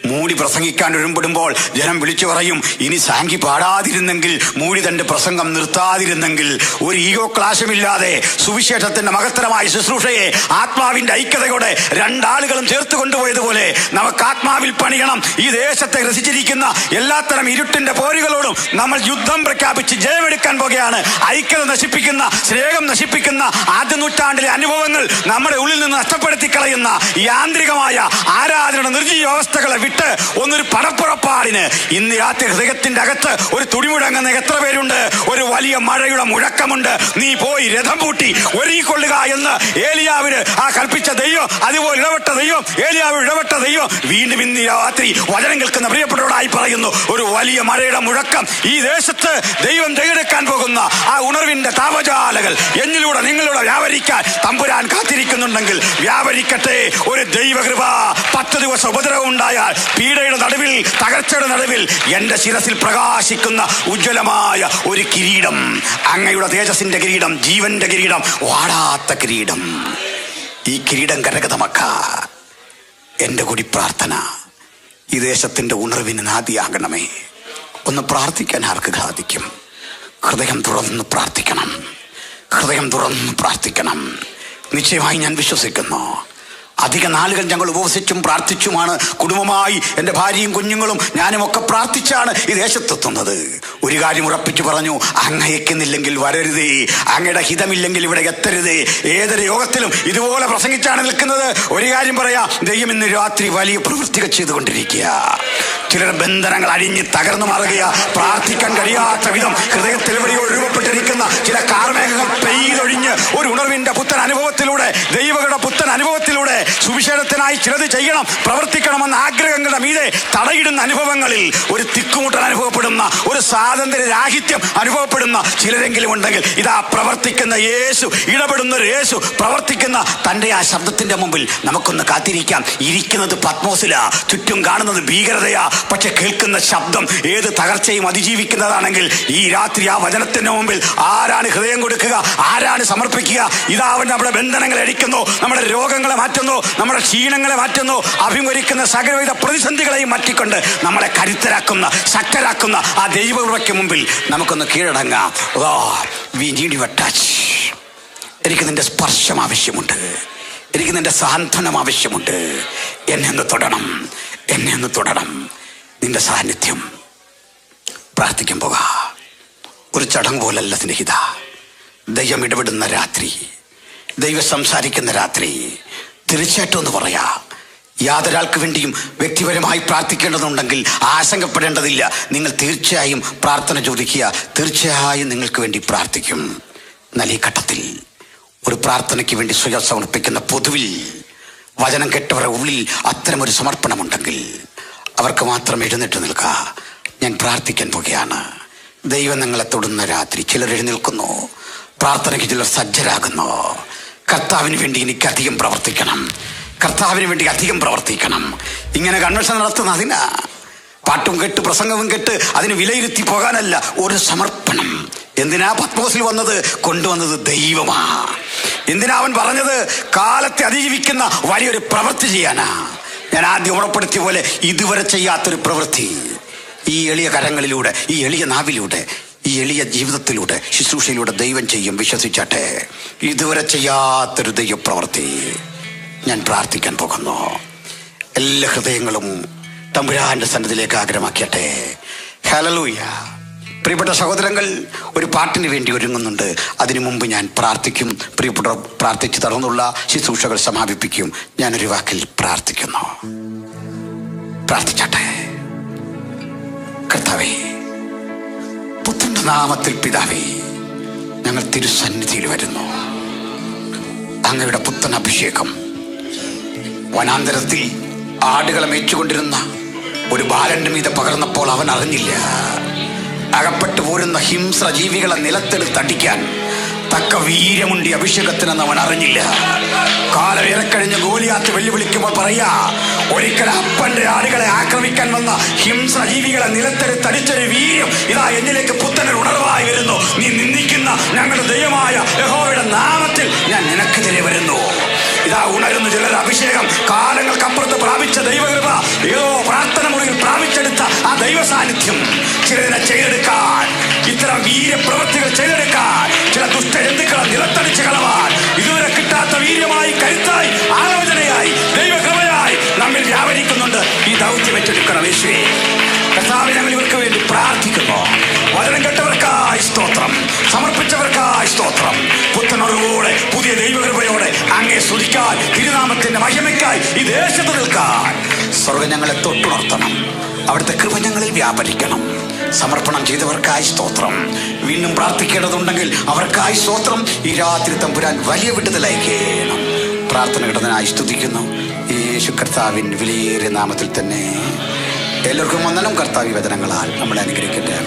മൂടി പ്രസംഗിക്കാൻ ഒരുമ്പെടുമ്പോൾ ജനം വിളിച്ചു പറയും, ഇനി സാങ്കി പാടാതിരുന്നെങ്കിൽ, മൂടി തന്റെ പ്രസംഗം നിർത്താതിരുന്നെങ്കിൽ. ഒരു ഈഗോ ക്ലാശമില്ലാതെ സുവിശേഷത്തിന്റെ മഹത്തരമായ ശുശ്രൂഷയെ ആത്മാവിന്റെ ഐക്യതയോടെ രണ്ടാളുകളും ചേർത്ത് കൊണ്ടുപോയതുപോലെ നമുക്ക് ആത്മാവിൽ പണിയണം. ഈ ദേശത്തെ രസിച്ചിരിക്കുന്ന എല്ലാത്തരം ഇരുട്ടിന്റെ പോരുകളോടും നമ്മൾ യുദ്ധം പ്രഖ്യാപിച്ച് ജയമെടുക്കാൻ പോകുകയാണ്. ഐക്യത നശിപ്പിക്കുന്ന, സ്നേഹം നശിപ്പിക്കുന്ന ആദ്യ നൂറ്റാണ്ടിലെ അനുഭവങ്ങൾ നമ്മുടെ ഉള്ളിൽ നിന്ന് നഷ്ടപ്പെടുത്തി കളയുന്ന യാന്ത്രികമായ ആരാധനയുടെ നിർജീവ അവസ്ഥകളെ വിട്ട് ഒന്നൊരു പടപ്പുറപ്പാടിന് ഇന്ന് രാത്രി ഹൃദയത്തിന്റെ അകത്ത് ഒരു തുടിമുഴങ്ങുന്ന എത്ര പേരുണ്ട്? ഒരു വലിയ മഴയുടെ മുഴക്കമുണ്ട്. നീ പോയി രഥം പൂട്ടി ഒരുങ്ങിക്കൊള്ളുക എന്ന് ഏലിയാവിന് ആ കൽപ്പിച്ച ദൈവം, അതുപോലെ ഇടപെട്ട ദൈവം, ഏലിയാവ് ഇടപെട്ട ദൈവം വീണ്ടും ഇന്ന് രാത്രി വചനം കേൾക്കുന്ന പ്രിയപ്പെട്ടവരോടായി പറയുന്നു, ഒരു വലിയ മഴയുടെ മുഴക്കം ഈ ദേശത്ത് ദൈവം തികഞ്ഞെടുക്കാൻ പോകുന്ന ആ ഉണർവിന്റെ താപജാലകൾ എന്നിലൂടെ നിങ്ങളിലൂടെ വ്യാപരിക്കാൻ തമ്പുരാൻ കാത്തിരിക്കുന്നുണ്ടെങ്കിൽ വ്യാപരിക്കട്ടെ. ഒരു ദൈവകൃപ. 10 ദിവസം ഉപദ്രവം ഉണ്ടായാൽ, പീഡയുടെ നടുവിൽ, തകർച്ചയുടെ നടുവിൽ എന്റെ ശിരസിൽ പ്രകാശിക്കുന്ന ഉജ്ജ്വലമായ ഒരു കിരീടം, അങ്ങയുടെ തേജസ്സിന്റെ കിരീടം, ജീവന്റെ കിരീടം, വാടാത്ത കിരീടം. ഈ കിരീടം കരഗതമാക്കാൻ എന്റെ കൂടി പ്രാർത്ഥന. ഈ ദേശത്തിന്റെ ഉണർവിന് നാദിയാകണമേ. ഒന്ന് പ്രാർത്ഥിക്കാൻ ആർക്ക് സാധിക്കും? ഹൃദയം തുറന്ന് പ്രാർത്ഥിക്കണം, ഹൃദയം തുറന്ന് പ്രാർത്ഥിക്കണം. നിശ്ചയമായി ഞാൻ വിശ്വസിക്കുന്നു, അധിക നാളുകൾ ഞങ്ങൾ ഉപവസിച്ചും പ്രാർത്ഥിച്ചുമാണ് കുടുംബമായി എൻ്റെ ഭാര്യയും കുഞ്ഞുങ്ങളും ഞാനും ഒക്കെ പ്രാർത്ഥിച്ചാണ് ഈ ദേശത്തെത്തുന്നത്. ഒരു കാര്യം ഉറപ്പിച്ചു പറഞ്ഞു, അങ്ങയക്കുന്നില്ലെങ്കിൽ വരരുതേ, അങ്ങയുടെ ഹിതമില്ലെങ്കിൽ ഇവിടെ എത്തരുതേ. ഏതൊരു യോഗത്തിലും ഇതുപോലെ പ്രസംഗിച്ചാണ് നിൽക്കുന്നത്. ഒരു കാര്യം പറയാം, ദൈവം ഇന്ന് രാത്രി വലിയ പ്രവൃത്തികൾ ചെയ്തുകൊണ്ടിരിക്കുക. ചിലർ ബന്ധനങ്ങൾ അഴിഞ്ഞ് തകർന്നു മാറുകയാ. പ്രാർത്ഥിക്കാൻ കഴിയാത്ത വിധം ഹൃദയത്തിൽ എവിടെയോ രൂപപ്പെട്ടിരിക്കുന്ന ചില കാർമേഘങ്ങൾ പെയ്തൊഴിഞ്ഞ് ഒരു ഉണർവിന്റെ പുത്തൻ അനുഭവത്തിലൂടെ, ദൈവങ്ങളുടെ പുത്തൻ അനുഭവത്തിലൂടെ സുവിശേഷത്തിനായി ചിലത് ചെയ്യണം, പ്രവർത്തിക്കണമെന്ന ആഗ്രഹങ്ങളുടെ മീതെ തടയിടുന്ന അനുഭവങ്ങളിൽ ഒരു തിക്കുമുട്ടൽ അനുഭവപ്പെടുന്ന, ഒരു സ്വാതന്ത്ര്യ രാഹിത്യം അനുഭവപ്പെടുന്ന ചിലരെങ്കിലും ഉണ്ടെങ്കിൽ ഇതാ പ്രവർത്തിക്കുന്ന യേശു, ഇടപെടുന്ന ഒരു യേശു, പ്രവർത്തിക്കുന്ന തന്റെ ആ ശബ്ദത്തിന്റെ മുമ്പിൽ നമുക്കൊന്ന് കാത്തിരിക്കാം. ഇരിക്കുന്നത് പത്മോസിലാ, ചുറ്റും കാണുന്നത് ഭീകരതയാ, പക്ഷെ കേൾക്കുന്ന ശബ്ദം ഏത് തകർച്ചയും അതിജീവിക്കുന്നതാണെങ്കിൽ ഈ രാത്രി ആ വചനത്തിന്റെ മുമ്പിൽ ആരാണ് ഹൃദയം കൊടുക്കുക? ആരാണ് സമർപ്പിക്കുക? ഇതാ അവൻ നമ്മുടെ ബന്ധനങ്ങളെ അടിക്കുന്നു, നമ്മുടെ രോഗങ്ങളെ മാറ്റുന്നു, നമ്മുടെ ക്ഷീണങ്ങളെ മാറ്റുന്നു, അഭിമുഖീകരിക്കുന്ന സകലവിധ പ്രതിസന്ധികളെയും മാറ്റിക്കൊണ്ട് നമ്മളെ കരുത്തരാക്കുന്ന, ശക്തരാക്കുന്ന ആ ദൈവകൃപയ്ക്ക് മുമ്പിൽ നമുക്കൊന്ന് കീഴടങ്ങാം. എനിക്ക് നിന്റെ സ്പർശം ആവശ്യമുണ്ട്, എനിക്ക് നിന്റെ സാന്ത്വനം ആവശ്യമുണ്ട്. എന്നെ ഒന്ന് തൊടണം, എന്നെ ഒന്ന് തൊടണം. നിന്റെ സാന്നിധ്യം. പ്രാർത്ഥിക്കാൻ പോകാ. ഒരു ചടങ്ങ് പോലല്ല സ്നേഹിത. ദൈവം ഇടപെടുന്ന രാത്രി, ദൈവം സംസാരിക്കുന്ന രാത്രി. തീർച്ചയായിട്ടും ഒന്ന് പറയാ, യാതൊരാൾക്ക് വേണ്ടിയും വ്യക്തിപരമായി പ്രാർത്ഥിക്കേണ്ടതുണ്ടെങ്കിൽ ആശങ്കപ്പെടേണ്ടതില്ല. നിങ്ങൾ തീർച്ചയായും പ്രാർത്ഥന ചോദിക്കുക, തീർച്ചയായും നിങ്ങൾക്ക് വേണ്ടി പ്രാർത്ഥിക്കും. എന്നാൽ ഈ ഘട്ടത്തിൽ ഒരു പ്രാർത്ഥനയ്ക്ക് വേണ്ടി സ്വയം സമർപ്പിക്കുന്ന പൊതുവിൽ വചനം കേട്ടവരുടെ ഉള്ളിൽ അത്തരമൊരു സമർപ്പണമുണ്ടെങ്കിൽ അവർക്ക് മാത്രം എഴുന്നേറ്റ് നിൽക്കുക. ഞാൻ പ്രാർത്ഥിക്കാൻ പോകുകയാണ്. ദൈവം നിങ്ങളെ തൊടുന്ന രാത്രി ചിലർ എഴുന്നേൽക്കുന്നു, പ്രാർത്ഥനയ്ക്ക് ചിലർ സജ്ജരാകുന്നു. കർത്താവിന് വേണ്ടി എനിക്ക് അധികം പ്രവർത്തിക്കണം, കർത്താവിന് വേണ്ടി അധികം പ്രവർത്തിക്കണം. ഇങ്ങനെ കൺവെൻഷൻ നടത്തുന്ന അതിനാ. പാട്ടും കേട്ട് പ്രസംഗവും കേട്ട് അതിന് വിലയിരുത്തി പോകാനല്ല, ഒരു സമർപ്പണം. എന്തിനാ പത്മോസിൽ വന്നത്? കൊണ്ടുവന്നത് ദൈവമാ. എന്തിനാ അവൻ പറഞ്ഞത്? കാലത്തെ അതിജീവിക്കുന്ന വലിയൊരു പ്രവൃത്തി ചെയ്യാനാ. ഞാൻ ആദ്യം ഉറപ്പെടുത്തിയ പോലെ ഇതുവരെ ചെയ്യാത്തൊരു പ്രവൃത്തി ഈ എളിയ കരങ്ങളിലൂടെ, ഈ എളിയ നാവിലൂടെ, ഈ എളിയ ജീവിതത്തിലൂടെ, ശുശ്രൂഷയിലൂടെ ദൈവം ചെയ്യും. വിശ്വസിച്ചാട്ടെ. ഇതുവരെ ചെയ്യാത്തൊരു ദൈവപ്രവൃത്തി ഞാൻ പ്രാർത്ഥിക്കാൻ പോകുന്നു. എല്ലാ ഹൃദയങ്ങളും തമ്പുരാന്റെ സന്നിധിയിലേക്ക് ആഗ്രഹമാക്കിയട്ടെ. ഹല്ലേലൂയ. പ്രിയപ്പെട്ട സഹോദരങ്ങൾ, ഒരു പാട്ടിന് വേണ്ടി ഒരുങ്ങുന്നുണ്ട്. അതിനു മുമ്പ് ഞാൻ പ്രാർത്ഥിക്കും. പ്രിയപ്പെട്ട പ്രാർത്ഥിച്ച് തുടർന്നുള്ള ശുശ്രൂഷകൾ സമാപിപ്പിക്കും. ഞാനൊരു വാക്കിൽ പ്രാർത്ഥിക്കുന്നു. പ്രാർത്ഥിച്ചാട്ടെ. കർത്താവേ, പുത്രന്റെ നാമത്തിൽ പിതാവേ, ഞങ്ങൾ തിരുസന്നിധിയിൽ വരുന്നു. അങ്ങയുടെ പുത്തൻ അഭിഷേകം വനാന്തരത്തിൽ ആടുകളെ മേച്ചുകൊണ്ടിരുന്ന ഒരു ബാലന്റെ മീതെ പകർന്നപ്പോൾ അവൻ അറിഞ്ഞില്ല. അകപ്പെട്ടു പോരുന്ന ഹിംസ്ര ജീവികളെ നിലത്തെടുത്തടിക്കാൻ തക്ക വീര്യമുണ്ടി അഭിഷേകത്തിനെന്ന് അവൻ അറിഞ്ഞില്ല. കാലം ഇറക്കഴിഞ്ഞ് ഗോലിയാത്ത് വെല്ലുവിളിക്കുമ്പോൾ പറയാ, ഒരിക്കൽ അപ്പന്റെ ആടുകളെ ആക്രമിക്കാൻ വന്ന ഹിംസ്ര ജീവികളെ നിലത്തെടുത്തടിച്ചൊരു വീര്യം ഇതാ എന്നിലേക്ക് പുത്തനൊരു ഉണർവായി വരുന്നു. നീ നിന്ദിക്കുന്ന ഞങ്ങളുടെ ദൈവമായ യഹോവയുടെ നാമത്തിൽ ഞാൻ നിനക്കെതിരെ വരുന്നു. ഇതാ ഉണരുന്നു ചിലർ. അഭിഷേകം കാലങ്ങൾക്കപ്പുറത്ത് പ്രാപിച്ച ദൈവകൃപ, ഏതോ പ്രാർത്ഥന മുറിയിൽ പ്രാപിച്ചെടുത്ത ആ ദൈവ സാന്നിധ്യം ചിലതിനെ ചെയ്തെടുക്കാൻ, ഇത്തരം വീര്യപ്രവൃത്തികൾ ചെയ്തെടുക്കാൻ, ചില ദുഷ്ടജന്തുക്കളെ നിലത്തടിച്ച് കളവാൻ ഇതുവരെ കിട്ടാത്ത വീര്യമായി, കരുത്തായി, ആലോചനയായി, ദൈവകൃപയായി നമ്മിൽ വ്യാപരിക്കുന്നുണ്ട്. ഈ ദൗത്യം ഏറ്റെടുക്കണം യേശുവേ. കർത്താവേ, ഞങ്ങൾ ഇവർക്ക് വേണ്ടി പ്രാർത്ഥിക്കുന്നു. വചനം കേട്ടവർക്കായി സ്തോത്രം, സമർപ്പിച്ചവർക്കായി സ്തോത്രം. പുത്തനോടുകൂടെ പുതിയ ദൈവകൃപയോടെ അങ്ങേ സ്തുതിക്കാൻ, തിരുനാമത്തിന്റെ മഹിമയ്ക്കായി ഈ ദേശത്ത് നിൽക്കാൻ സ്വർഗ്ഗം ഞങ്ങളെ തൊട്ടുണർത്തണം. അവിടുത്തെ കൃപ ഞങ്ങളിൽ വ്യാപരിക്കണം. സമർപ്പണം ചെയ്തവർക്കായി സ്തോത്രം. വീണ്ടും പ്രാർത്ഥിക്കേണ്ടതുണ്ടെങ്കിൽ അവർക്കായി സ്തോത്രം. ഈ രാത്രി തമ്പുരാൻ വലിയ വിടുതലയക്കണം. പ്രാർത്ഥന കിടന്നതിനായി സ്തുതിക്കുന്നു യേശു കർത്താവിൻ വിലയേറിയ നാമത്തിൽ തന്നെ. എല്ലാവർക്കും വന്ദനം. കർത്താവ് വചനങ്ങളാൽ നമ്മളെ അനുഗ്രഹിക്കട്ടെ.